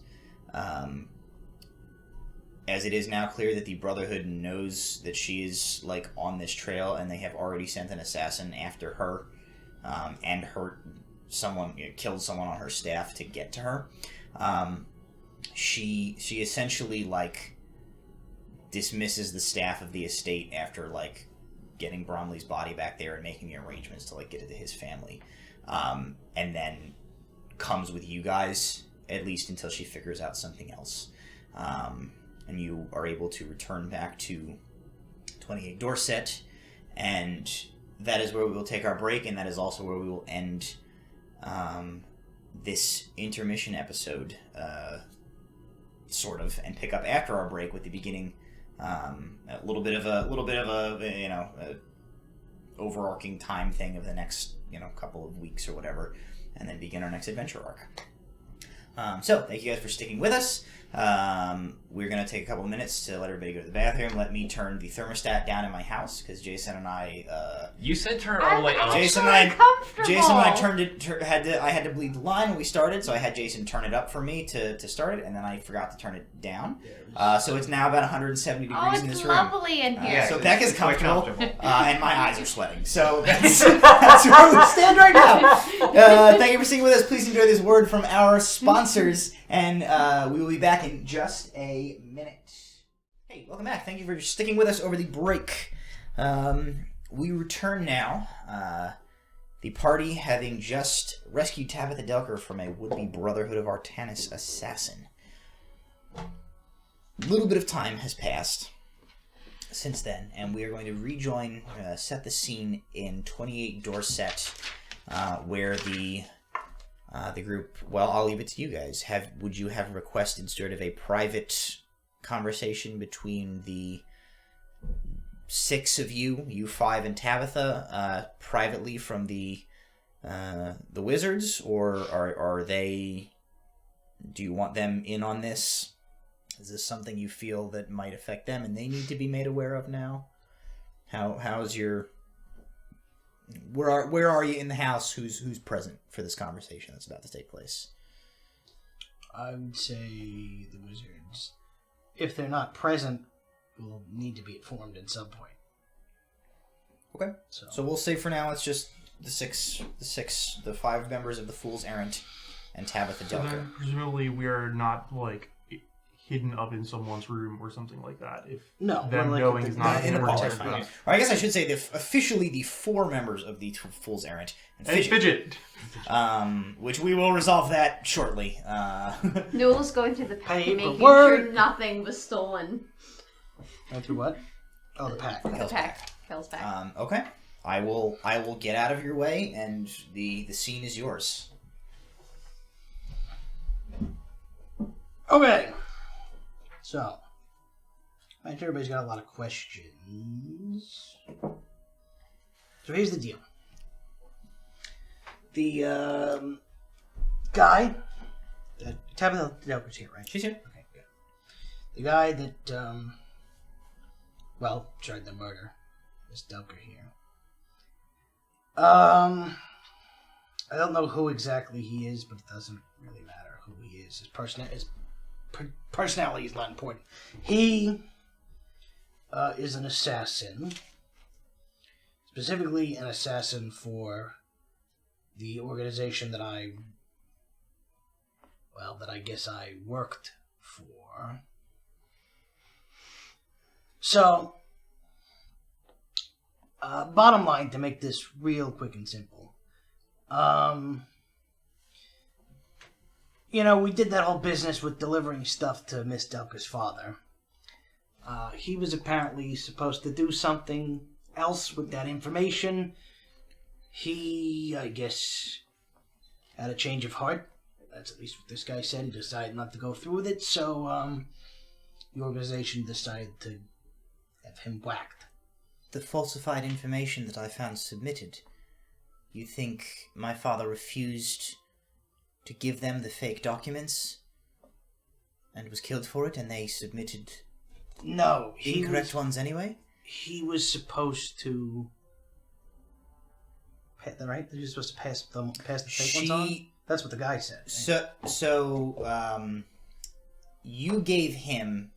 As it is now clear that the Brotherhood knows that she is on this trail, and they have already sent an assassin after her, and killed someone on her staff to get to her. She essentially dismisses the staff of the estate after getting Bromley's body back there and making the arrangements to like get it to his family, and then comes with you guys at least until she figures out something else, and you are able to return back to 28 Dorset, and that is where we will take our break, and that is also where we will end this intermission episode, sort of, and pick up after our break with the beginning. A little bit of a overarching time thing of the next couple of weeks or whatever, and then begin our next adventure arc. So thank you guys for sticking with us. We're going to take a couple of minutes to let everybody go to the bathroom. Let me turn the thermostat down in my house, because Jason and I... You said turn it all the way up. Jason and I turned it. I had to bleed the line when we started, so I had Jason turn it up for me to start it, and then I forgot to turn it down. So it's now about 170 degrees in this room. Oh, it's lovely in here. So Beck is comfortable, and my eyes are sweating. So that's where we stand right now. Thank you for sticking with us. Please enjoy this word from our sponsors, and we will be back in just a minute. Hey, welcome back. Thank you for sticking with us over the break. We return now. The party having just rescued Tabitha Delker from a would-be Brotherhood of Artanis assassin. A little bit of time has passed since then, and we are going to rejoin, set the scene in 28 Dorset, where the group, well, I'll leave it to you guys. Would you have requested sort of a private conversation between the 6 of you 5 and Tabitha, privately from the wizards, or are they? Do you want them in on this? Is this something you feel that might affect them and they need to be made aware of now? How's your... Where are you in the house? Who's present for this conversation that's about to take place? I would say the wizards. If they're not present, will need to be informed at some point. Okay. So we'll say for now it's just the 5 members of the Fools Errant and Tabitha Delker. Then presumably we are not hidden up in someone's room or something like that. If No, them we're knowing is not in the important. party. Or I guess I should say officially the 4 members of the Fools Errant and Fidget. Which we will resolve that shortly. Newell's going through the pack, making Paperwork. sure nothing was stolen. Going through what? Oh, the pack. Hell's pack. Okay. I will get out of your way, and the scene is yours. Okay. So, I think everybody's got a lot of questions. So here's the deal. The guy, Tabitha Delker's here, right? She's here. Okay, good. The guy that, tried to murder Miss Delker here. I don't know who exactly he is, but it doesn't really matter who he is. His personality is not important. He is an assassin. Specifically an assassin for the organization that I guess I worked for. So, bottom line, to make this real quick and simple, we did that whole business with delivering stuff to Miss Delker's father. He was apparently supposed to do something else with that information. He, I guess, had a change of heart. That's at least what this guy said. He decided not to go through with it, so the organization decided to have him whacked. The falsified information that I found submitted, you think my father refused to give them the fake documents and was killed for it, and they submitted incorrect ones anyway? He was supposed to... Right? They're supposed to pass the fake ones on? That's what the guy said. So, you gave him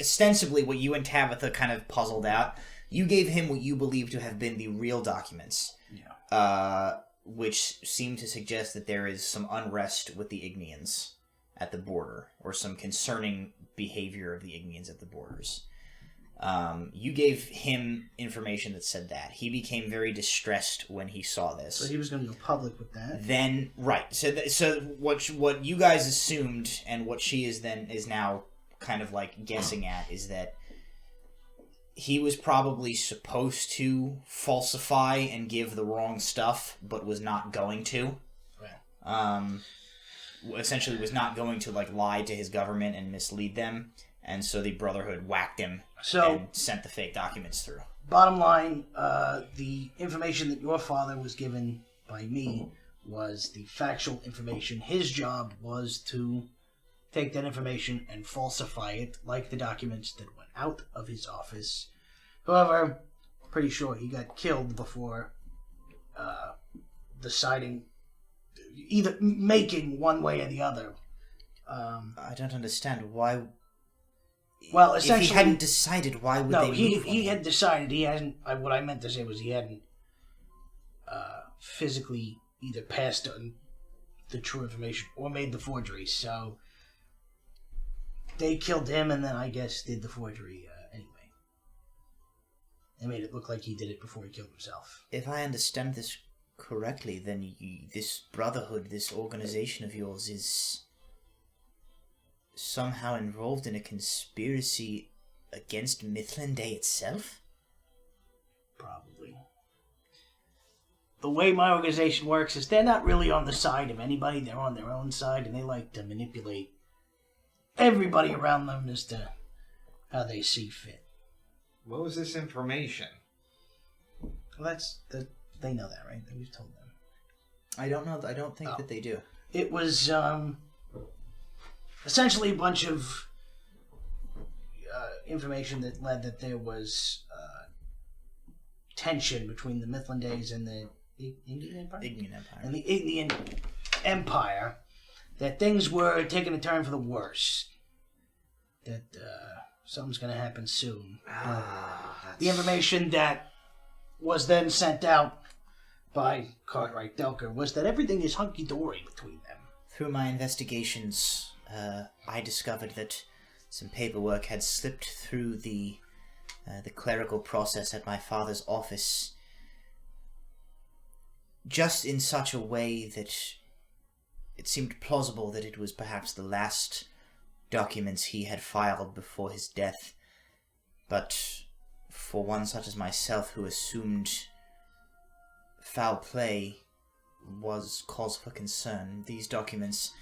ostensibly what you and Tabitha kind of puzzled out. You gave him what you believe to have been the real documents. Yeah. Which seem to suggest that there is some unrest with the Ignians at the border, or some concerning behavior of the Ignians at the borders. You gave him information that said that. He became very distressed when he saw this. So he was going to go public with that. Then, right. So what you guys assumed, and what she is now kind of like guessing at, is that he was probably supposed to falsify and give the wrong stuff, but was not going to. Right. Essentially was not going to like lie to his government and mislead them. And so the Brotherhood whacked him and sent the fake documents through. Bottom line, the information that your father was given by me was the factual information. His job was to take that information and falsify it, like the documents that went out of his office. However, pretty sure he got killed before deciding, either making one way or the other. I don't understand why... Well, essentially, if he hadn't decided, why would they move on he him? had decided. He hasn't. What I meant to say was he hadn't physically either passed on the true information or made the forgery. So they killed him, and then I guess did the forgery anyway. They made it look like he did it before he killed himself. If I understand this correctly, then this Brotherhood, this organization of yours, is somehow involved in a conspiracy against Mithranday itself? Probably. The way my organization works is they're not really on the side of anybody. They're on their own side, and they like to manipulate everybody around them as to how they see fit. What was this information? Well, they know that, right? We've told them. I don't know. I don't think that they do. It was essentially a bunch of information that led that there was tension between the Mithrandays and the Indian Empire? And the Indian Empire, that things were taking a turn for the worse. That something's going to happen soon. The information that was then sent out by Cartwright Delker was that everything is hunky-dory between them. Through my investigations, I discovered that some paperwork had slipped through the clerical process at my father's office, just in such a way that it seemed plausible that it was perhaps the last documents he had filed before his death. But for one such as myself, who assumed foul play was cause for concern, these documents,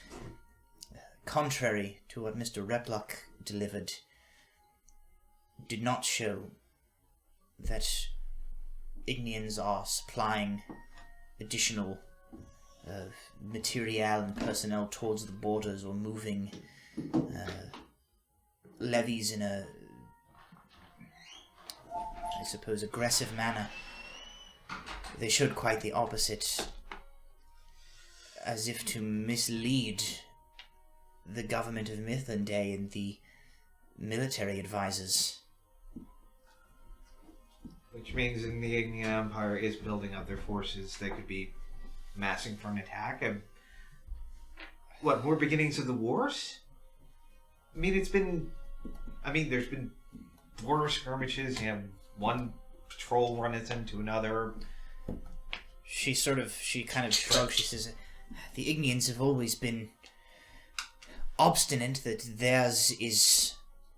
contrary to what Mr. Repluck delivered, did not show that Ignians are supplying additional material and personnel towards the borders, or moving levies in a, I suppose, aggressive manner. They showed quite the opposite, as if to mislead the government of Mithranday and the military advisors. Which means the Ignian Empire is building up their forces that could be massing for an attack. And what, more beginnings of the wars? There's been border skirmishes, one patrol runs into another. She kind of shrugs. She says, the Ignians have always been obstinate that theirs is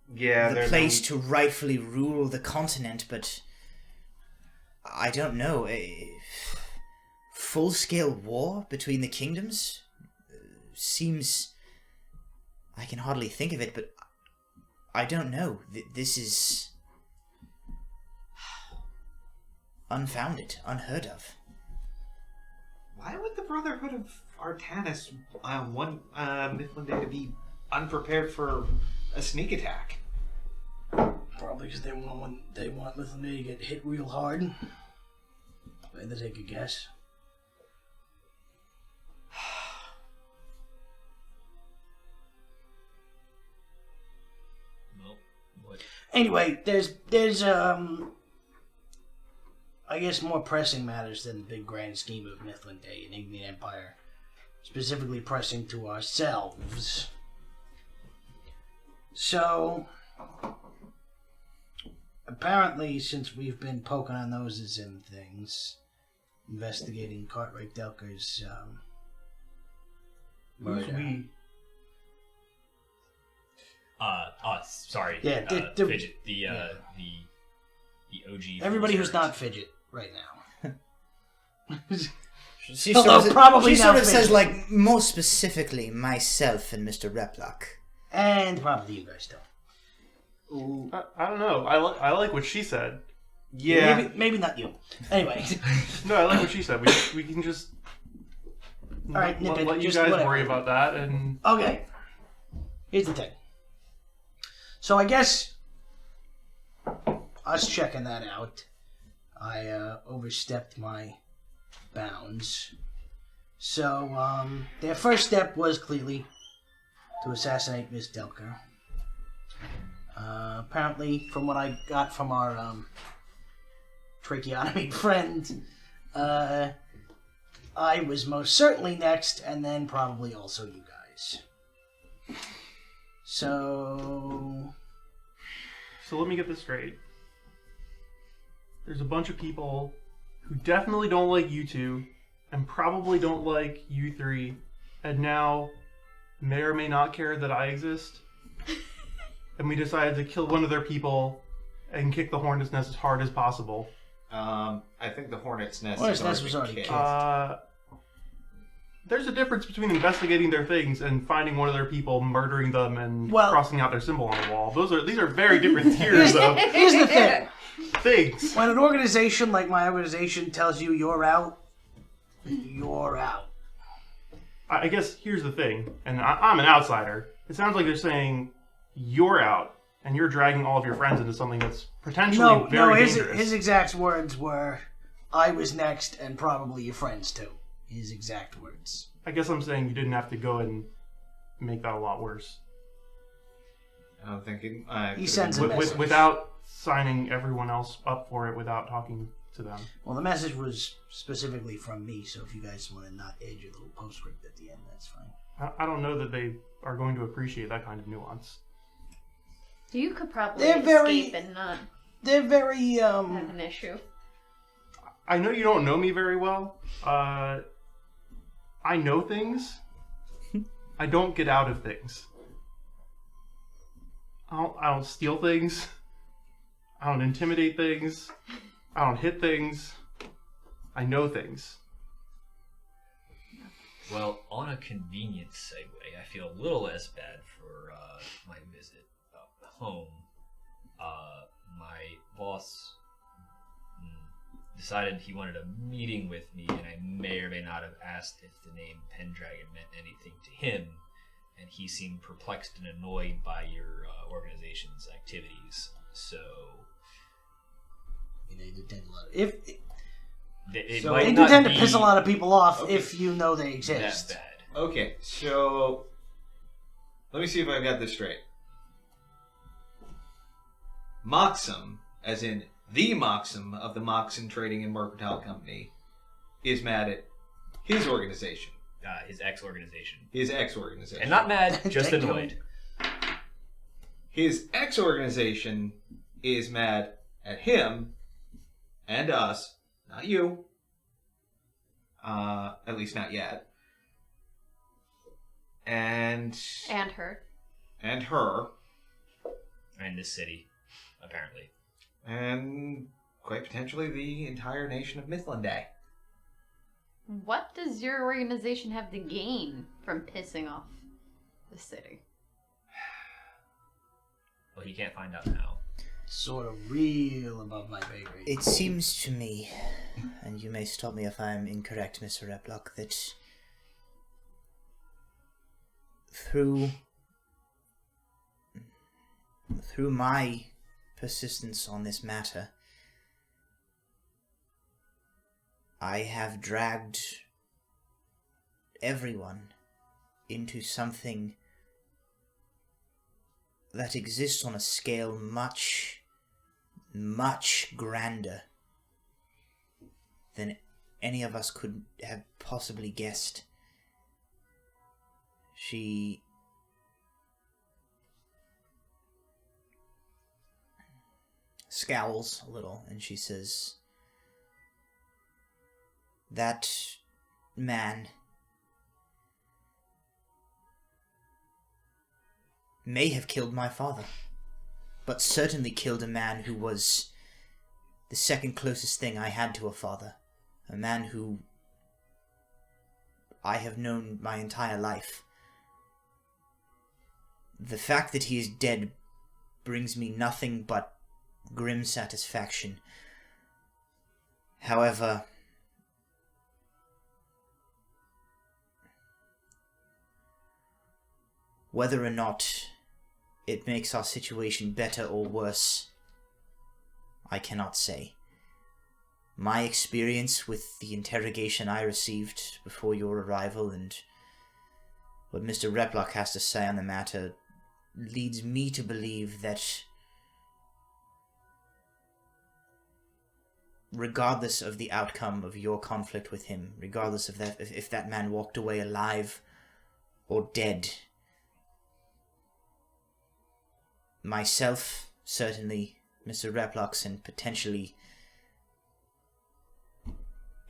the place to rightfully rule the continent, but I don't know, a full-scale war between the kingdoms seems... I can hardly think of it, but I don't know. This is unfounded, unheard of. Why would the Brotherhood of Artanis want Mithranday to be unprepared for a sneak attack? Probably because they want Mithranday to get hit real hard. If I had to take a guess. Well, what? Anyway, there's I guess more pressing matters than the big grand scheme of Mithranday and Ignian Empire. Specifically pressing to ourselves. So, apparently, since we've been poking our noses in things, investigating Cartwright Delker's Who's murder. we? Sorry. Yeah, Fidget. The OG. Everybody Fools who's not Errant. Fidget right now. She Although sort of, probably she not sort of says, Fidget. like, more specifically, myself and Mr. Replock. And probably you guys don't. I don't know. I like what she said. Yeah. Maybe not you. Anyway. No, I like what she said. We can just All right, nip it, let you just guys whatever. worry about that. And Okay. Here's the thing. So I guess us checking that out, I overstepped my bounds. So their first step was clearly to assassinate Miss Delker. Apparently, from what I got from our tracheotomy friend, I was most certainly next, and then probably also you guys. So let me get this straight. There's a bunch of people who definitely don't like you two, and probably don't like you three, and now may or may not care that I exist. And we decided to kill one of their people and kick the hornet's nest as hard as possible. I think the hornet's nest. Hornet's has nest was already been killed. There's a difference between investigating their things and finding one of their people, murdering them, and crossing out their symbol on the wall. These are very different tiers of here's the thing. things. When an organization like my organization tells you you're out, you're out. I guess here's the thing, and I'm an outsider. It sounds like they're saying you're out, and you're dragging all of your friends into something that's potentially very dangerous. His exact words were, I was next, and probably your friends too. His exact words. I guess I'm saying you didn't have to go and make that a lot worse. I don't think He sends a message. Without signing everyone else up for it, without talking to them. Well, the message was specifically from me, so if you guys want to not add your little postscript at the end, that's fine. I don't know that they are going to appreciate that kind of nuance. You could probably They're very- escape and not They're very, have an issue. I know you don't know me very well. I know things. I don't get out of things. I don't steal things. I don't intimidate things. I don't hit things. I know things. Well, on a convenient segue, I feel a little less bad for my visit home. My boss decided he wanted a meeting with me, and I may or may not have asked if the name Pendragon meant anything to him, and he seemed perplexed and annoyed by your organization's activities. So they do tend a lot. they do tend to piss a lot of people off if you know they that exist. bad. Okay, so let me see if I've got this straight. Moxum, as in the Moxum of the Moxon Trading and Mercantile Company, is mad at his organization. His ex-organization. His ex-organization. And not mad, just Thank you. annoyed. His ex-organization is mad at him and us, not you. At least not yet. And her. And her. And this city, apparently. And quite potentially the entire nation of Mythlanday. What does your organization have to gain from pissing off the city? Well, he can't find out now. Sort of real above my pay grade. It seems to me, and you may stop me if I'm incorrect, Mr. Replock, that through my persistence on this matter, I have dragged everyone into something that exists on a scale much, much grander than any of us could have possibly guessed. She scowls a little, and she says, "That man may have killed my father, but certainly killed a man who was the second closest thing I had to a father, a man who I have known my entire life. The fact that he is dead brings me nothing but grim satisfaction. However, whether or not it makes our situation better or worse, I cannot say. My experience with the interrogation I received before your arrival and what Mr. Replock has to say on the matter leads me to believe that regardless of the outcome of your conflict with him, regardless of that, if that man walked away alive or dead, myself, certainly, Mr. Replox, and potentially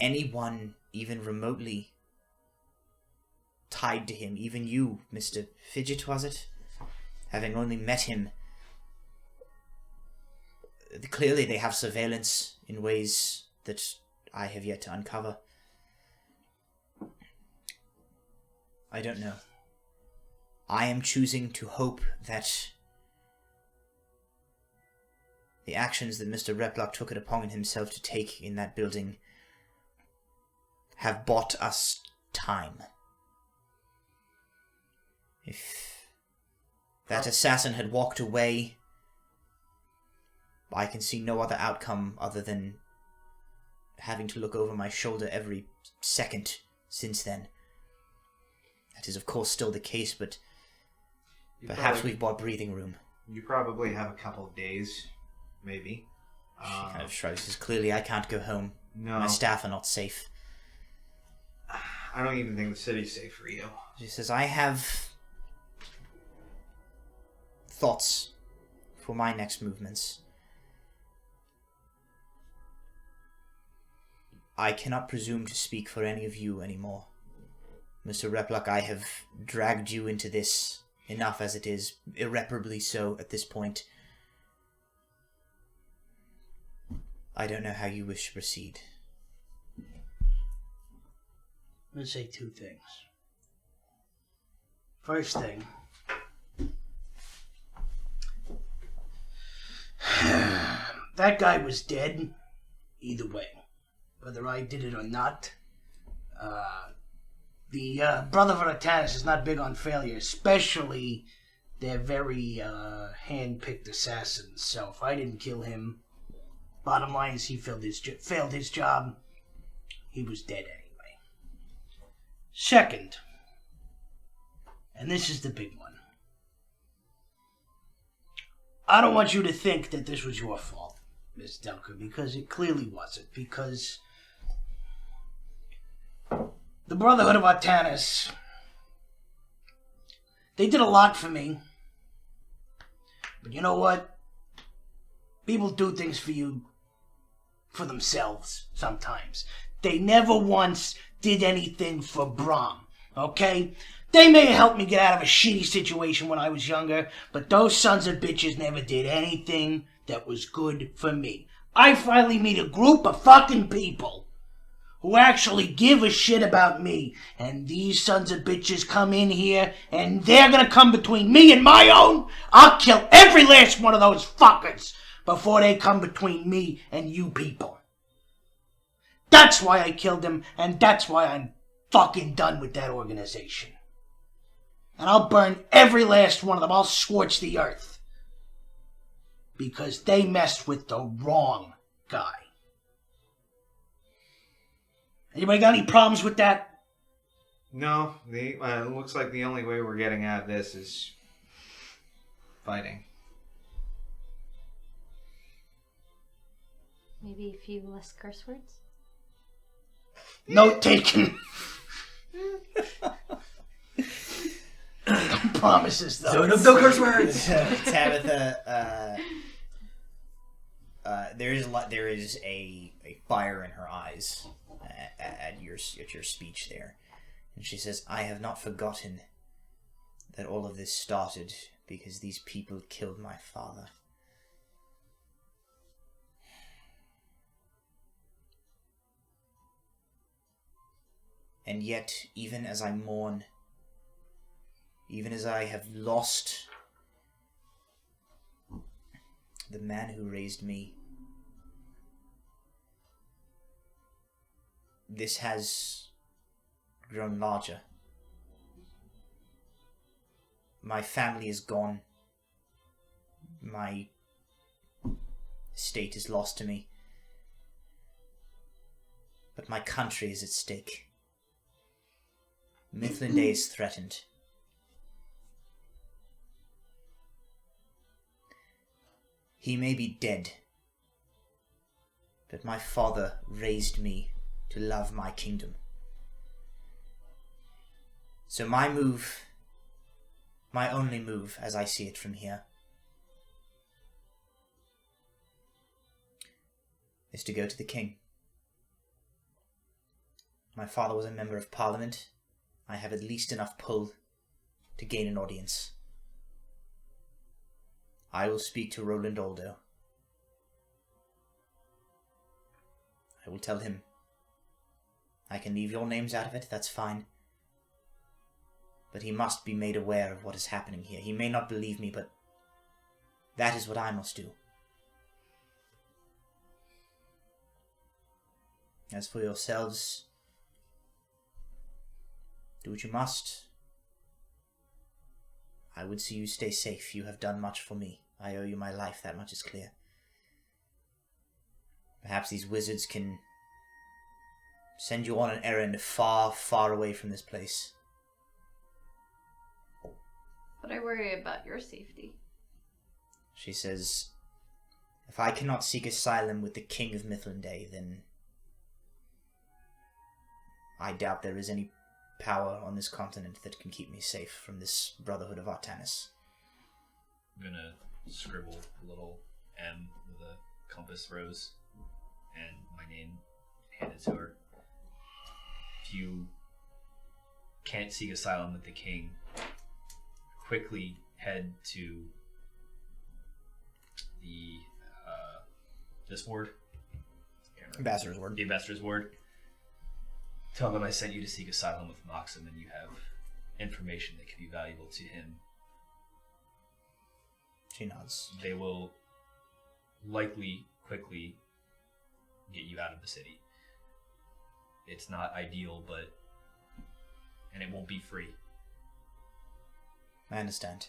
anyone even remotely tied to him, even you, Mr. Fidget, was it? Having only met him, clearly they have surveillance in ways that I have yet to uncover. I don't know. I am choosing to hope that the actions that Mr. Replock took it upon himself to take in that building have bought us time. If that assassin had walked away, I can see no other outcome other than having to look over my shoulder every second since then. That is, of course, still the case, but perhaps we've bought breathing room. You probably have a couple of days, maybe. She kind of shrugs. Says, clearly I can't go home. No. My staff are not safe. I don't even think the city's safe for you. She says, I have thoughts for my next movements. I cannot presume to speak for any of you anymore. Mr. Replock, I have dragged you into this enough as it is, irreparably so at this point. I don't know how you wish to proceed. I'm going to say two things. First thing, that guy was dead either way, whether I did it or not. The Brotherhood of Tannis is not big on failure, especially their very hand-picked assassins. So if I didn't kill him, bottom line is he failed his job. He was dead anyway. Second, and this is the big one, I don't want you to think that this was your fault, Miss Delker, because it clearly wasn't. Because the Brotherhood of Artanis, they did a lot for me. But you know what? People do things for you for themselves sometimes. They never once did anything for Brahm, okay? They may have helped me get out of a shitty situation when I was younger, but those sons of bitches never did anything that was good for me. I finally meet a group of fucking people who actually give a shit about me, and these sons of bitches come in here, and they're gonna come between me and my own. I'll kill every last one of those fuckers before they come between me and you people. That's why I killed him, and that's why I'm fucking done with that organization. And I'll burn every last one of them. I'll scorch the earth. Because they messed with the wrong guy. Anybody got any problems with that? No, it looks like the only way we're getting out of this is fighting. Maybe a few less curse words? Note taken. Promises, though. No curse words. Tabitha there is a fire in her eyes at your speech there, and she says, "I have not forgotten that all of this started because these people killed my father." And yet, even as I mourn, even as I have lost the man who raised me, this has grown larger. My family is gone. My state is lost to me. But my country is at stake. Mithlinday is threatened. He may be dead, but my father raised me to love my kingdom. So my move, my only move as I see it from here, is to go to the king. My father was a member of parliament. I have at least enough pull to gain an audience. I will speak to Roland Aldo. I will tell him. I can leave your names out of it, that's fine. But he must be made aware of what is happening here. He may not believe me, but that is what I must do. As for yourselves, do what you must. I would see you stay safe. You have done much for me. I owe you my life, that much is clear. Perhaps these wizards can send you on an errand far, far away from this place. But I worry about your safety. She says, if I cannot seek asylum with the King of Mithlinday, then I doubt there is any power on this continent that can keep me safe from this Brotherhood of Artanis. I'm gonna scribble a little M with a compass rose and my name, hand it to her. If you can't seek asylum with the king, quickly head to the this ward. Ambassador's Ward. The Ambassador's Ward. Tell them I sent you to seek asylum with Moxham and you have information that could be valuable to him. She nods. They will likely quickly get you out of the city. It's not ideal, and it won't be free. I understand.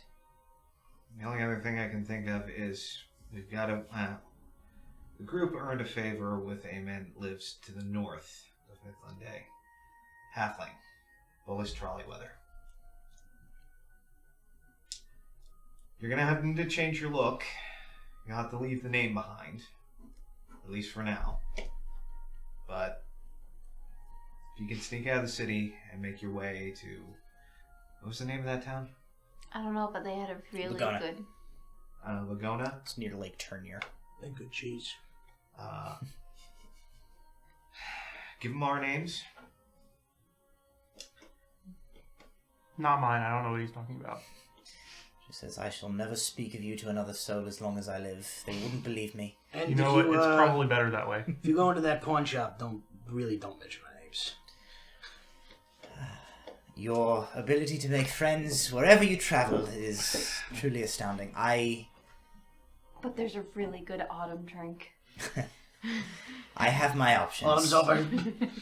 The only other thing I can think of is we've got the group earned a favor with a man that lives to the north of Mithlinday. Halfling. Bullish trolley weather. You're going to have to change your look. You'll have to leave the name behind. At least for now. But if you can sneak out of the city and make your way to... What was the name of that town? I don't know, but they had a really Laguna. good... Laguna? It's near Lake Turnier. And good cheese. Give them our names. Not mine. I don't know what he's talking about. She says, I shall never speak of you to another soul as long as I live. They wouldn't believe me. And You know what? It's probably better that way. If you go into that pawn shop, don't mention my names. Your ability to make friends wherever you travel is truly astounding. But there's a really good autumn drink. I have my options. Autumn's over.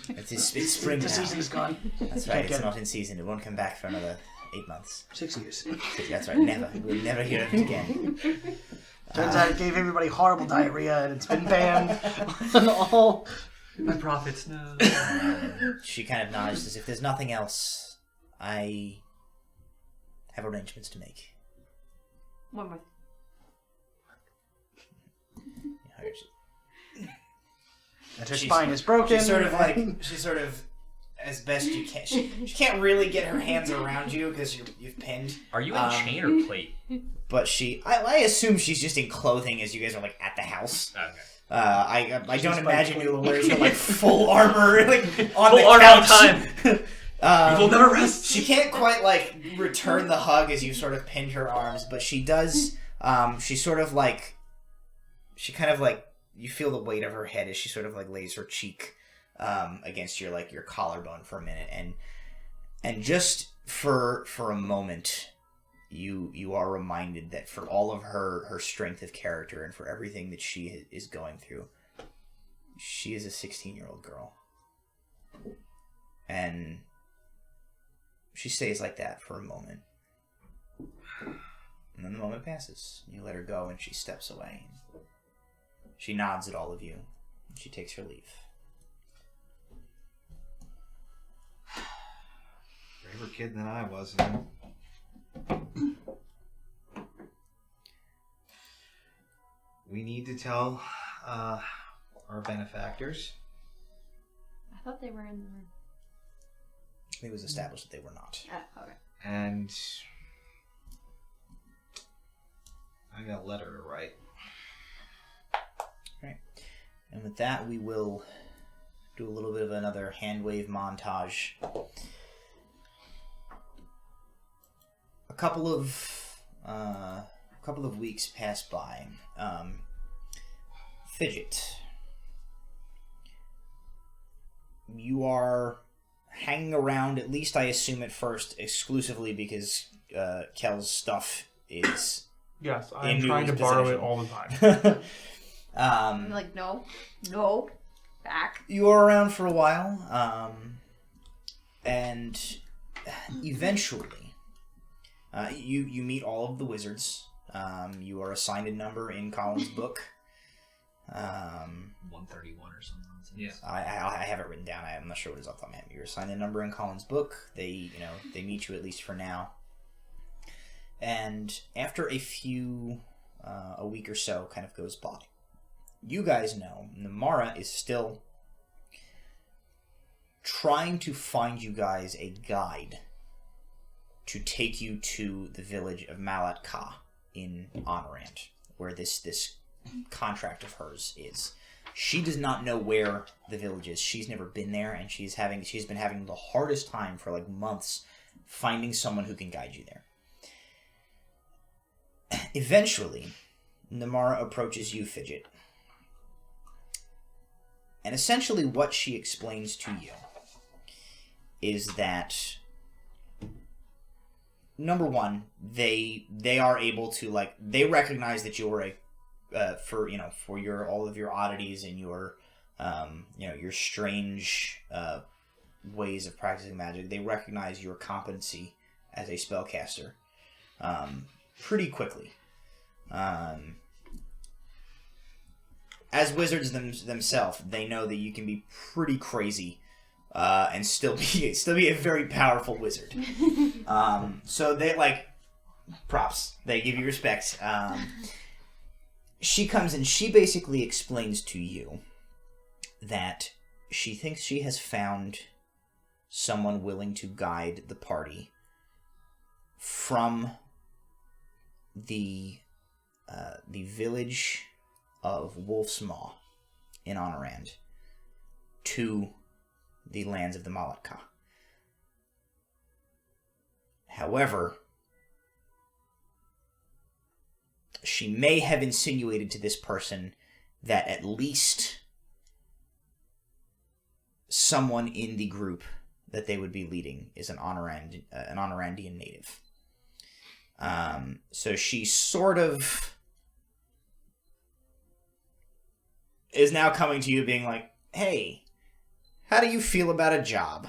It's spring The now. season is gone. That's right, it's not in season. It won't come back for another 8 months. 6 years. That's right, never. We'll never hear of it again. Turns out it gave everybody horrible diarrhea and it's been banned on all. My profits, no. She kind of nods as if there's nothing else. I have arrangements to make. One more. And her spine is broken. She sort of as best you can. She can't really get her hands around you because you've pinned. Are you in chain or plate? But I assume she's just in clothing as you guys are like at the house. Okay. I don't imagine you wears her like full armor like on Full the armor all couch. the time. We'll never rest. She can't quite like return the hug as you sort of pinned her arms, but she does. She sort of like. She kind of like you feel the weight of her head as she sort of like lays her cheek against your collarbone for a minute, and just for a moment. You are reminded that for all of her strength of character and for everything that she is going through, she is a 16-year-old girl. And she stays like that for a moment. And then the moment passes. You let her go and she steps away. She nods at all of you. And she takes her leave. Braver kid than I was, man. We need to tell our benefactors. I thought they were in the room. It was established that they were not. Okay. And I got a letter to write. Right. And with that, we will do a little bit of another hand wave montage. A couple of weeks pass by. Fidget, you are hanging around, at least I assume at first, exclusively because Kel's stuff is Yes, I'm trying to borrow it all the time. I'm like, no, back. You are around for a while, and eventually you meet all of the wizards. You are assigned a number in Colin's book. 131 or something. Yeah. I have it written down. I'm not sure what it is off the top of my head. You're assigned a number in Colin's book. They meet you at least for now. And after a week or so kind of goes by, you guys know Namara is still trying to find you guys a guide to take you to the village of Malat Ka in Honorand, where this contract of hers is. She does not know where the village is. She's never been there, and she's been having the hardest time for like months finding someone who can guide you there. Eventually, Namara approaches you, Fidget. And essentially what she explains to you is that, number one, they are able to, they recognize that you're for all of your oddities and your strange ways of practicing magic. They recognize your competency as a spellcaster pretty quickly. As wizards themselves, they know that you can be pretty crazy and still be a very powerful wizard. So they props. They give you respect. She comes and she basically explains to you that she thinks she has found someone willing to guide the party from the village of Wolf's Maw in Honorand to the lands of the Malatka. However, she may have insinuated to this person that at least someone in the group that they would be leading is an Honorandian native. So she sort of is now coming to you being like, hey, how do you feel about a job?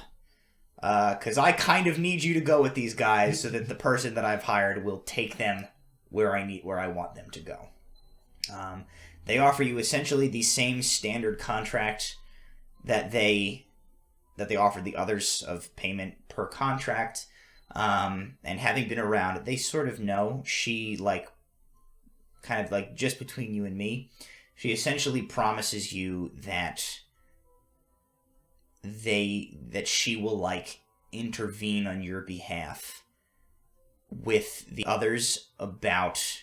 Because I kind of need you to go with these guys so that the person that I've hired will take them where I want them to go. They offer you essentially the same standard contract that they offered the others of payment per contract. And having been around, they sort of know she, just between you and me, she essentially promises you that that she will, like, intervene on your behalf with the others about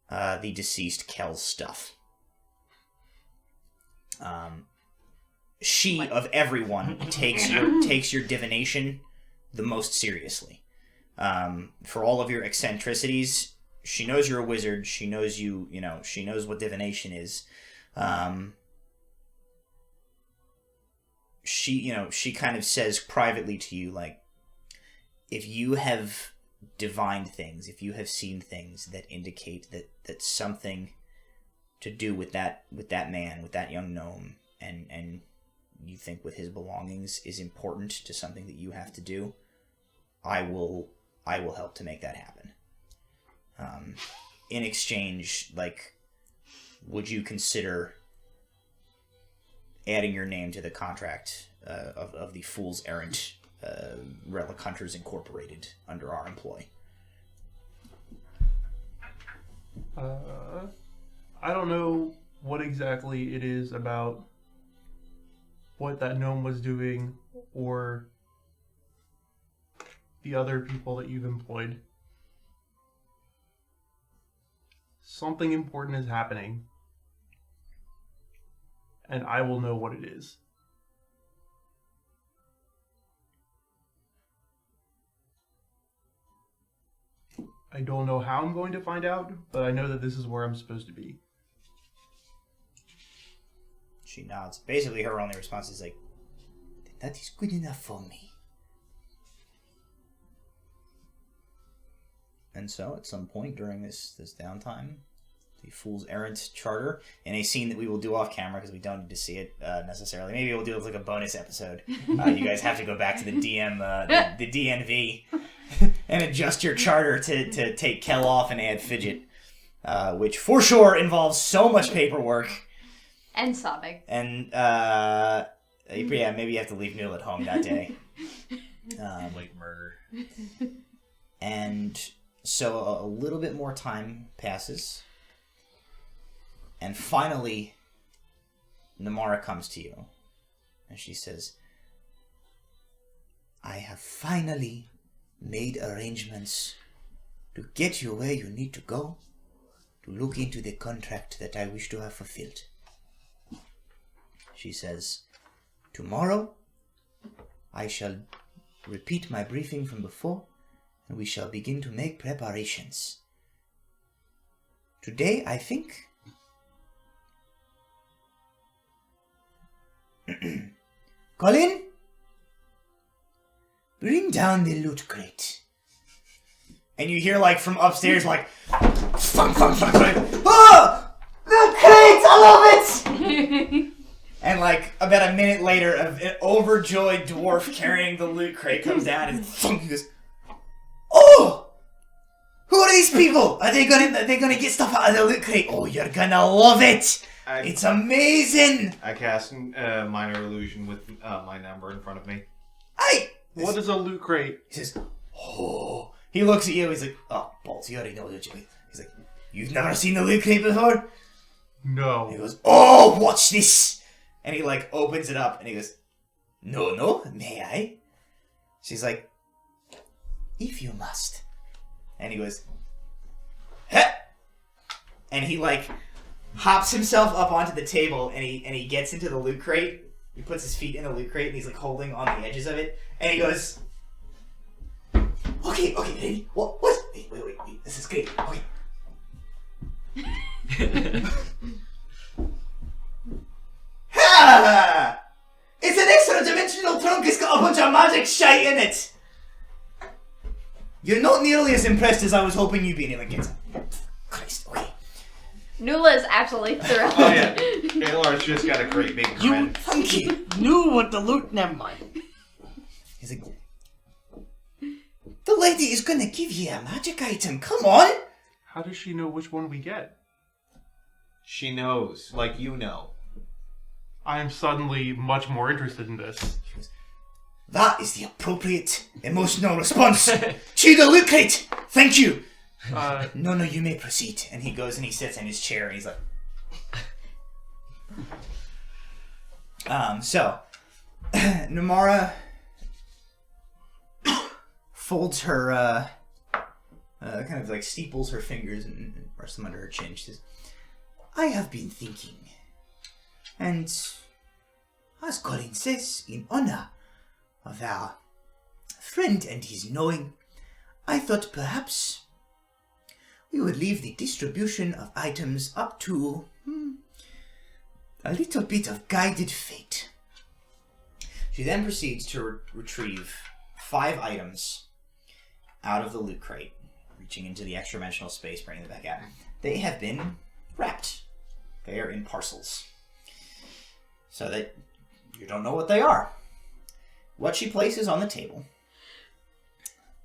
the deceased Kel's stuff. She, of everyone, takes your divination the most seriously. For all of your eccentricities, she knows you're a wizard. She knows she knows what divination is. She kind of says privately to you, like, if you have divined things, if you have seen things that indicate that something to do with that man, with that young gnome, and you think with his belongings is important to something that you have to do, I will help to make that happen. In exchange, like, would you consider adding your name to the contract of the Fools Errant Relic Hunters Incorporated under our employ? I don't know what exactly it is about what that gnome was doing or the other people that you've employed. Something important is happening, and I will know what it is. I don't know how I'm going to find out, but I know that this is where I'm supposed to be. She nods. Basically, her only response is like, that is good enough for me. And so, at some point during this downtime, the Fools Errant Charter, in a scene that we will do off camera because we don't need to see it necessarily. Maybe we'll do it as like a bonus episode. You guys have to go back to the DM, the DNV, and adjust your charter to take Kel off and add Fidget, which for sure involves so much paperwork. And sobbing. And, yeah, maybe you have to leave Neil at home that day. Like murder. And so a little bit more time passes. And finally, Namara comes to you. And she says, I have finally made arrangements to get you where you need to go, to look into the contract that I wish to have fulfilled. She says, tomorrow I shall repeat my briefing from before, and we shall begin to make preparations. Today, I think... Colin? Bring down the loot crate. And you hear, like, from upstairs, like... Thunk, thunk, thunk, thunk. Oh! Loot crate! I love it! And, like, about a minute later, an overjoyed dwarf carrying the loot crate comes down and thunk, he goes, oh! Who are these people? Are they gonna get stuff out of the loot crate? Oh, you're gonna love it! It's amazing! I cast Minor Illusion with my number in front of me. Hey! What is a loot crate? He says, oh. He looks at you, he's like, oh, balls, you already know what you mean. He's like, you've never seen the loot crate before? No. He goes, oh, watch this! And he, like, opens it up, and he goes, no, may I? She's like, if you must. And he goes, heh! And he, like, hops himself up onto the table, and he gets into the loot crate. He puts his feet in the loot crate, and he's, like, holding on the edges of it. And he goes, okay, ready? What? Wait, this is great. Okay. Ha! It's an extra dimensional trunk. It's got a bunch of magic shite in it. You're not nearly as impressed as I was hoping you'd be. And he, like, gets Christ, okay. Nula is absolutely thrilled. Oh yeah, Alar's just got a great big grin. Thank you. Knew what the loot, never mind. He's like, the lady is gonna give you a magic item. Come on. How does she know which one we get? She knows, like you know. I am suddenly much more interested in this. That is the appropriate emotional response to the loot crate. Thank you. No, you may proceed. And he goes and he sits in his chair and he's like... So, Namara folds her, kind of like steeples her fingers and brushes them under her chin. She says, I have been thinking, and as Colin says, in honor of our friend and his knowing, I thought perhaps we would leave the distribution of items up to a little bit of guided fate. She then proceeds to retrieve 5 items out of the loot crate, reaching into the extra-dimensional space, bringing them back out. They have been wrapped. They are in parcels. So that you don't know what they are. What she places on the table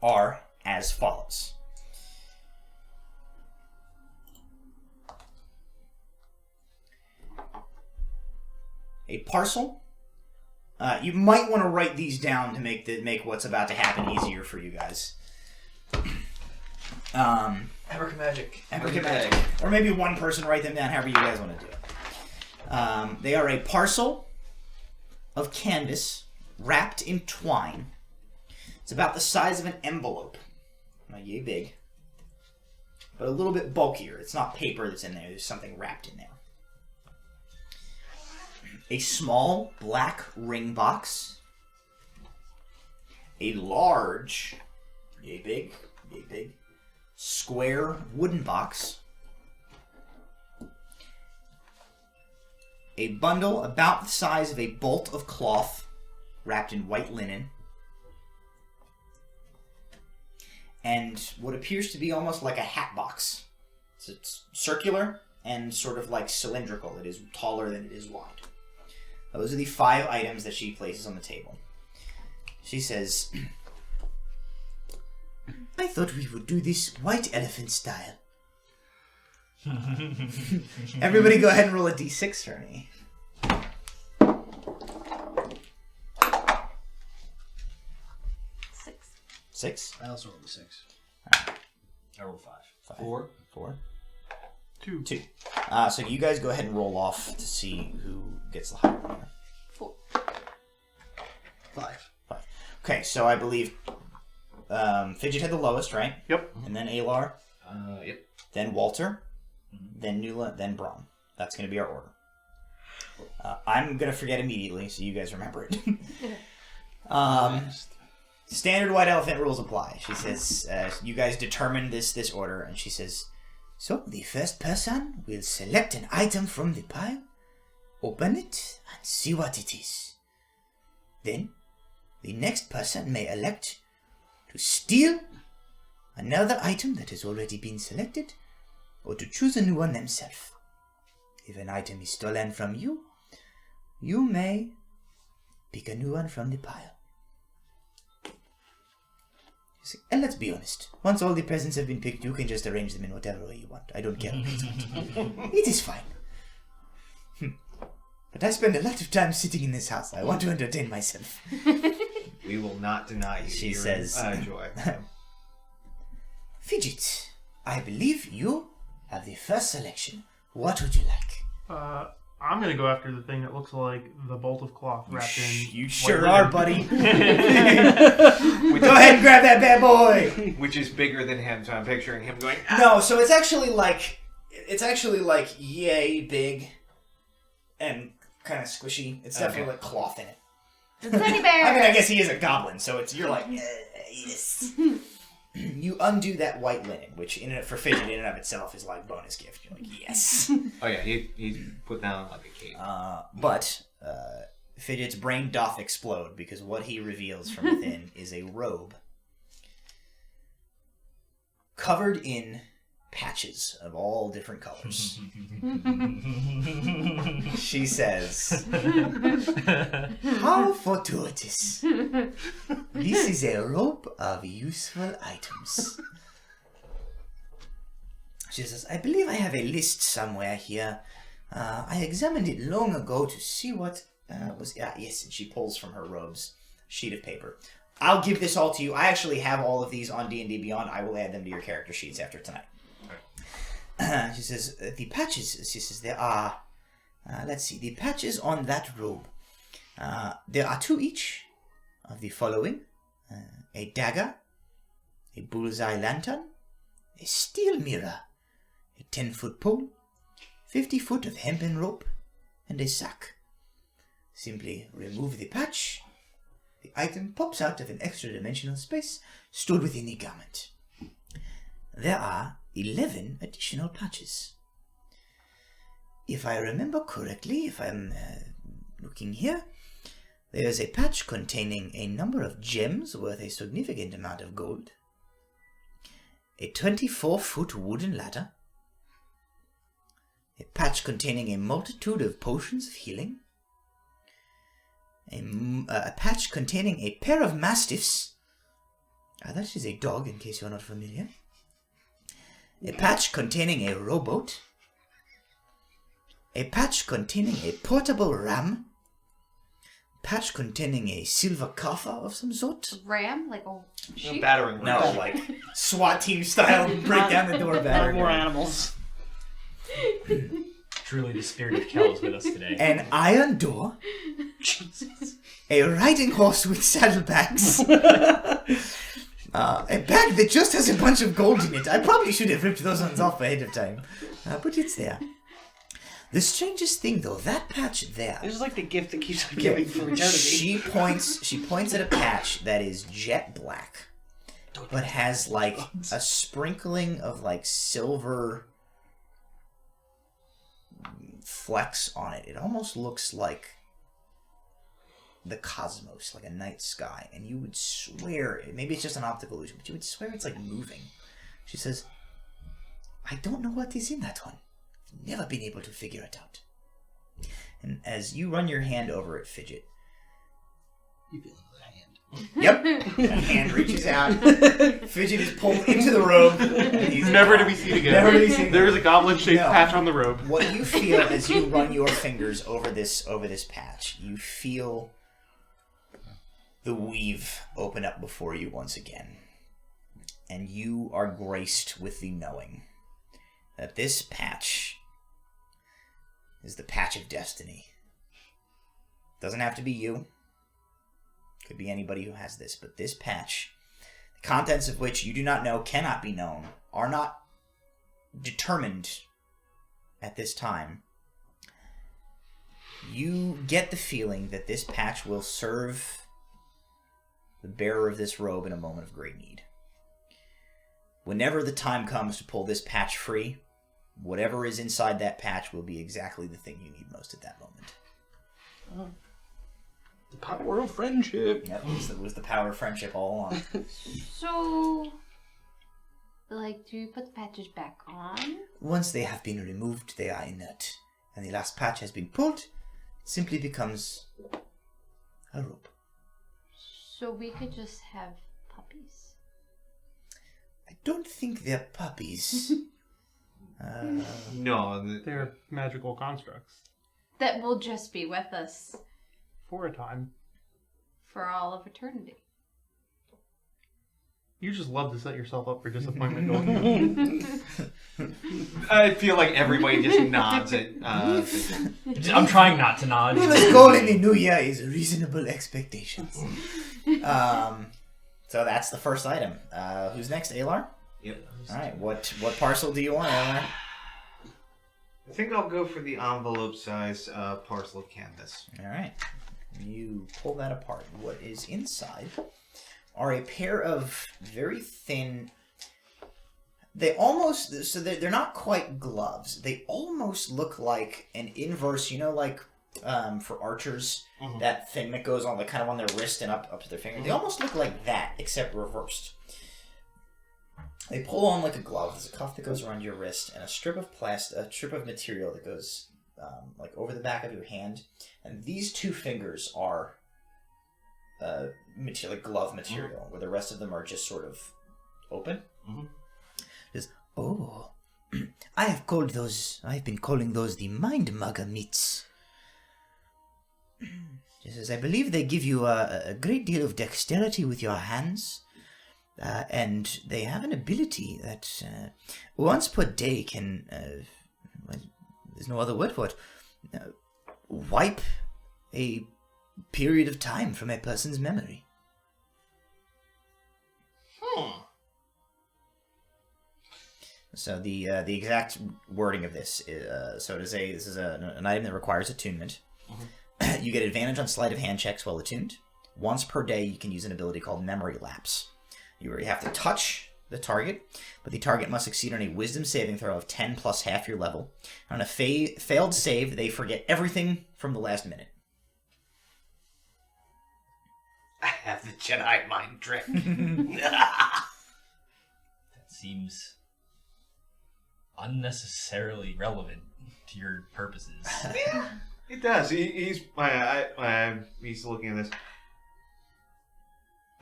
are as follows. A parcel. You might want to write these down to make what's about to happen easier for you guys. Abracamagic. Or maybe one person write them down, however you guys want to do it. They are a parcel of canvas wrapped in twine. It's about the size of an envelope. Not yay big, but a little bit bulkier. It's not paper that's in there. There's something wrapped in there. A small black ring box. A large, yay big, square wooden box. A bundle about the size of a bolt of cloth wrapped in white linen. And what appears to be almost like a hat box. So it's circular and sort of like cylindrical. It is taller than it is wide. Those are the 5 items that she places on the table. She says, I thought we would do this white elephant style. Everybody go ahead and roll a d6 for me. 6. 6? I also rolled a 6. I rolled 5. 4. 2. 2. So you guys go ahead and roll off to see who gets the higher one. 4. 5. Okay, so I believe Fidget had the lowest, right? Yep. And then Alar, Yep. then Walter, then Nula, then Braum. That's going to be our order. I'm going to forget immediately, so you guys remember it. Standard white elephant rules apply. She says, you guys determine this order, and she says, so the first person will select an item from the pile, open it, and see what it is. Then, the next person may elect to steal another item that has already been selected, or to choose a new one themselves. If an item is stolen from you, you may pick a new one from the pile. And let's be honest, once all the presents have been picked, you can just arrange them in whatever way you want. I don't care. It is fine. But I spend a lot of time sitting in this house. I want to entertain myself. We will not deny you. She your, says, joy. Fidget, I believe you have the first selection. What would you like? I'm gonna go after the thing that looks like the bolt of cloth wrapped in. You white sure linen. are, buddy. Go ahead and grab that bad boy. Which is bigger than him, so I'm picturing him going, No, so it's actually like yay big and kind of squishy. It's definitely like cloth in it. The teddy bear! I mean, I guess he is a goblin, so you're like, yes. You undo that white linen, which for Fidget in and of itself is like bonus gift. You're like, yes. Oh yeah, he put down like a cape. But Fidget's brain doth explode because what he reveals from within is a robe covered in patches of all different colors. She says, how fortuitous. This is a robe of useful items. She says, I believe I have a list somewhere here. I examined it long ago to see what was... yes, and she pulls from her robes a sheet of paper. I'll give this all to you. I actually have all of these on D&D Beyond. I will add them to your character sheets after tonight. She says, the patches, she says, there are, let's see, the patches on that robe There are 2 each of the following. A dagger, a bullseye lantern, a steel mirror, a 10-foot pole, 50 foot of hempen rope, and a sack. Simply remove the patch. The item pops out of an extra-dimensional space stored within the garment. There are 11 additional patches. If I remember correctly, if I'm looking here, there's a patch containing a number of gems worth a significant amount of gold, a 24-foot wooden ladder, a patch containing a multitude of potions of healing, a patch containing a pair of mastiffs. That is a dog, in case you're not familiar. A patch containing a rowboat. A patch containing a portable ram. A patch containing a silver coffer of some sort. Ram? Like a No sheep? battering ram. No, like SWAT team style, break down the door batter. More animals. Truly, the spirit of Kel is with us today. An iron door. A riding horse with saddlebags. A bag that just has a bunch of gold in it. I probably should have ripped those ones off ahead of time. But it's there. The strangest thing, though, that patch there. This is like the gift that keeps on giving for eternity. She points at a patch that is jet black, but has like a sprinkling of like silver flecks on it. It almost looks like the cosmos, like a night sky, and you would swear, maybe it's just an optical illusion, but you would swear it's like moving. She says, I don't know what is in that one. Never been able to figure it out. And as you run your hand over it, Fidget. You feel the hand. Yep. A hand reaches out. Fidget is pulled into the robe. And he's Never to be seen again. Never to be seen. There is a goblin-shaped No. patch on the robe. What you feel as you run your fingers over this patch, you feel the weave open up before you once again. And you are graced with the knowing that this patch is the patch of destiny. Doesn't have to be you. Could be anybody who has this, but this patch, the contents of which you do not know, cannot be known, are not determined at this time. You get the feeling that this patch will serve the bearer of this robe in a moment of great need. Whenever the time comes to pull this patch free, whatever is inside that patch will be exactly the thing you need most at that moment. The power of friendship. Yep, it was the power of friendship all along. So, like, do you put the patches back on? Once they have been removed, they are inert. And the last patch has been pulled, it simply becomes a rope. So we could just have puppies? I don't think they're puppies. No, They're magical constructs. That will just be with us For a time. for all of eternity. You just love to set yourself up for disappointment, don't you? I feel like everybody just nods at. I'm trying not to nod. Mila's goal in the new year is reasonable expectations. So that's the first item. Who's next, Alar? Yep. Alright, what parcel do you want, Alar? I think I'll go for the envelope size parcel of canvas. Alright. You pull that apart. What is inside are a pair of very thin... They're not quite gloves. They almost look like an inverse, like for archers, that thing that goes on, like kind of on their wrist and up to their finger. They almost look like that, except reversed. They pull on like a glove. There's a cuff that goes around your wrist and a strip of material that goes like over the back of your hand. And these two fingers are like glove material, where the rest of them are just sort of open. Just, I've been calling those the Mind Mugger mitts. Just as I believe they give you a great deal of dexterity with your hands. And they have an ability that once per day can, there's no other word for it, wipe a period of time from a person's memory. So the exact wording of this is, this is an item that requires attunement. You get advantage on sleight of hand checks while attuned. Once per day, you can use an ability called Memory Lapse. You have to touch the target, but the target must succeed on a Wisdom saving throw of 10 plus half your level. On a failed save, they forget everything from the last minute. I have the Jedi mind trick. That seems unnecessarily relevant to your purposes. Yeah, it does. He's looking at this.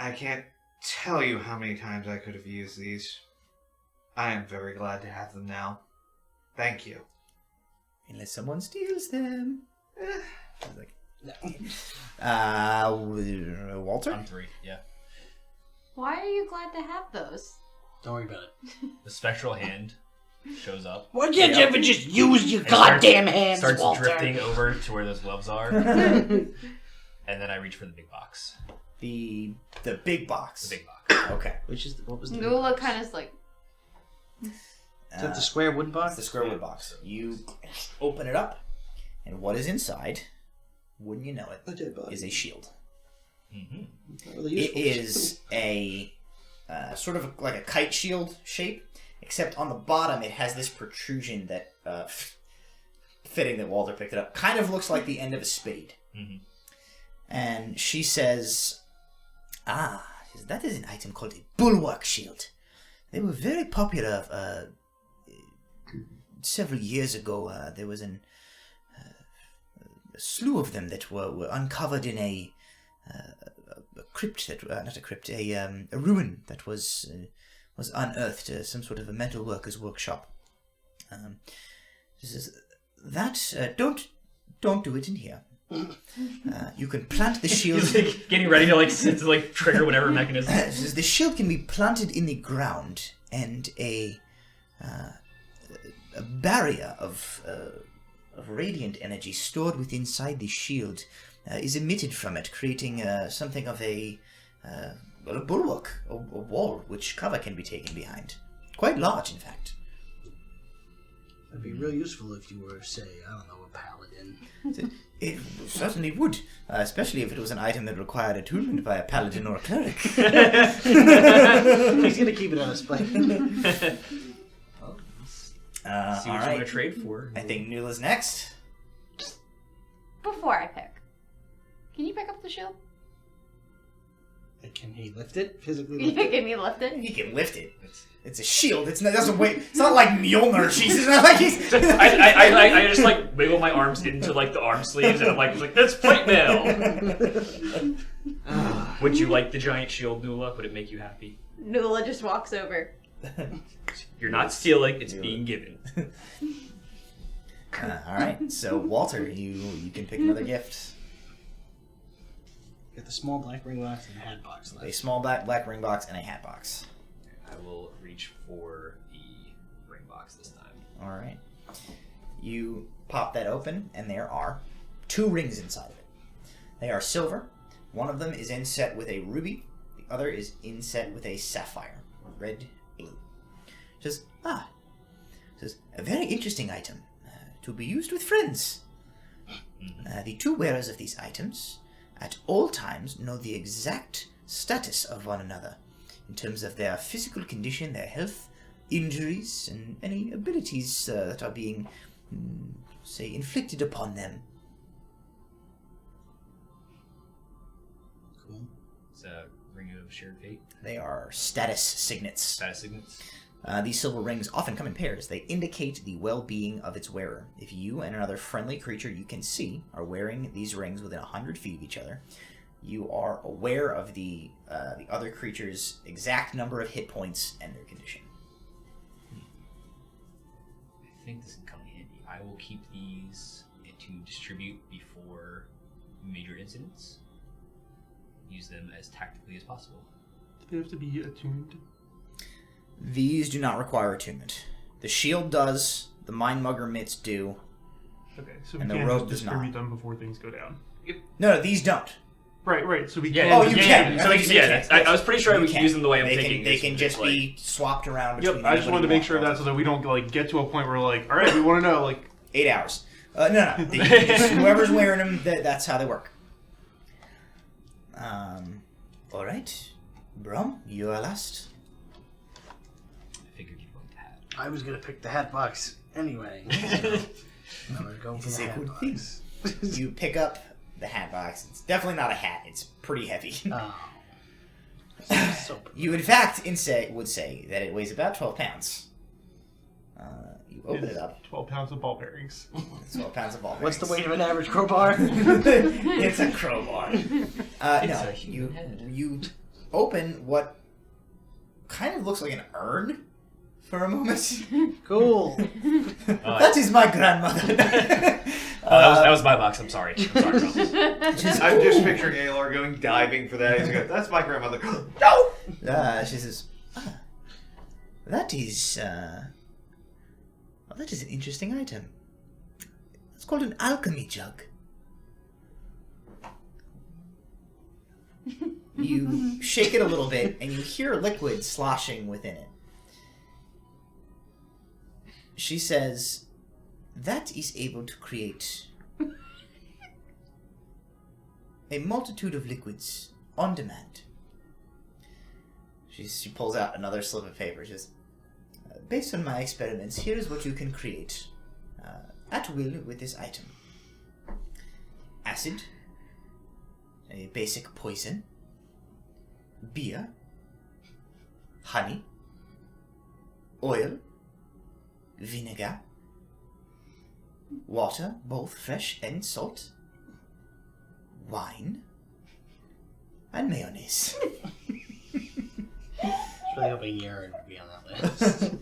I can't tell you how many times I could have used these. I am very glad to have them now. Thank you. Unless someone steals them. Walter? I'm 3, yeah. Why are you glad to have those? Don't worry about it. The spectral hand shows up. Why can't you ever just use your And goddamn hands, starts Walter? drifting over to where those gloves are. And then I reach for the big box. The big box. The big box. Okay. What was the Nula kind of like, Is that the square wood box? It's the square wood box. You open it up, and what is inside, wouldn't you know it, is a shield. Mm-hmm. Really It useful. is a sort of like a kite shield shape, except on the bottom it has this protrusion that, fitting that Walter picked it up, kind of looks like the end of a spade. Mm-hmm. And she says, that is an item called a bulwark shield. They were very popular several years ago. There was a slew of them that were uncovered in a crypt a ruin that was unearthed, some sort of a metal worker's workshop. This is that. Don't do it in here. You can plant the shield. He's like getting ready to trigger whatever mechanism. The shield can be planted in the ground, and a barrier of radiant energy stored within inside the shield is emitted from it, creating something of a bulwark, a wall, which cover can be taken behind. Quite large, in fact. It'd be real useful if you were, say, I don't know, a paladin. It certainly would, especially if it was an item that required attunement by a paladin or a cleric. He's gonna keep it on his plate. See what you're going to trade for. I think Nula's next. before I pick, can you pick up the shield? Can he lift it? Physically Can lift it? you lift it? He can lift it. It's a shield. It doesn't weigh. It's not like Mjolnir. It's not like he's. I just like wiggle my arms into like the arm sleeves and I'm like it's plate mail. Would you like the giant shield, Nula? Would it make you happy? Nula just walks over. You're not stealing; it's being given. All right. So Walter, you can pick another gift. Get the small black ring box and a hat box left. A small black ring box and a hat box. I will reach for the ring box this time. All right. You pop that open, and there are 2 rings inside of it. They are silver. One of them is inset with a ruby. The other is inset with a sapphire. Red, blue. It says, a very interesting item to be used with friends. The 2 wearers of these items at all times know the exact status of one another in terms of their physical condition, their health, injuries, and any abilities that are being, say, inflicted upon them. Cool. It's a ring of shared fate. They are status signets. Status signets. These silver rings often come in pairs. They indicate the well-being of its wearer. If you and another friendly creature you can see are wearing these rings within 100 feet of each other, you are aware of the other creature's exact number of hit points and their condition. I think this can come in handy. I will keep these to distribute before major incidents. Use them as tactically as possible. Do they have to be attuned? These do not require attunement. The shield does, the Mind Mugger mitts do. Okay, so we And the can't robe just does distribute not. them before things go down. No, these don't. Right. So we Yeah. can. Oh, you can. So I was pretty sure I You was can. using the way I'm They thinking. can just be swapped around between Yep. I just wanted to make sure that so that we don't get to a point where all right, we want to know 8 hours. No. Whoever's wearing them, that's how they work. All right. Brom, you are last. I figured you'd want the hat. I was gonna pick the hat box anyway. I'm gonna go for It's the a hat good box. You pick up the hat box. It's definitely not a hat. It's pretty heavy. Oh. So You, in fact, would say that it weighs about 12 pounds. You open it up. 12 pounds of ball bearings. 12 pounds of ball what's the bearings. weight of an average crowbar? It's a crowbar. It's No, a human head. you open what kind of looks like an urn for a moment. Cool. That is my grandmother. That was my box. I'm sorry. Bro. I'm just picturing Alar going diving for that. He's going, that's my grandmother. No! She says, that is an interesting item. It's called an alchemy jug. You shake it a little bit, and you hear liquid sloshing within it. She says, that is able to create a multitude of liquids on demand. She pulls out another slip of paper. She says, based on my experiments, here is what you can create at will with this item. Acid, a basic poison, beer, honey, oil, vinegar, water, both fresh and salt, wine, and mayonnaise. I was really hoping urine would be on that list.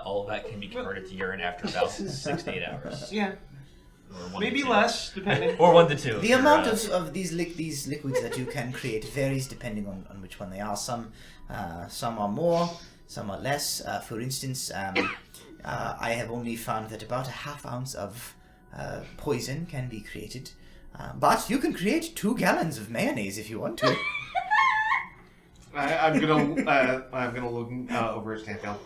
All of that can be converted to urine after about 6 to 8 hours. Yeah. Or 1 Maybe to 2. less, depending. Or 1 to 2. The amount of these liquids that you can create varies depending on which one they are. Some are more, some are less. For instance, I have only found that about a half ounce of poison can be created. But you can create 2 gallons of mayonnaise if you want to. I'm gonna look over at Stanfield.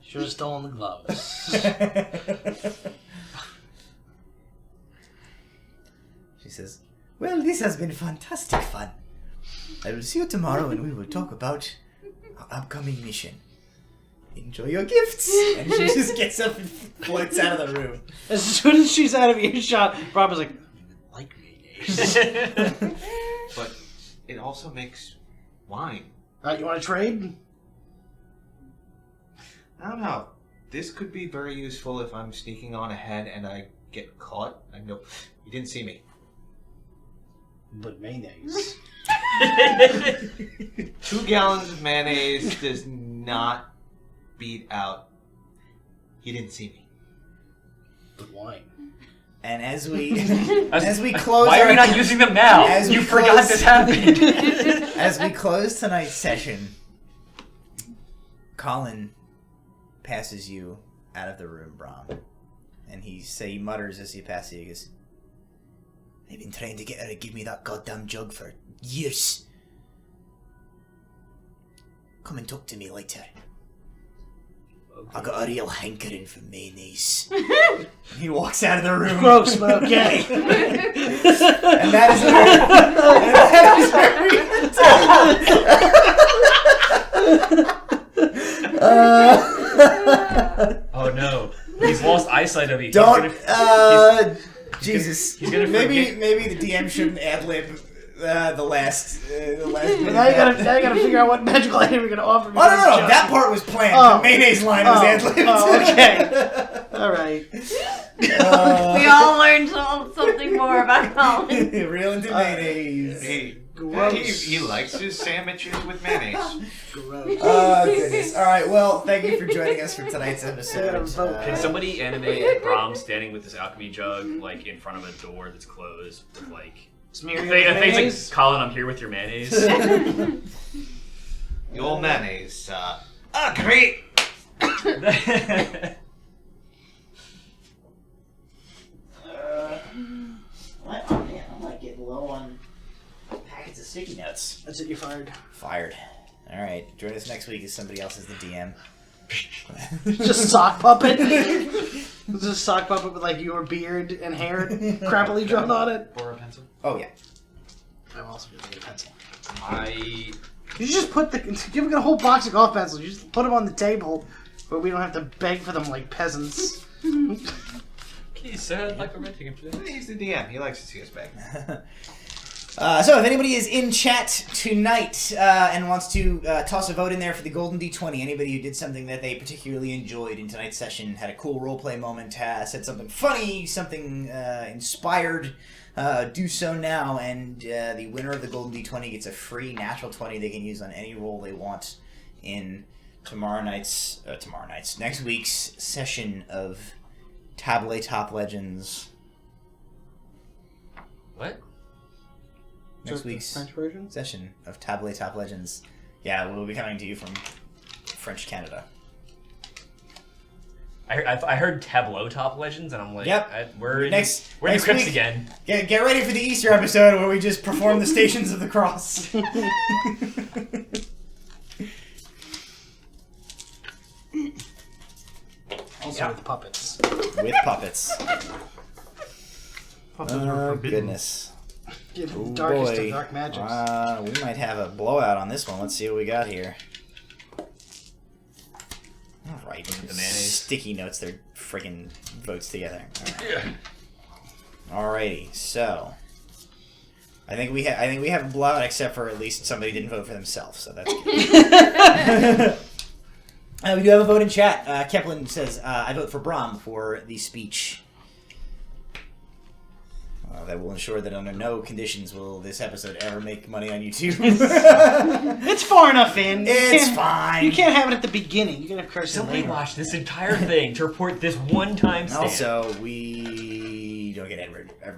Should have stolen the gloves. She says, well, this has been fantastic fun. I will see you tomorrow and we will talk about our upcoming mission. Enjoy your gifts. And she just gets up and floats out of the room. As soon as she's out of earshot, Rob was like, I don't even like mayonnaise. But it also makes wine. Alright, you want to trade? I don't know. This could be very useful if I'm sneaking on ahead and I get caught. I go, you didn't see me. But mayonnaise. 2 gallons of mayonnaise does not beat out. You didn't see me. But wine. And as we close, Why are you not using them now? As we You forgot close- this happened. As we close tonight's session, Colin passes you out of the room, Brom. And he mutters as he passes you, he goes, I've been trying to get her to give me that goddamn jug for years. Come and talk to me later. Okay. I got a real hankering for mayonnaise. He walks out of the room. Gross, but okay. And that is Oh no, he's lost eyesight of you. Don't. Jesus. he's gonna maybe forget- the DM shouldn't ad lib the last. Now you gotta figure out what magical item you're gonna offer me. Oh no! That part was planned. Oh. The mayonnaise line was ad libbed. Oh, okay. Alright. We all learned something more about Colin. Real into mayonnaise. Hey, Gross. he likes his sandwiches with mayonnaise. Gross. Oh goodness! All right. Well, thank you for joining us for tonight's episode. Can somebody animate Brom standing with this alchemy jug like in front of a door that's closed with like Smear a you thing, with a thing's mayonnaise? like Colin, I'm here with your mayonnaise. Your mayonnaise. Great. Sticky notes. That's it, you're fired. Fired. Alright, join us next week as somebody else is the DM. Just sock puppet. It's a sock puppet with like your beard and hair crappily drawn on it. Or a pencil. Oh, yeah. I'm also going to get a pencil. I You just put give it a whole box of golf pencils. You just put them on the table where we don't have to beg for them like peasants. Please, sir, I'd like a red ticket, please. He's the DM. He likes to see us beg. So if anybody is in chat tonight and wants to toss a vote in there for the Golden D20, anybody who did something that they particularly enjoyed in tonight's session, had a cool roleplay moment, said something funny, something inspired, do so now, and the winner of the Golden D20 gets a free natural 20 they can use on any roll they want in next week's session of Tabletop Legends. What? Next week's French version? session of Tabletop Legends. Yeah, we'll be coming to you from French Canada. I heard Tableau Top Legends, and I'm like, Yep. we're in Next the crypts week, again. Get ready for the Easter episode where we just perform the Stations of the Cross. Also with puppets. With puppets. Puppets are Oh, forbidden. goodness. Get the Oh, darkest boy. of dark magics. We might have a blowout on this one. Let's see what we got here. Alright. The mayonnaise. Sticky notes their friggin' votes together. Alrighty, so I think we have a blowout, except for at least somebody didn't vote for themselves, so that's good. We do have a vote in chat. Keplin says, I vote for Brahm for the speech. That will ensure that under no conditions will this episode ever make money on YouTube. It's far enough in. It's fine. You can't have it at the beginning. You can have Kirsten Somebody later. watched this entire thing to report this one time stand. Also, we don't get ad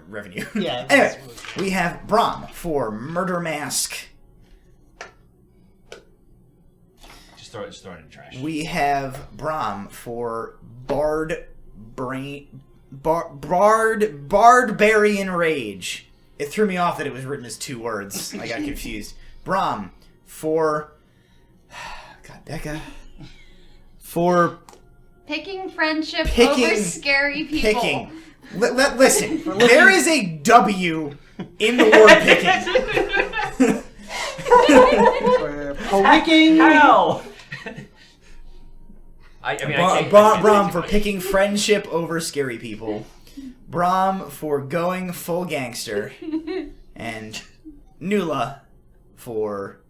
revenue. Yeah. Anyway, we have Brahm for Murder Mask. Just throw it in the trash. We have Brahm for Barbarian Rage. It threw me off that it was written as 2 words. I got confused. Brahm for... God, Becca. For Picking friendship Picking- over scary people. picking. Listen, there is a W in the word picking. For picking. How? I can't Brahm say for much. picking friendship over scary people. Brahm for going full gangster. And Nula for...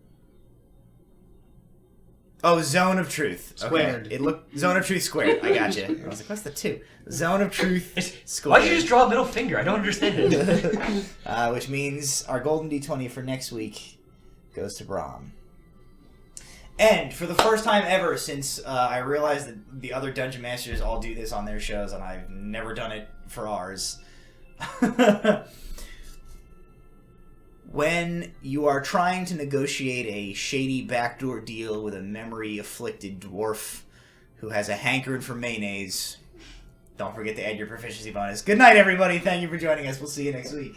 Oh, Zone of Truth. Okay. Squared. It looked Zone of Truth squared. I got you. I was like, what's the 2? Zone of Truth squared. Why did you just draw a middle finger? I don't understand it. Which means our Golden D20 for next week goes to Brahm. And for the first time ever since I realized that the other Dungeon Masters all do this on their shows, and I've never done it for ours. When you are trying to negotiate a shady backdoor deal with a memory-afflicted dwarf who has a hankering for mayonnaise, don't forget to add your proficiency bonus. Good night, everybody. Thank you for joining us. We'll see you next week.